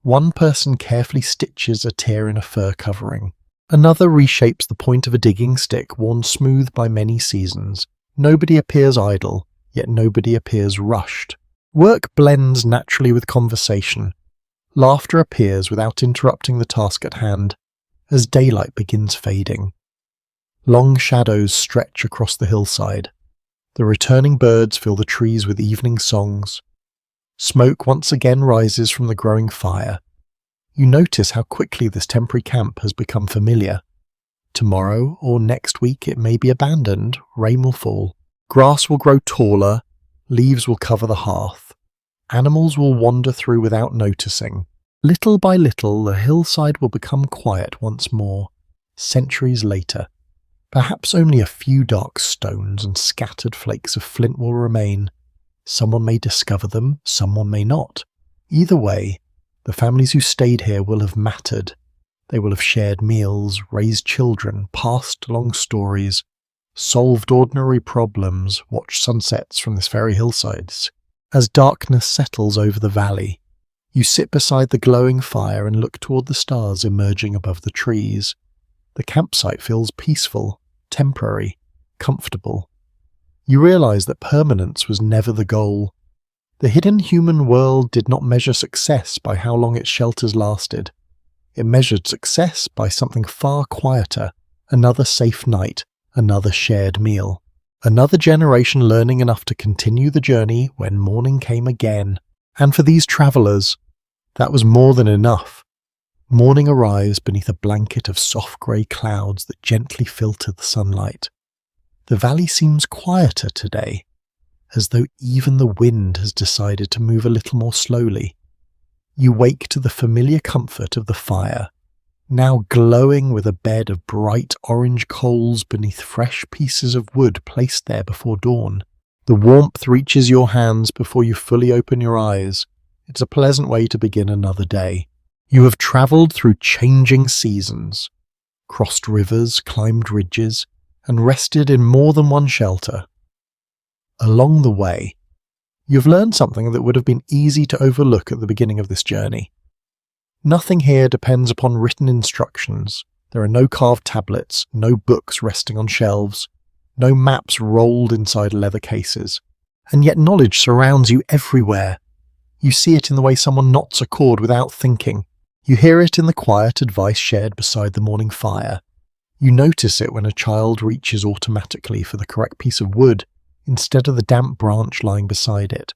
One person carefully stitches a tear in a fur covering. Another reshapes the point of a digging stick worn smooth by many seasons. Nobody appears idle, yet nobody appears rushed. Work blends naturally with conversation. Laughter appears without interrupting the task at hand, as daylight begins fading. Long shadows stretch across the hillside. The returning birds fill the trees with evening songs. Smoke once again rises from the growing fire. You notice how quickly this temporary camp has become familiar. Tomorrow or next week it may be abandoned, rain will fall. Grass will grow taller, leaves will cover the hearth. Animals will wander through without noticing. Little by little, the hillside will become quiet once more, centuries later. Perhaps only a few dark stones and scattered flakes of flint will remain. Someone may discover them, someone may not. Either way, the families who stayed here will have mattered. They will have shared meals, raised children, passed along stories, solved ordinary problems, watched sunsets from this very hillsides. As darkness settles over the valley, you sit beside the glowing fire and look toward the stars emerging above the trees. The campsite feels peaceful, temporary, comfortable. You realize that permanence was never the goal. The hidden human world did not measure success by how long its shelters lasted. It measured success by something far quieter, another safe night, another shared meal, another generation learning enough to continue the journey when morning came again. And for these travellers, that was more than enough. Morning arrives beneath a blanket of soft grey clouds that gently filter the sunlight. The valley seems quieter today, as though even the wind has decided to move a little more slowly. You wake to the familiar comfort of the fire, now glowing with a bed of bright orange coals beneath fresh pieces of wood placed there before dawn. The warmth reaches your hands before you fully open your eyes. It's a pleasant way to begin another day. You have travelled through changing seasons, crossed rivers, climbed ridges, and rested in more than one shelter. Along the way, you've learned something that would have been easy to overlook at the beginning of this journey. Nothing here depends upon written instructions. There are no carved tablets, no books resting on shelves, no maps rolled inside leather cases. And yet knowledge surrounds you everywhere. You see it in the way someone knots a cord without thinking. You hear it in the quiet advice shared beside the morning fire. You notice it when a child reaches automatically for the correct piece of wood instead of the damp branch lying beside it.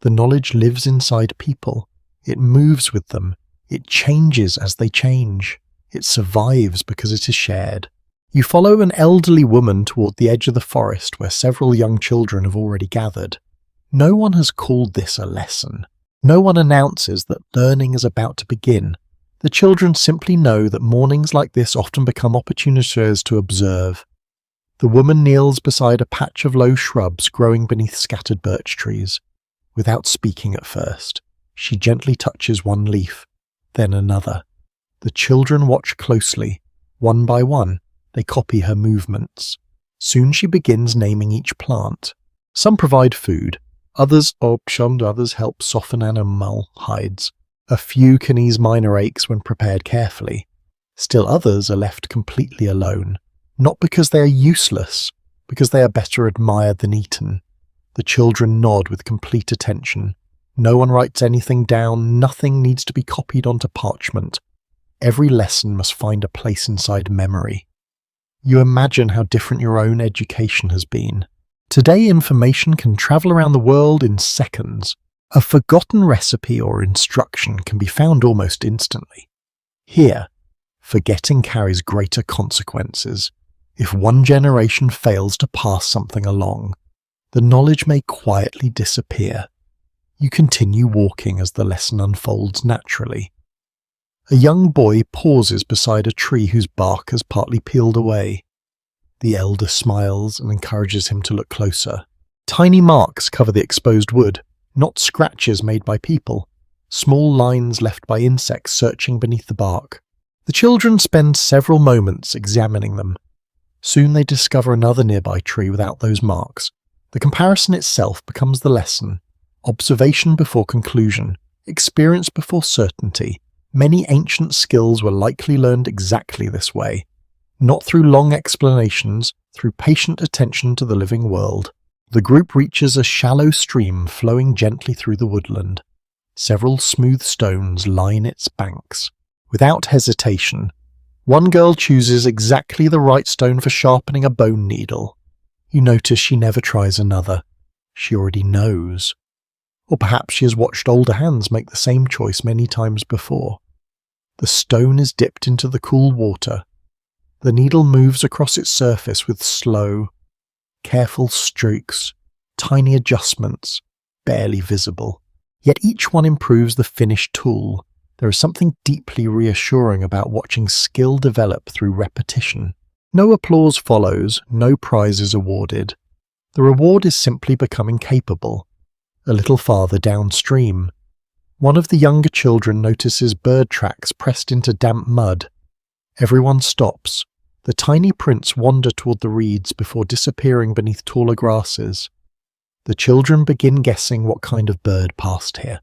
The knowledge lives inside people. It moves with them. It changes as they change. It survives because it is shared. You follow an elderly woman toward the edge of the forest where several young children have already gathered. No one has called this a lesson. No one announces that learning is about to begin. The children simply know that mornings like this often become opportunities to observe. The woman kneels beside a patch of low shrubs growing beneath scattered birch trees. Without speaking at first, she gently touches one leaf, then another. The children watch closely. One by one, they copy her movements. Soon she begins naming each plant. Some provide food. Others help soften animal hides. A few can ease minor aches when prepared carefully. Still others are left completely alone, not because they are useless, because they are better admired than eaten. The children nod with complete attention. No one writes anything down, nothing needs to be copied onto parchment. Every lesson must find a place inside memory. You imagine how different your own education has been. Today, information can travel around the world in seconds. A forgotten recipe or instruction can be found almost instantly. Here, forgetting carries greater consequences. If one generation fails to pass something along, the knowledge may quietly disappear. You continue walking as the lesson unfolds naturally. A young boy pauses beside a tree whose bark has partly peeled away. The elder smiles and encourages him to look closer. Tiny marks cover the exposed wood, not scratches made by people, small lines left by insects searching beneath the bark. The children spend several moments examining them. Soon they discover another nearby tree without those marks. The comparison itself becomes the lesson. Observation before conclusion, experience before certainty. Many ancient skills were likely learned exactly this way. Not through long explanations, through patient attention to the living world. The group reaches a shallow stream flowing gently through the woodland. Several smooth stones line its banks. Without hesitation, one girl chooses exactly the right stone for sharpening a bone needle. You notice she never tries another. She already knows. Or perhaps she has watched older hands make the same choice many times before. The stone is dipped into the cool water. The needle moves across its surface with slow, careful strokes, tiny adjustments, barely visible. Yet each one improves the finished tool. There is something deeply reassuring about watching skill develop through repetition. No applause follows, no prize is awarded. The reward is simply becoming capable. A little farther downstream, one of the younger children notices bird tracks pressed into damp mud. Everyone stops. The tiny prints wander toward the reeds before disappearing beneath taller grasses. The children begin guessing what kind of bird passed here.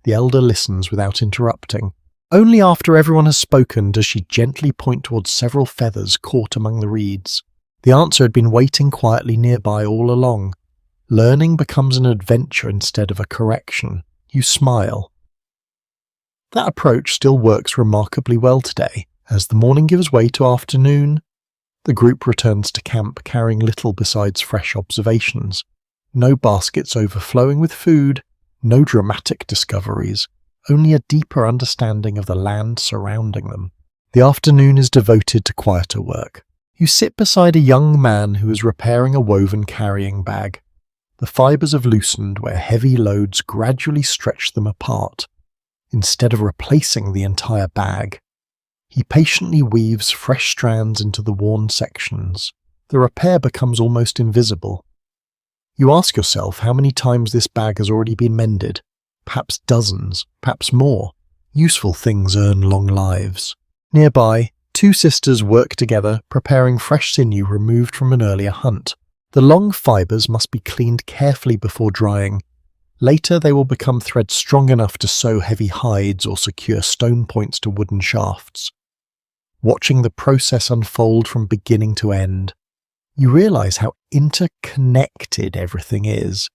The elder listens without interrupting. Only after everyone has spoken does she gently point towards several feathers caught among the reeds. The answer had been waiting quietly nearby all along. Learning becomes an adventure instead of a correction. You smile. That approach still works remarkably well today. As the morning gives way to afternoon, the group returns to camp carrying little besides fresh observations. No baskets overflowing with food, no dramatic discoveries, only a deeper understanding of the land surrounding them. The afternoon is devoted to quieter work. You sit beside a young man who is repairing a woven carrying bag. The fibers have loosened where heavy loads gradually stretch them apart. Instead of replacing the entire bag, he patiently weaves fresh strands into the worn sections. The repair becomes almost invisible. You ask yourself how many times this bag has already been mended. Perhaps dozens, perhaps more. Useful things earn long lives. Nearby, two sisters work together, preparing fresh sinew removed from an earlier hunt. The long fibers must be cleaned carefully before drying. Later they will become threads strong enough to sew heavy hides or secure stone points to wooden shafts. Watching the process unfold from beginning to end, you realize how interconnected everything is.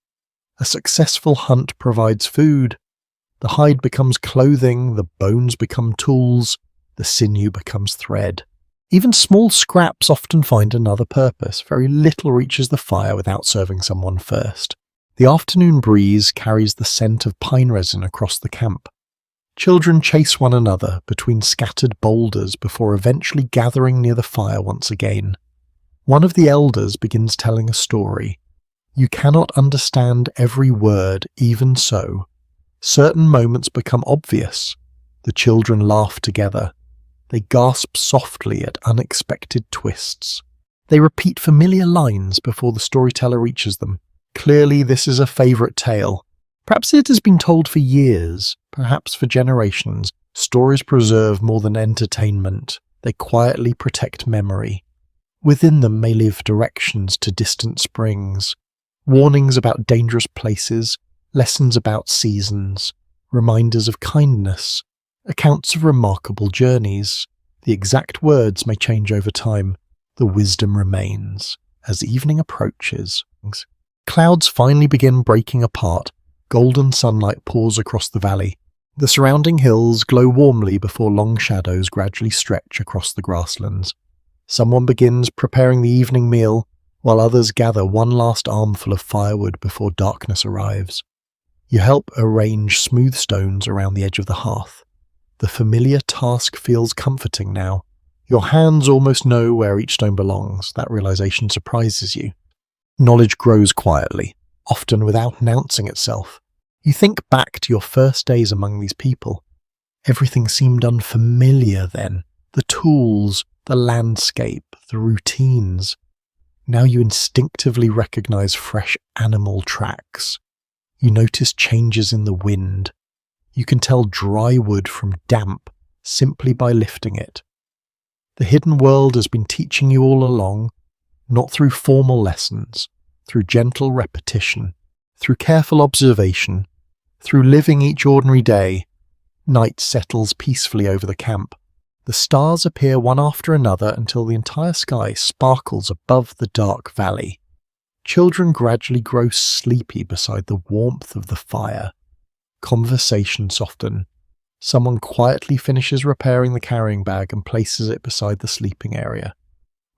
A successful hunt provides food. The hide becomes clothing, the bones become tools, the sinew becomes thread. Even small scraps often find another purpose. Very little reaches the fire without serving someone first. The afternoon breeze carries the scent of pine resin across the camp. Children chase one another between scattered boulders before eventually gathering near the fire once again. One of the elders begins telling a story. You cannot understand every word, even so. Certain moments become obvious. The children laugh together. They gasp softly at unexpected twists. They repeat familiar lines before the storyteller reaches them. Clearly, this is a favourite tale. Perhaps it has been told for years, perhaps for generations. Stories preserve more than entertainment. They quietly protect memory. Within them may live directions to distant springs, warnings about dangerous places, lessons about seasons, reminders of kindness, accounts of remarkable journeys. The exact words may change over time. The wisdom remains. As evening approaches, clouds finally begin breaking apart. Golden sunlight pours across the valley. The surrounding hills glow warmly before long shadows gradually stretch across the grasslands. Someone begins preparing the evening meal, while others gather one last armful of firewood before darkness arrives. You help arrange smooth stones around the edge of the hearth. The familiar task feels comforting now. Your hands almost know where each stone belongs. That realization surprises you. Knowledge grows quietly, often without announcing itself. You think back to your first days among these people. Everything seemed unfamiliar then. The tools, the landscape, the routines. Now you instinctively recognize fresh animal tracks. You notice changes in the wind. You can tell dry wood from damp simply by lifting it. The hidden world has been teaching you all along, not through formal lessons, through gentle repetition, through careful observation, through living each ordinary day. Night settles peacefully over the camp. The stars appear one after another until the entire sky sparkles above the dark valley. Children gradually grow sleepy beside the warmth of the fire. Conversation soften. Someone quietly finishes repairing the carrying bag and places it beside the sleeping area.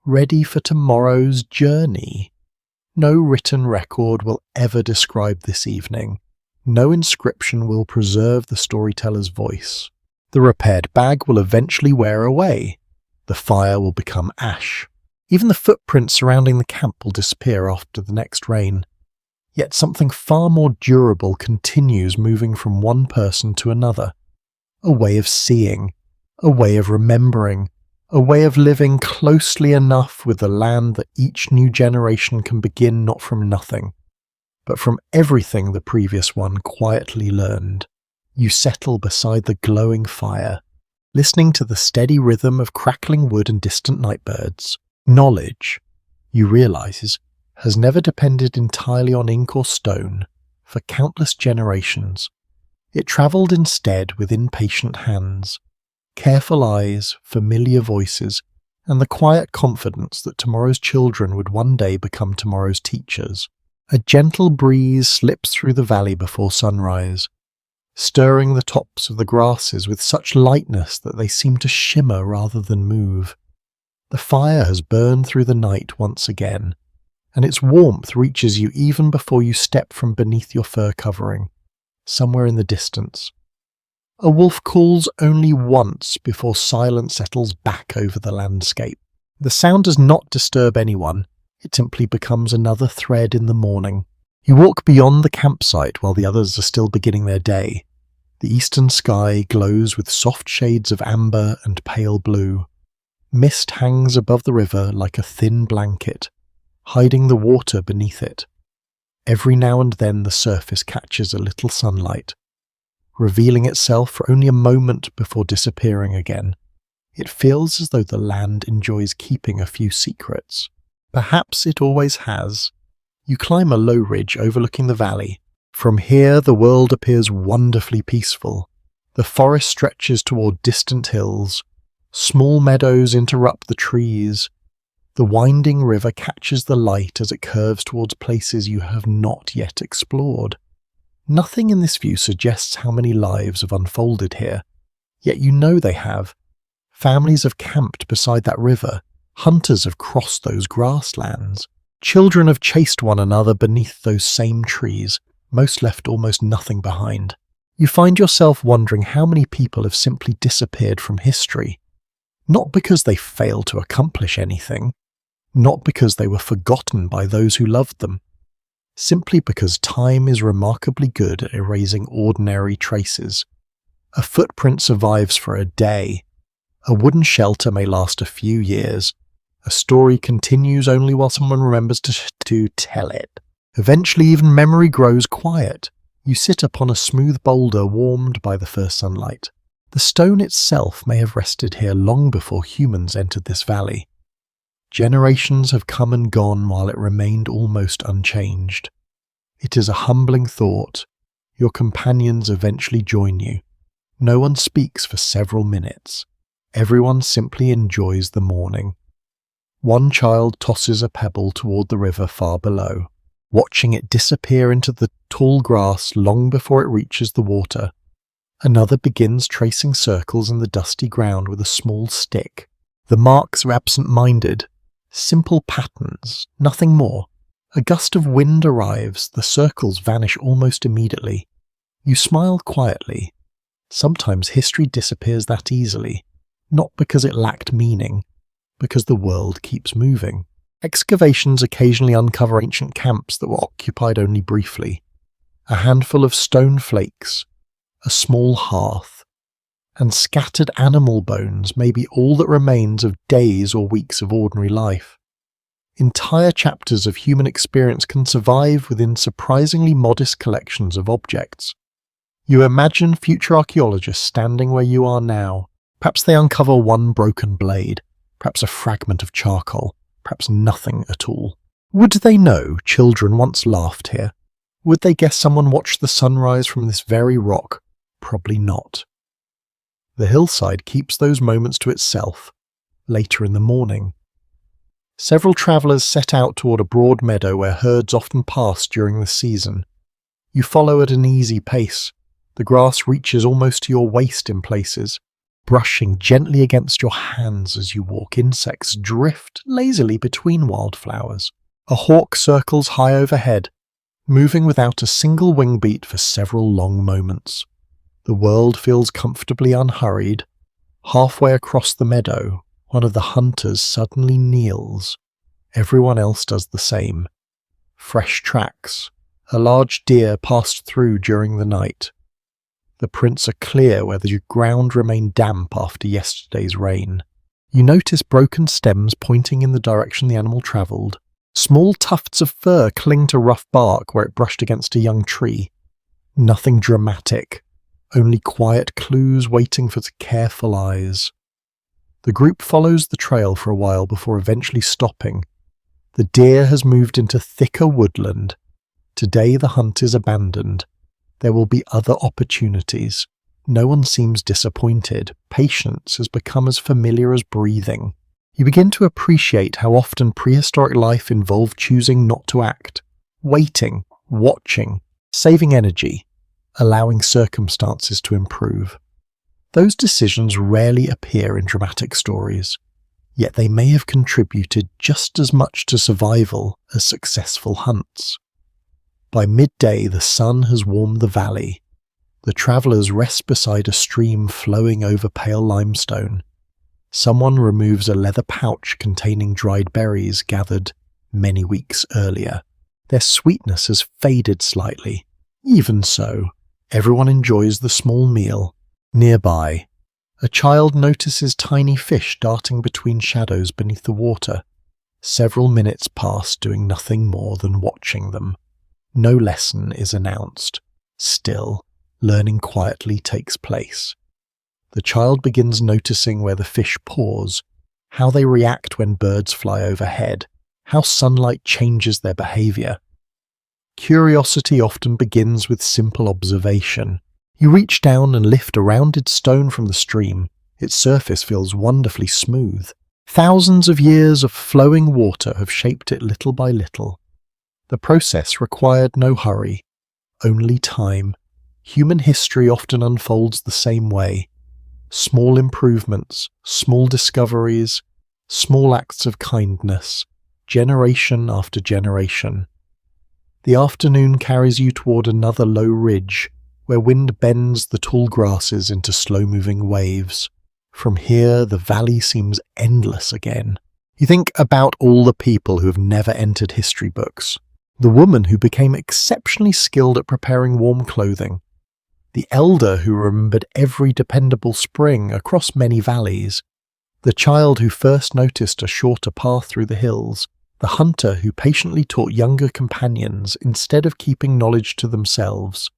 Ready for tomorrow's journey. No written record will ever describe this evening. No inscription will preserve the storyteller's voice. The repaired bag will eventually wear away. The fire will become ash. Even the footprints surrounding the camp will disappear after the next rain. Yet something far more durable continues moving from one person to another. a way of seeing, a way of remembering, a way of living closely enough with the land that each new generation can begin not from nothing, but from everything the previous one quietly learned. You settle beside the glowing fire, listening to the steady rhythm of crackling wood and distant night birds. Knowledge, you realize, has never depended entirely on ink or stone for countless generations. It travelled instead with impatient hands, careful eyes, familiar voices, and the quiet confidence that tomorrow's children would one day become tomorrow's teachers. A gentle breeze slips through the valley before sunrise, stirring the tops of the grasses with such lightness that they seem to shimmer rather than move. The fire has burned through the night once again, and its warmth reaches you even before you step from beneath your fur covering, somewhere in the distance. A wolf calls only once before silence settles back over the landscape. The sound does not disturb anyone, it simply becomes another thread in the morning. You walk beyond the campsite while the others are still beginning their day. The eastern sky glows with soft shades of amber and pale blue. Mist hangs above the river like a thin blanket, hiding the water beneath it. Every now and then the surface catches a little sunlight, revealing itself for only a moment before disappearing again. It feels as though the land enjoys keeping a few secrets. Perhaps it always has. You climb a low ridge overlooking the valley. From here the world appears wonderfully peaceful. The forest stretches toward distant hills. Small meadows interrupt the trees. The winding river catches the light as it curves towards places you have not yet explored. Nothing in this view suggests how many lives have unfolded here, yet you know they have. Families have camped beside that river. Hunters have crossed those grasslands. Children have chased one another beneath those same trees. Most left almost nothing behind. You find yourself wondering how many people have simply disappeared from history. Not because they failed to accomplish anything, not because they were forgotten by those who loved them, simply because time is remarkably good at erasing ordinary traces. A footprint survives for a day. A wooden shelter may last a few years. A story continues only while someone remembers to tell it. Eventually even memory grows quiet. You sit upon a smooth boulder warmed by the first sunlight. The stone itself may have rested here long before humans entered this valley. Generations have come and gone while it remained almost unchanged. It is a humbling thought. Your companions eventually join you. No one speaks for several minutes. Everyone simply enjoys the morning. One child tosses a pebble toward the river far below, watching it disappear into the tall grass long before it reaches the water. Another begins tracing circles in the dusty ground with a small stick. The marks are absent-minded, simple patterns, nothing more. A gust of wind arrives, the circles vanish almost immediately. You smile quietly. Sometimes history disappears that easily, not because it lacked meaning, because the world keeps moving. Excavations occasionally uncover ancient camps that were occupied only briefly. A handful of stone flakes, a small hearth, and scattered animal bones may be all that remains of days or weeks of ordinary life. Entire chapters of human experience can survive within surprisingly modest collections of objects. You imagine future archaeologists standing where you are now. Perhaps they uncover one broken blade, perhaps a fragment of charcoal, perhaps nothing at all. Would they know children once laughed here? Would they guess someone watched the sunrise from this very rock? Probably not. The hillside keeps those moments to itself. Later in the morning, several travellers set out toward a broad meadow where herds often pass during the season. You follow at an easy pace. The grass reaches almost to your waist in places, brushing gently against your hands as you walk. Insects drift lazily between wildflowers. A hawk circles high overhead, moving without a single wing beat for several long moments. The world feels comfortably unhurried. Halfway across the meadow, one of the hunters suddenly kneels. Everyone else does the same. Fresh tracks. A large deer passed through during the night. The prints are clear where the ground remained damp after yesterday's rain. You notice broken stems pointing in the direction the animal travelled. Small tufts of fur cling to rough bark where it brushed against a young tree. Nothing dramatic, only quiet clues waiting for the careful eyes. The group follows the trail for a while before eventually stopping. The deer has moved into thicker woodland. Today the hunt is abandoned. There will be other opportunities. No one seems disappointed. Patience has become as familiar as breathing. You begin to appreciate how often prehistoric life involved choosing not to act, waiting, watching, saving energy, allowing circumstances to improve. Those decisions rarely appear in dramatic stories, yet they may have contributed just as much to survival as successful hunts. By midday, the sun has warmed the valley. The travellers rest beside a stream flowing over pale limestone. Someone removes a leather pouch containing dried berries gathered many weeks earlier. Their sweetness has faded slightly. Even so, everyone enjoys the small meal. Nearby, a child notices tiny fish darting between shadows beneath the water. Several minutes pass doing nothing more than watching them. No lesson is announced. Still, learning quietly takes place. The child begins noticing where the fish pause, how they react when birds fly overhead, how sunlight changes their behaviour. Curiosity often begins with simple observation. You reach down and lift a rounded stone from the stream. Its surface feels wonderfully smooth. Thousands of years of flowing water have shaped it little by little. The process required no hurry, only time. Human history often unfolds the same way. Small improvements, small discoveries, small acts of kindness, generation after generation. The afternoon carries you toward another low ridge, where wind bends the tall grasses into slow-moving waves. From here, the valley seems endless again. You think about all the people who have never entered history books. The woman who became exceptionally skilled at preparing warm clothing. The elder who remembered every dependable spring across many valleys. The child who first noticed a shorter path through the hills. The hunter who patiently taught younger companions instead of keeping knowledge to themselves.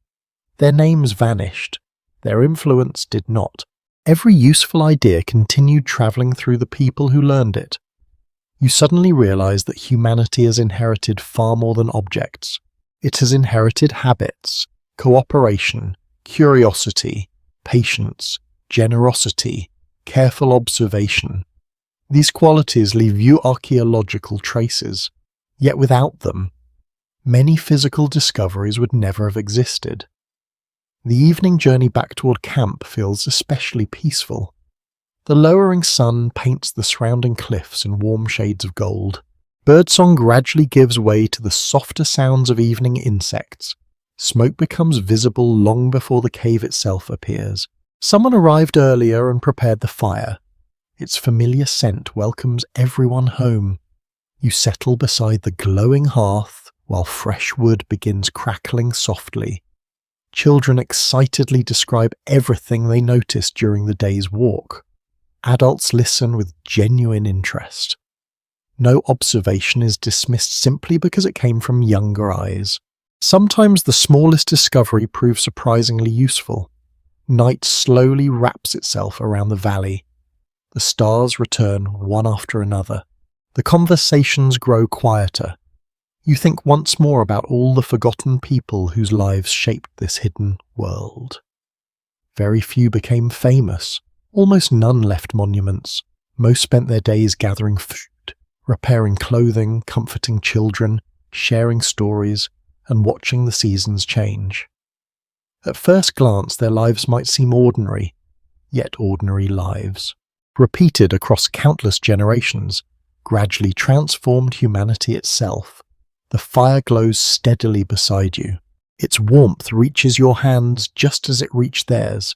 Their names vanished. Their influence did not. Every useful idea continued travelling through the people who learned it. You suddenly realize that humanity has inherited far more than objects. It has inherited habits, cooperation, curiosity, patience, generosity, careful observation. These qualities leave few archaeological traces, yet without them, many physical discoveries would never have existed. The evening journey back toward camp feels especially peaceful. The lowering sun paints the surrounding cliffs in warm shades of gold. Birdsong gradually gives way to the softer sounds of evening insects. Smoke becomes visible long before the cave itself appears. Someone arrived earlier and prepared the fire. Its familiar scent welcomes everyone home. You settle beside the glowing hearth while fresh wood begins crackling softly. Children excitedly describe everything they noticed during the day's walk. Adults listen with genuine interest. No observation is dismissed simply because it came from younger eyes. Sometimes the smallest discovery proves surprisingly useful. Night slowly wraps itself around the valley. The stars return one after another. The conversations grow quieter. You think once more about all the forgotten people whose lives shaped this hidden world. Very few became famous. Almost none left monuments. Most spent their days gathering food, repairing clothing, comforting children, sharing stories, and watching the seasons change. At first glance, their lives might seem ordinary, yet ordinary lives, repeated across countless generations, gradually transformed humanity itself. The fire glows steadily beside you. Its warmth reaches your hands just as it reached theirs.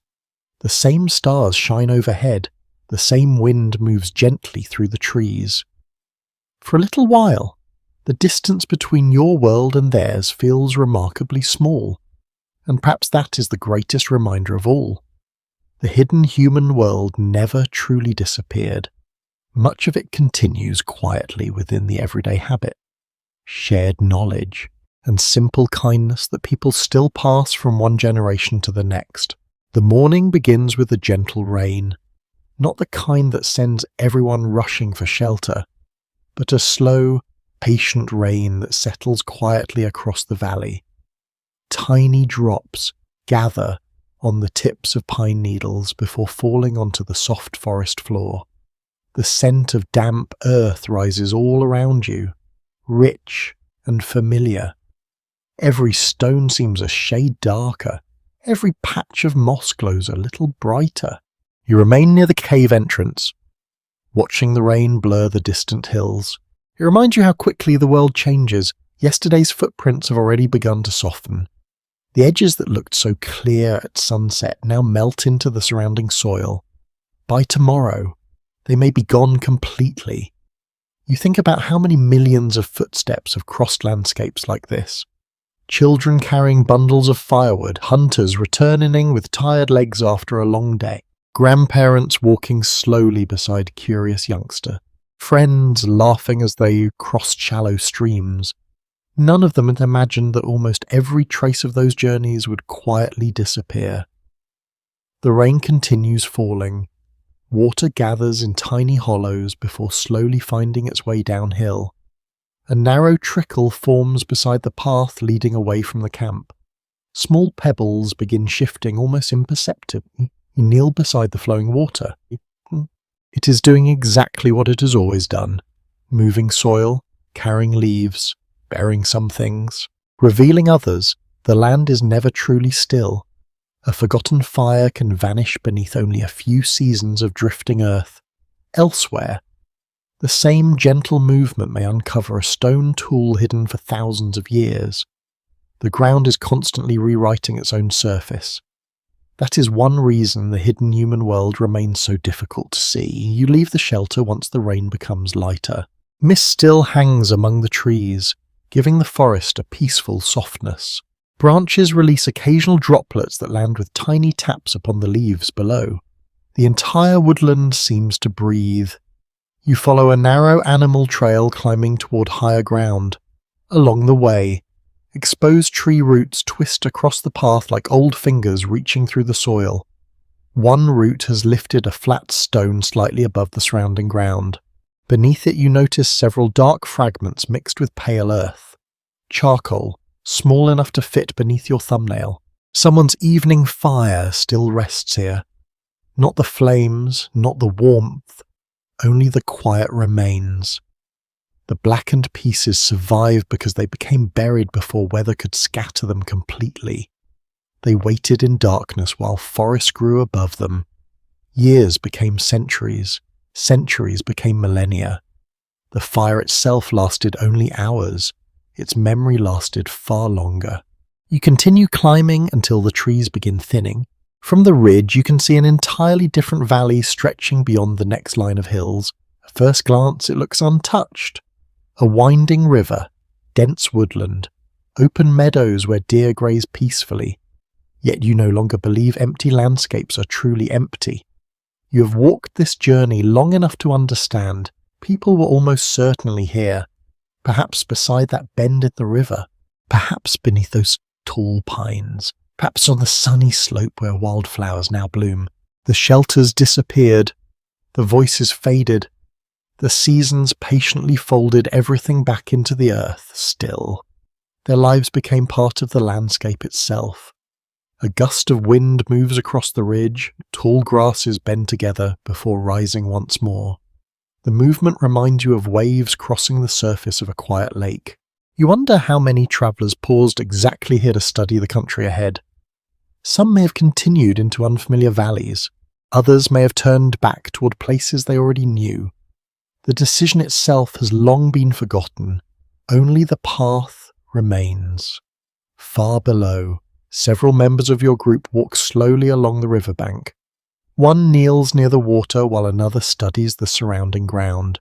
The same stars shine overhead. The same wind moves gently through the trees. For a little while, the distance between your world and theirs feels remarkably small. And perhaps that is the greatest reminder of all. The hidden human world never truly disappeared. Much of it continues quietly within the everyday habit, shared knowledge, and simple kindness that people still pass from one generation to the next. The morning begins with a gentle rain, not the kind that sends everyone rushing for shelter, but a slow, patient rain that settles quietly across the valley. Tiny drops gather on the tips of pine needles before falling onto the soft forest floor. The scent of damp earth rises all around you, rich and familiar. Every stone seems a shade darker. Every patch of moss glows a little brighter. You remain near the cave entrance, watching the rain blur the distant hills. It reminds you how quickly the world changes. Yesterday's footprints have already begun to soften. The edges that looked so clear at sunset now melt into the surrounding soil. By tomorrow, they may be gone completely. You think about how many millions of footsteps have crossed landscapes like this. Children carrying bundles of firewood, hunters returning with tired legs after a long day, grandparents walking slowly beside a curious youngster, friends laughing as they crossed shallow streams. None of them had imagined that almost every trace of those journeys would quietly disappear. The rain continues falling. Water gathers in tiny hollows before slowly finding its way downhill. A narrow trickle forms beside the path leading away from the camp. Small pebbles begin shifting almost imperceptibly. You kneel beside the flowing water. It is doing exactly what it has always done, moving soil, carrying leaves, bearing some things, revealing others. The land is never truly still. A forgotten fire can vanish beneath only a few seasons of drifting earth. Elsewhere, the same gentle movement may uncover a stone tool hidden for thousands of years. The ground is constantly rewriting its own surface. That is one reason the hidden human world remains so difficult to see. You leave the shelter once the rain becomes lighter. Mist still hangs among the trees, giving the forest a peaceful softness. Branches release occasional droplets that land with tiny taps upon the leaves below. The entire woodland seems to breathe. You follow a narrow animal trail climbing toward higher ground. Along the way, exposed tree roots twist across the path like old fingers reaching through the soil. One root has lifted a flat stone slightly above the surrounding ground. Beneath it you notice several dark fragments mixed with pale earth. Charcoal, small enough to fit beneath your thumbnail. Someone's evening fire still rests here. Not the flames, not the warmth, only the quiet remains. The blackened pieces survive because they became buried before weather could scatter them completely. They waited in darkness while forest grew above them. Years became centuries, centuries became millennia. The fire itself lasted only hours. Its memory lasted far longer. You continue climbing until the trees begin thinning. From the ridge you can see an entirely different valley stretching beyond the next line of hills. At first glance it looks untouched. A winding river, dense woodland, open meadows where deer graze peacefully. Yet you no longer believe empty landscapes are truly empty. You have walked this journey long enough to understand people were almost certainly here. Perhaps beside that bend in the river, perhaps beneath those tall pines, perhaps on the sunny slope where wildflowers now bloom. The shelters disappeared, the voices faded, the seasons patiently folded everything back into the earth still. Their lives became part of the landscape itself. A gust of wind moves across the ridge, tall grasses bend together before rising once more. The movement reminds you of waves crossing the surface of a quiet lake. You wonder how many travellers paused exactly here to study the country ahead. Some may have continued into unfamiliar valleys. Others may have turned back toward places they already knew. The decision itself has long been forgotten. Only the path remains. Far below, several members of your group walk slowly along the riverbank. One kneels near the water while another studies the surrounding ground.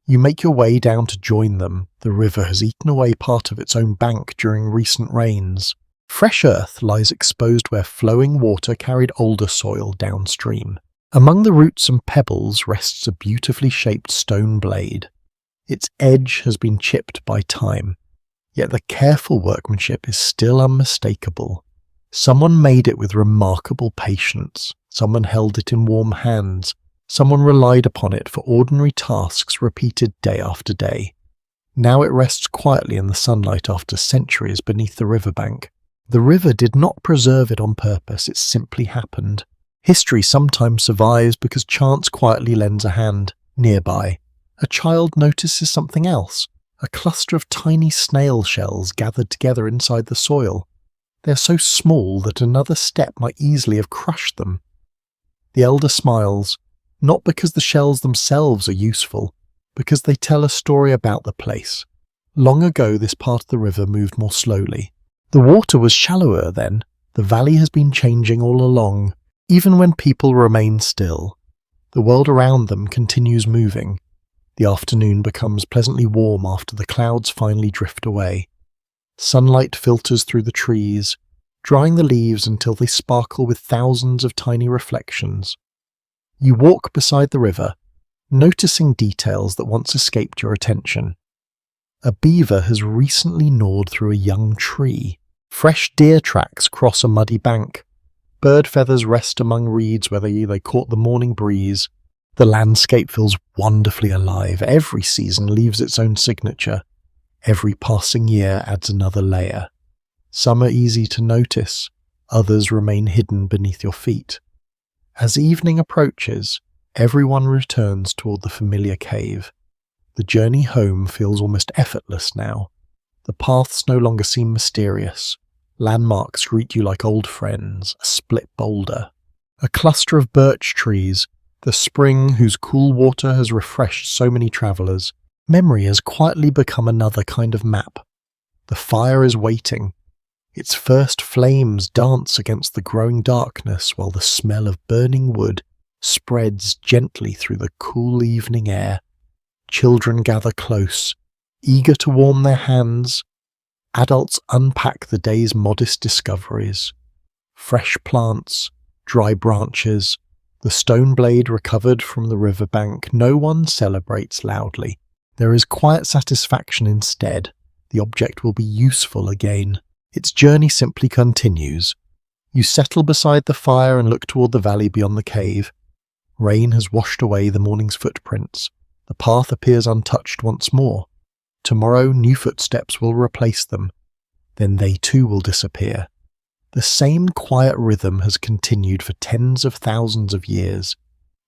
You make your way down to join them. The river has eaten away part of its own bank during recent rains. Fresh earth lies exposed where flowing water carried older soil downstream. Among the roots and pebbles rests a beautifully shaped stone blade. Its edge has been chipped by time, yet the careful workmanship is still unmistakable. Someone made it with remarkable patience. Someone held it in warm hands. Someone relied upon it for ordinary tasks repeated day after day. Now it rests quietly in the sunlight after centuries beneath the riverbank. The river did not preserve it on purpose, it simply happened. History sometimes survives because chance quietly lends a hand. Nearby, a child notices something else, a cluster of tiny snail shells gathered together inside the soil. They are so small that another step might easily have crushed them. The elder smiles, not because the shells themselves are useful, because they tell a story about the place. Long ago this part of the river moved more slowly. The water was shallower then. The valley has been changing all along, even when people remain still. The world around them continues moving. The afternoon becomes pleasantly warm after the clouds finally drift away. Sunlight filters through the trees, drying the leaves until they sparkle with thousands of tiny reflections. You walk beside the river, noticing details that once escaped your attention. A beaver has recently gnawed through a young tree. Fresh deer tracks cross a muddy bank. Bird feathers rest among reeds where they caught the morning breeze. The landscape feels wonderfully alive. Every season leaves its own signature. Every passing year adds another layer. Some are easy to notice, others remain hidden beneath your feet. As evening approaches, everyone returns toward the familiar cave. The journey home feels almost effortless now. The paths no longer seem mysterious. Landmarks greet you like old friends, a split boulder, a cluster of birch trees, the spring whose cool water has refreshed so many travellers. Memory has quietly become another kind of map. The fire is waiting. Its first flames dance against the growing darkness while the smell of burning wood spreads gently through the cool evening air. Children gather close, eager to warm their hands. Adults unpack the day's modest discoveries. Fresh plants, dry branches, the stone blade recovered from the riverbank. No one celebrates loudly. There is quiet satisfaction instead. The object will be useful again. Its journey simply continues. You settle beside the fire and look toward the valley beyond the cave. Rain has washed away the morning's footprints. The path appears untouched once more. Tomorrow, new footsteps will replace them. Then they too will disappear. The same quiet rhythm has continued for tens of thousands of years.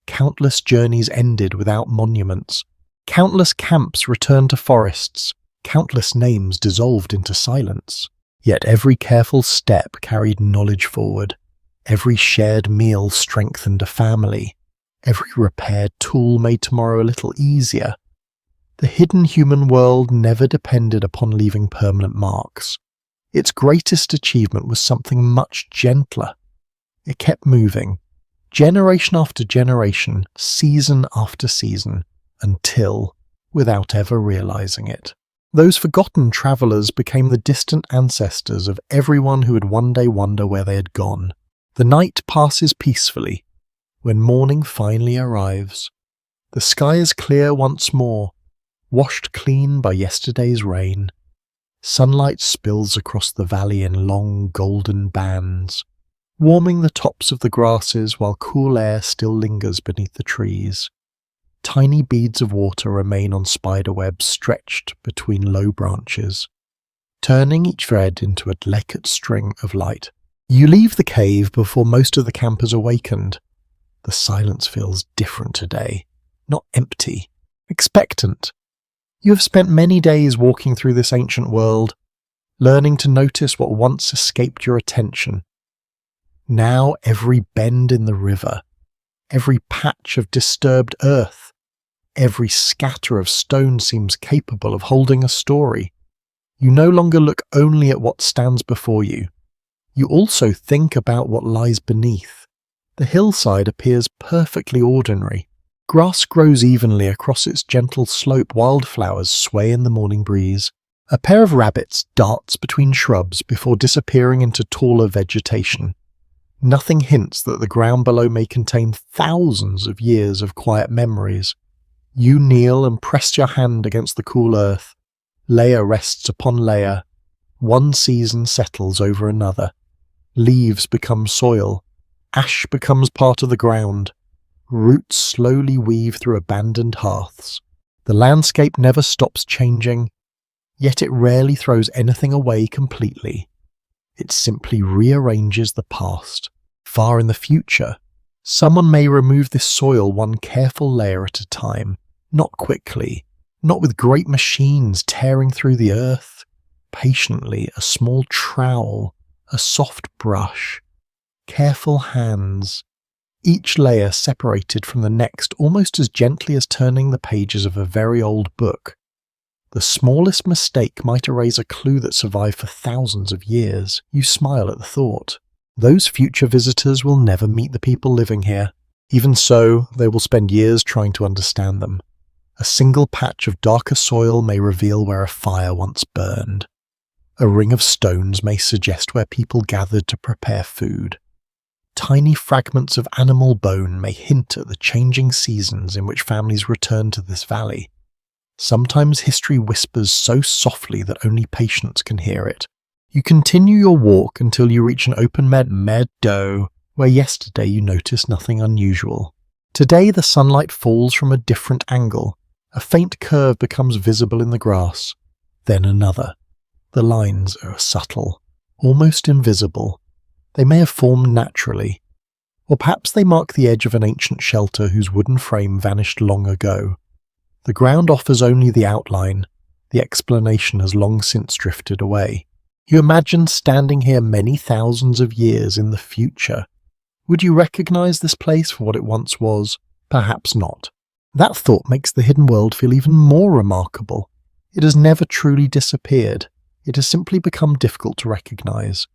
Countless journeys ended without monuments. Countless camps returned to forests. Countless names dissolved into silence. Yet every careful step carried knowledge forward. Every shared meal strengthened a family. Every repaired tool made tomorrow a little easier. The hidden human world never depended upon leaving permanent marks. Its greatest achievement was something much gentler. It kept moving, generation after generation, season after season, until, without ever realizing it, those forgotten travellers became the distant ancestors of everyone who would one day wonder where they had gone. The night passes peacefully. When morning finally arrives, the sky is clear once more, washed clean by yesterday's rain. Sunlight spills across the valley in long golden bands, warming the tops of the grasses while cool air still lingers beneath the trees. Tiny beads of water remain on spiderwebs stretched between low branches, turning each thread into a delicate string of light. You leave the cave before most of the campers awakened. The silence feels different today, not empty, expectant. You have spent many days walking through this ancient world, learning to notice what once escaped your attention. Now every bend in the river, every patch of disturbed earth, every scatter of stone seems capable of holding a story. You no longer look only at what stands before you. You also think about what lies beneath. The hillside appears perfectly ordinary. Grass grows evenly across its gentle slope, wildflowers sway in the morning breeze. A pair of rabbits darts between shrubs before disappearing into taller vegetation. Nothing hints that the ground below may contain thousands of years of quiet memories. You kneel and press your hand against the cool earth. Layer rests upon layer. One season settles over another. Leaves become soil. Ash becomes part of the ground. Roots slowly weave through abandoned hearths. The landscape never stops changing, yet it rarely throws anything away completely. It simply rearranges the past. Far in the future, someone may remove this soil one careful layer at a time, not quickly, not with great machines tearing through the earth. Patiently, a small trowel, a soft brush, careful hands, each layer separated from the next almost as gently as turning the pages of a very old book. The smallest mistake might erase a clue that survived for thousands of years. You smile at the thought. Those future visitors will never meet the people living here. Even so, they will spend years trying to understand them. A single patch of darker soil may reveal where a fire once burned. A ring of stones may suggest where people gathered to prepare food. Tiny fragments of animal bone may hint at the changing seasons in which families return to this valley. Sometimes history whispers so softly that only patience can hear it. You continue your walk until you reach an open meadow where yesterday you noticed nothing unusual. Today the sunlight falls from a different angle. A faint curve becomes visible in the grass, then another. The lines are subtle, almost invisible. They may have formed naturally, or perhaps they mark the edge of an ancient shelter whose wooden frame vanished long ago. The ground offers only the outline. The explanation has long since drifted away. You imagine standing here many thousands of years in the future. Would you recognize this place for what it once was? Perhaps not. That thought makes the hidden world feel even more remarkable. It has never truly disappeared. It has simply become difficult to recognize.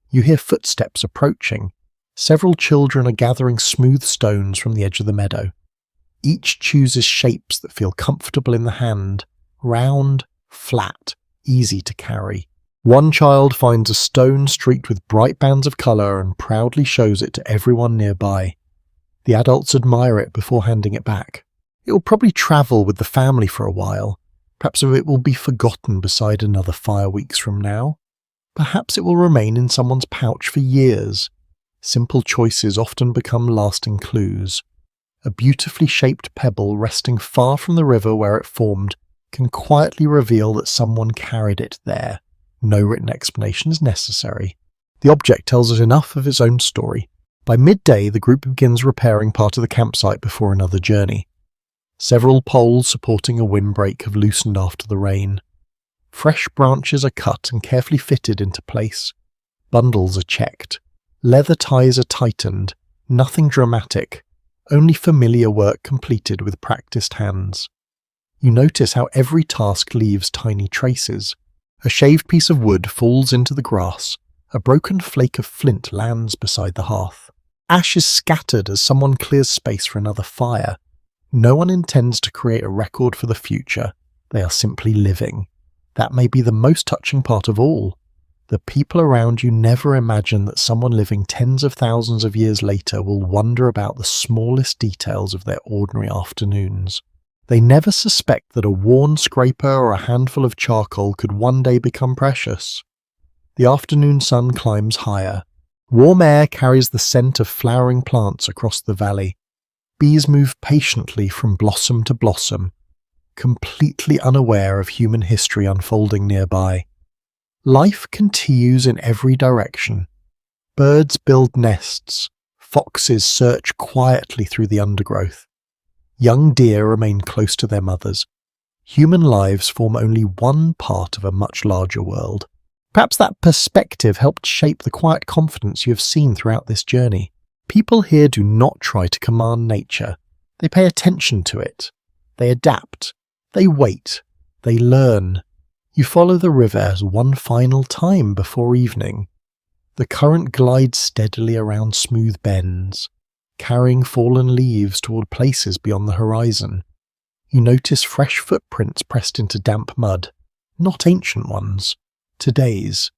You hear footsteps approaching. Several children are gathering smooth stones from the edge of the meadow. Each chooses shapes that feel comfortable in the hand, round, flat, easy to carry. One child finds a stone streaked with bright bands of colour and proudly shows it to everyone nearby. The adults admire it before handing it back. It will probably travel with the family for a while. Perhaps it will be forgotten beside another fire weeks from now. Perhaps it will remain in someone's pouch for years. Simple choices often become lasting clues. A beautifully shaped pebble resting far from the river where it formed can quietly reveal that someone carried it there. No written explanation is necessary. The object tells us enough of its own story. By midday, the group begins repairing part of the campsite before another journey. Several poles supporting a windbreak have loosened after the rain. Fresh branches are cut and carefully fitted into place. Bundles are checked. Leather ties are tightened. Nothing dramatic. Only familiar work completed with practiced hands. You notice how every task leaves tiny traces. A shaved piece of wood falls into the grass. A broken flake of flint lands beside the hearth. Ash is scattered as someone clears space for another fire. No one intends to create a record for the future. They are simply living. That may be the most touching part of all. The people around you never imagine that someone living tens of thousands of years later will wonder about the smallest details of their ordinary afternoons. They never suspect that a worn scraper or a handful of charcoal could one day become precious. The afternoon sun climbs higher. Warm air carries the scent of flowering plants across the valley. Bees move patiently from blossom to blossom, completely unaware of human history unfolding nearby. Life continues in every direction. Birds build nests. Foxes search quietly through the undergrowth. Young deer remain close to their mothers. Human lives form only one part of a much larger world. Perhaps that perspective helped shape the quiet confidence you have seen throughout this journey. People here do not try to command nature. They pay attention to it. They adapt. They wait. They learn. You follow the river as one final time before evening. The current glides steadily around smooth bends, carrying fallen leaves toward places beyond the horizon. You notice fresh footprints pressed into damp mud. not ancient ones, today's.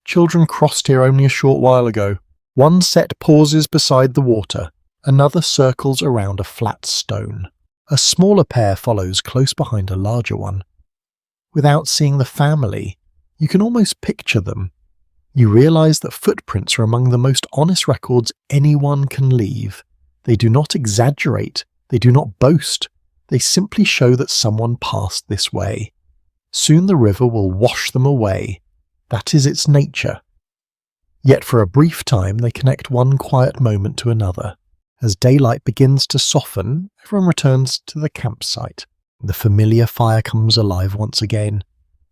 Children crossed here only a short while ago. One set pauses beside the water, another circles around a flat stone. A smaller pair follows close behind a larger one. Without seeing the family, you can almost picture them. You realise that footprints are among the most honest records anyone can leave. They do not exaggerate, they do not boast, they simply show that someone passed this way. Soon the river will wash them away. That is its nature. Yet for a brief time they connect one quiet moment to another. As daylight begins to soften, everyone returns to the campsite. The familiar fire comes alive once again.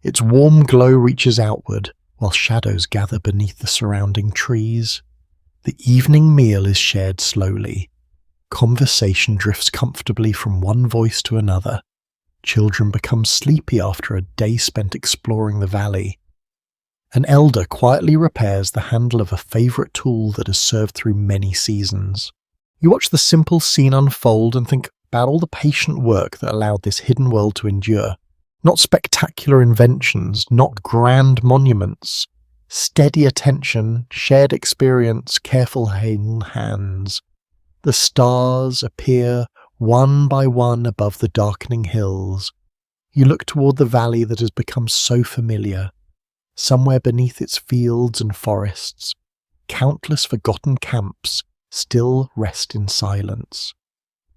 Its warm glow reaches outward, while shadows gather beneath the surrounding trees. The evening meal is shared slowly. Conversation drifts comfortably from one voice to another. Children become sleepy after a day spent exploring the valley. An elder quietly repairs the handle of a favourite tool that has served through many seasons. You watch the simple scene unfold and think about all the patient work that allowed this hidden world to endure. Not spectacular inventions, not grand monuments. Steady attention, shared experience, careful held hands. The stars appear one by one above the darkening hills. You look toward the valley that has become so familiar. Somewhere beneath its fields and forests, countless forgotten camps still rest in silence.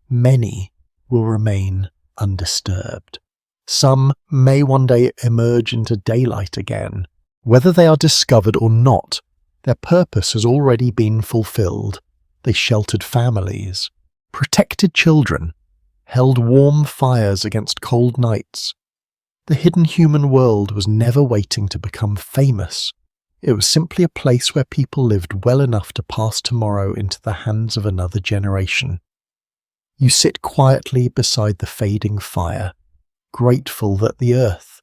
Many will remain undisturbed. Some may one day emerge into daylight again. Whether they are discovered or not, their purpose has already been fulfilled. They sheltered families, protected children, held warm fires against cold nights. The hidden human world was never waiting to become famous. It was simply a place where people lived well enough to pass tomorrow into the hands of another generation. You sit quietly beside the fading fire, grateful that the earth,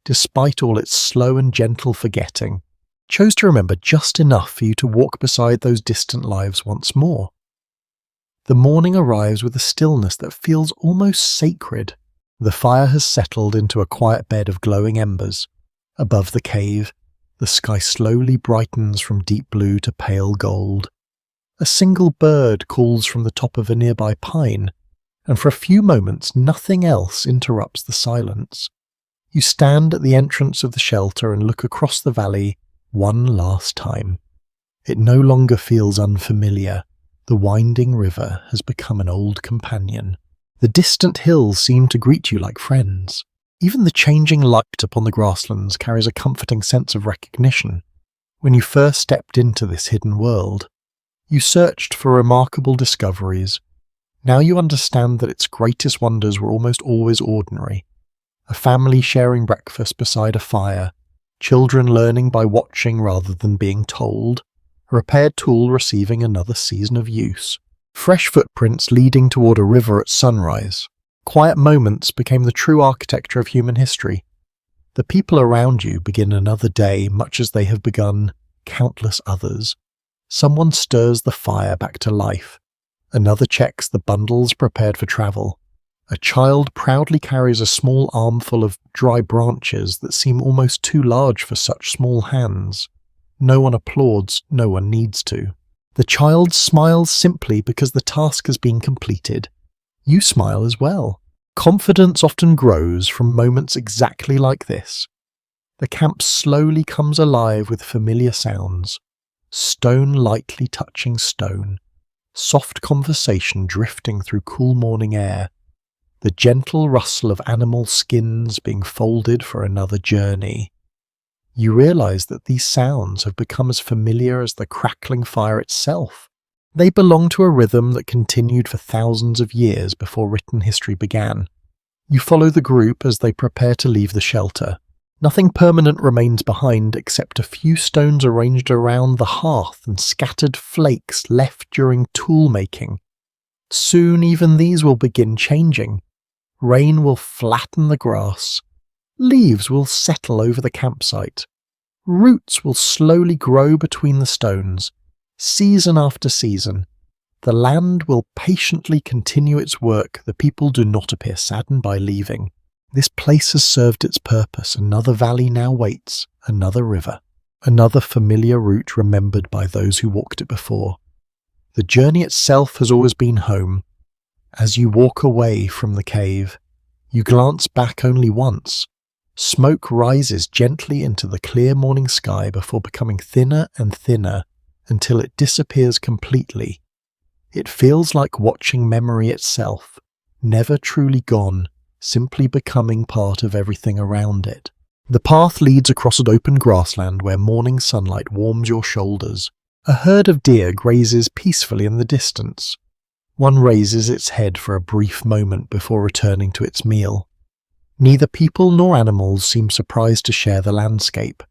despite all its slow and gentle forgetting, chose to remember just enough for you to walk beside those distant lives once more. The morning arrives with a stillness that feels almost sacred. The fire has settled into a quiet bed of glowing embers. Above the cave, the sky slowly brightens from deep blue to pale gold. A single bird calls from the top of a nearby pine, and for a few moments nothing else interrupts the silence. You stand at the entrance of the shelter and look across the valley one last time. It no longer feels unfamiliar. The winding river has become an old companion. The distant hills seem to greet you like friends. Even the changing light upon the grasslands carries a comforting sense of recognition. When you first stepped into this hidden world, you searched for remarkable discoveries. Now you understand that its greatest wonders were almost always ordinary. A family sharing breakfast beside a fire, children learning by watching rather than being told, a repaired tool receiving another season of use, fresh footprints leading toward a river at sunrise. Quiet moments became the true architecture of human history. The people around you begin another day much as they have begun countless others. Someone stirs the fire back to life. Another checks the bundles prepared for travel. A child proudly carries a small armful of dry branches that seem almost too large for such small hands. No one applauds, no one needs to. The child smiles simply because the task has been completed. You smile as well. Confidence often grows from moments exactly like this. The camp slowly comes alive with familiar sounds. Stone lightly touching stone. Soft conversation drifting through cool morning air. The gentle rustle of animal skins being folded for another journey. You realize that these sounds have become as familiar as the crackling fire itself. They belong to a rhythm that continued for thousands of years before written history began. You follow the group as they prepare to leave the shelter. Nothing permanent remains behind except a few stones arranged around the hearth and scattered flakes left during tool making. Soon even these will begin changing. Rain will flatten the grass. Leaves will settle over the campsite. Roots will slowly grow between the stones. Season after season, the land will patiently continue its work. The people do not appear saddened by leaving. This place has served its purpose. Another valley now waits, another river, another familiar route remembered by those who walked it before. The journey itself has always been home. As you walk away from the cave, you glance back only once. Smoke rises gently into the clear morning sky before becoming thinner and thinner until it disappears completely. It feels like watching memory itself, never truly gone, simply becoming part of everything around it. The path leads across an open grassland where morning sunlight warms your shoulders. A herd of deer grazes peacefully in the distance. One raises its head for a brief moment before returning to its meal. Neither people nor animals seem surprised to share the landscape.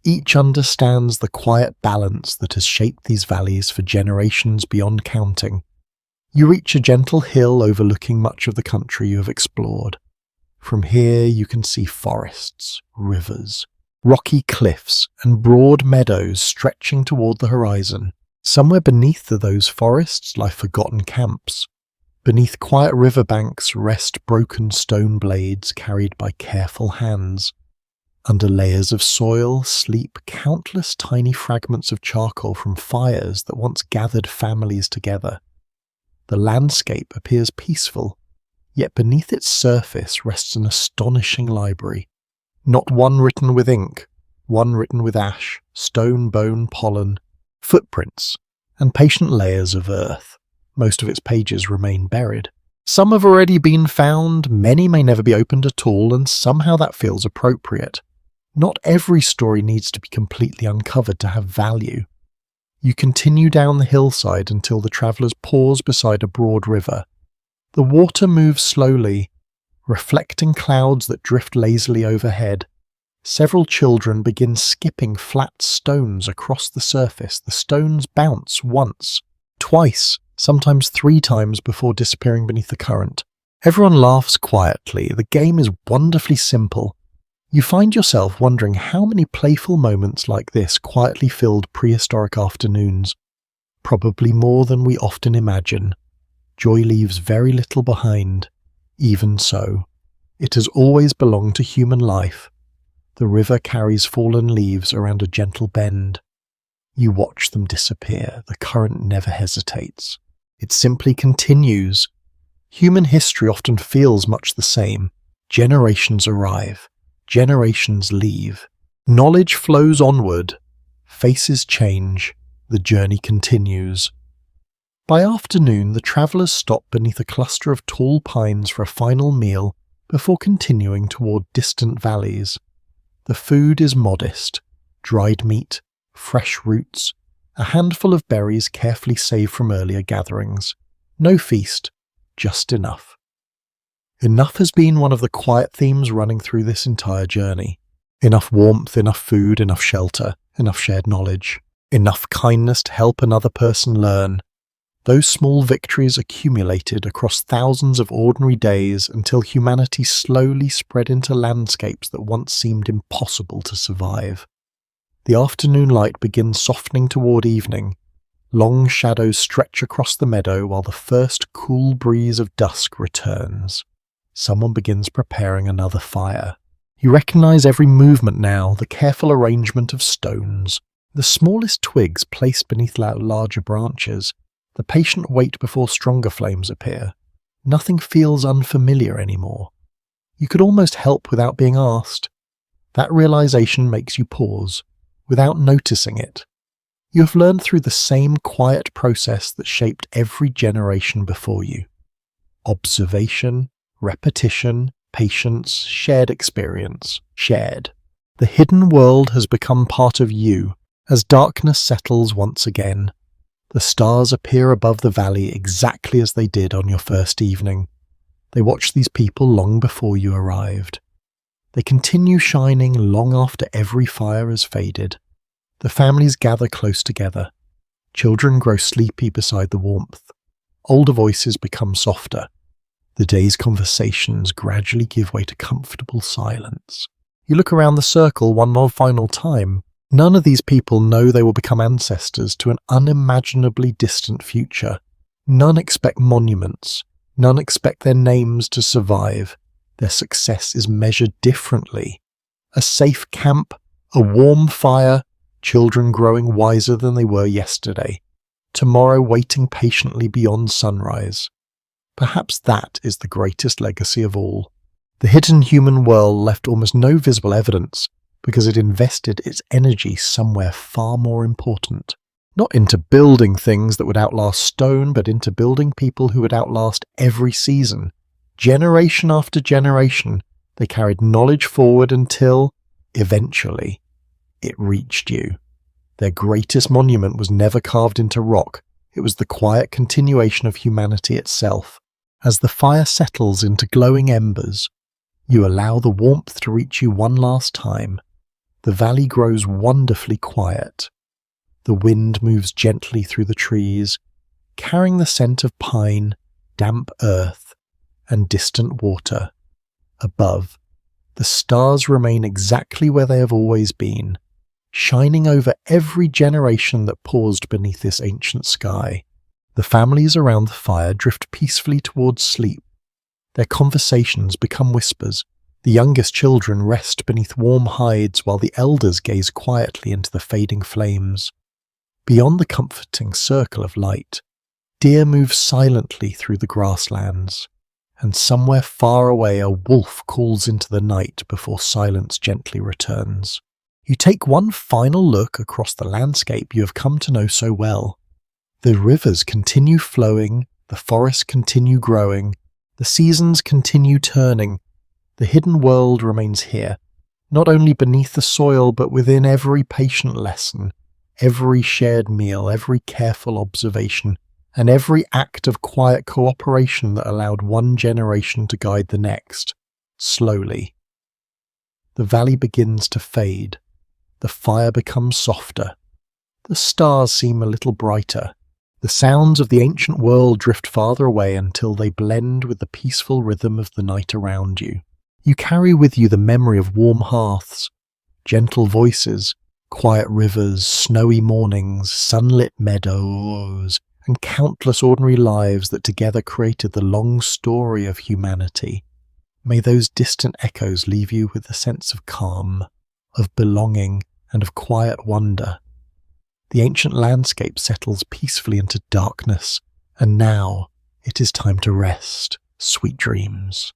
Each understands the quiet balance that has shaped these valleys for generations beyond counting. You reach a gentle hill overlooking much of the country you have explored. From here you can see forests, rivers, rocky cliffs, and broad meadows stretching toward the horizon. Somewhere beneath those forests lie forgotten camps. Beneath quiet riverbanks rest broken stone blades carried by careful hands. Under layers of soil sleep countless tiny fragments of charcoal from fires that once gathered families together. The landscape appears peaceful, yet beneath its surface rests an astonishing library. Not one written with ink, one written with ash, stone, bone, pollen, footprints, and patient layers of earth. Most of its pages remain buried. Some have already been found, many may never be opened at all, and somehow that feels appropriate. Not every story needs to be completely uncovered to have value. You continue down the hillside until the travellers pause beside a broad river. The water moves slowly, reflecting clouds that drift lazily overhead. Several children begin skipping flat stones across the surface. The stones bounce once, twice, sometimes 3 times before disappearing beneath the current. Everyone laughs quietly. The game is wonderfully simple. You find yourself wondering how many playful moments like this quietly filled prehistoric afternoons. Probably more than we often imagine. Joy leaves very little behind. Even so, it has always belonged to human life. The river carries fallen leaves around a gentle bend. You watch them disappear. The current never hesitates. It simply continues. Human history often feels much the same. Generations arrive. Generations leave. Knowledge flows onward. Faces change. The journey continues. By afternoon, the travellers stop beneath a cluster of tall pines for a final meal before continuing toward distant valleys. The food is modest. Dried meat, fresh roots, a handful of berries carefully saved from earlier gatherings. No feast, just enough. Enough has been one of the quiet themes running through this entire journey. Enough warmth, enough food, enough shelter, enough shared knowledge. Enough kindness to help another person learn. Those small victories accumulated across thousands of ordinary days until humanity slowly spread into landscapes that once seemed impossible to survive. The afternoon light begins softening toward evening. Long shadows stretch across the meadow while the first cool breeze of dusk returns. Someone begins preparing another fire. You recognize every movement now, the careful arrangement of stones, the smallest twigs placed beneath larger branches, the patient wait before stronger flames appear. Nothing feels unfamiliar anymore. You could almost help without being asked. That realization makes you pause, without noticing it. You have learned through the same quiet process that shaped every generation before you. Observation, repetition, patience, shared experience, shared. The hidden world has become part of you as darkness settles once again. The stars appear above the valley exactly as they did on your first evening. They watch these people long before you arrived. They continue shining long after every fire has faded. The families gather close together. Children grow sleepy beside the warmth. Older voices become softer. The day's conversations gradually give way to comfortable silence. You look around the circle one more final time. None of these people know they will become ancestors to an unimaginably distant future. None expect monuments. None expect their names to survive. Their success is measured differently. A safe camp, a warm fire, children growing wiser than they were yesterday, tomorrow waiting patiently beyond sunrise. Perhaps that is the greatest legacy of all. The hidden human world left almost no visible evidence because it invested its energy somewhere far more important. Not into building things that would outlast stone, but into building people who would outlast every season. Generation after generation, they carried knowledge forward until, eventually, it reached you. Their greatest monument was never carved into rock. It was the quiet continuation of humanity itself. As the fire settles into glowing embers, you allow the warmth to reach you one last time. The valley grows wonderfully quiet. The wind moves gently through the trees, carrying the scent of pine, damp earth, and distant water. Above, the stars remain exactly where they have always been, shining over every generation that paused beneath this ancient sky. The families around the fire drift peacefully towards sleep. Their conversations become whispers. The youngest children rest beneath warm hides while the elders gaze quietly into the fading flames. Beyond the comforting circle of light, deer move silently through the grasslands, and somewhere far away a wolf calls into the night before silence gently returns. You take one final look across the landscape you have come to know so well. The rivers continue flowing, the forests continue growing, the seasons continue turning. The hidden world remains here, not only beneath the soil but within every patient lesson, every shared meal, every careful observation, and every act of quiet cooperation that allowed one generation to guide the next, slowly. The valley begins to fade. The fire becomes softer. The stars seem a little brighter. The sounds of the ancient world drift farther away until they blend with the peaceful rhythm of the night around you. You carry with you the memory of warm hearths, gentle voices, quiet rivers, snowy mornings, sunlit meadows, and countless ordinary lives that together created the long story of humanity. May those distant echoes leave you with a sense of calm, of belonging, and of quiet wonder. The ancient landscape settles peacefully into darkness, and now it is time to rest. Sweet dreams.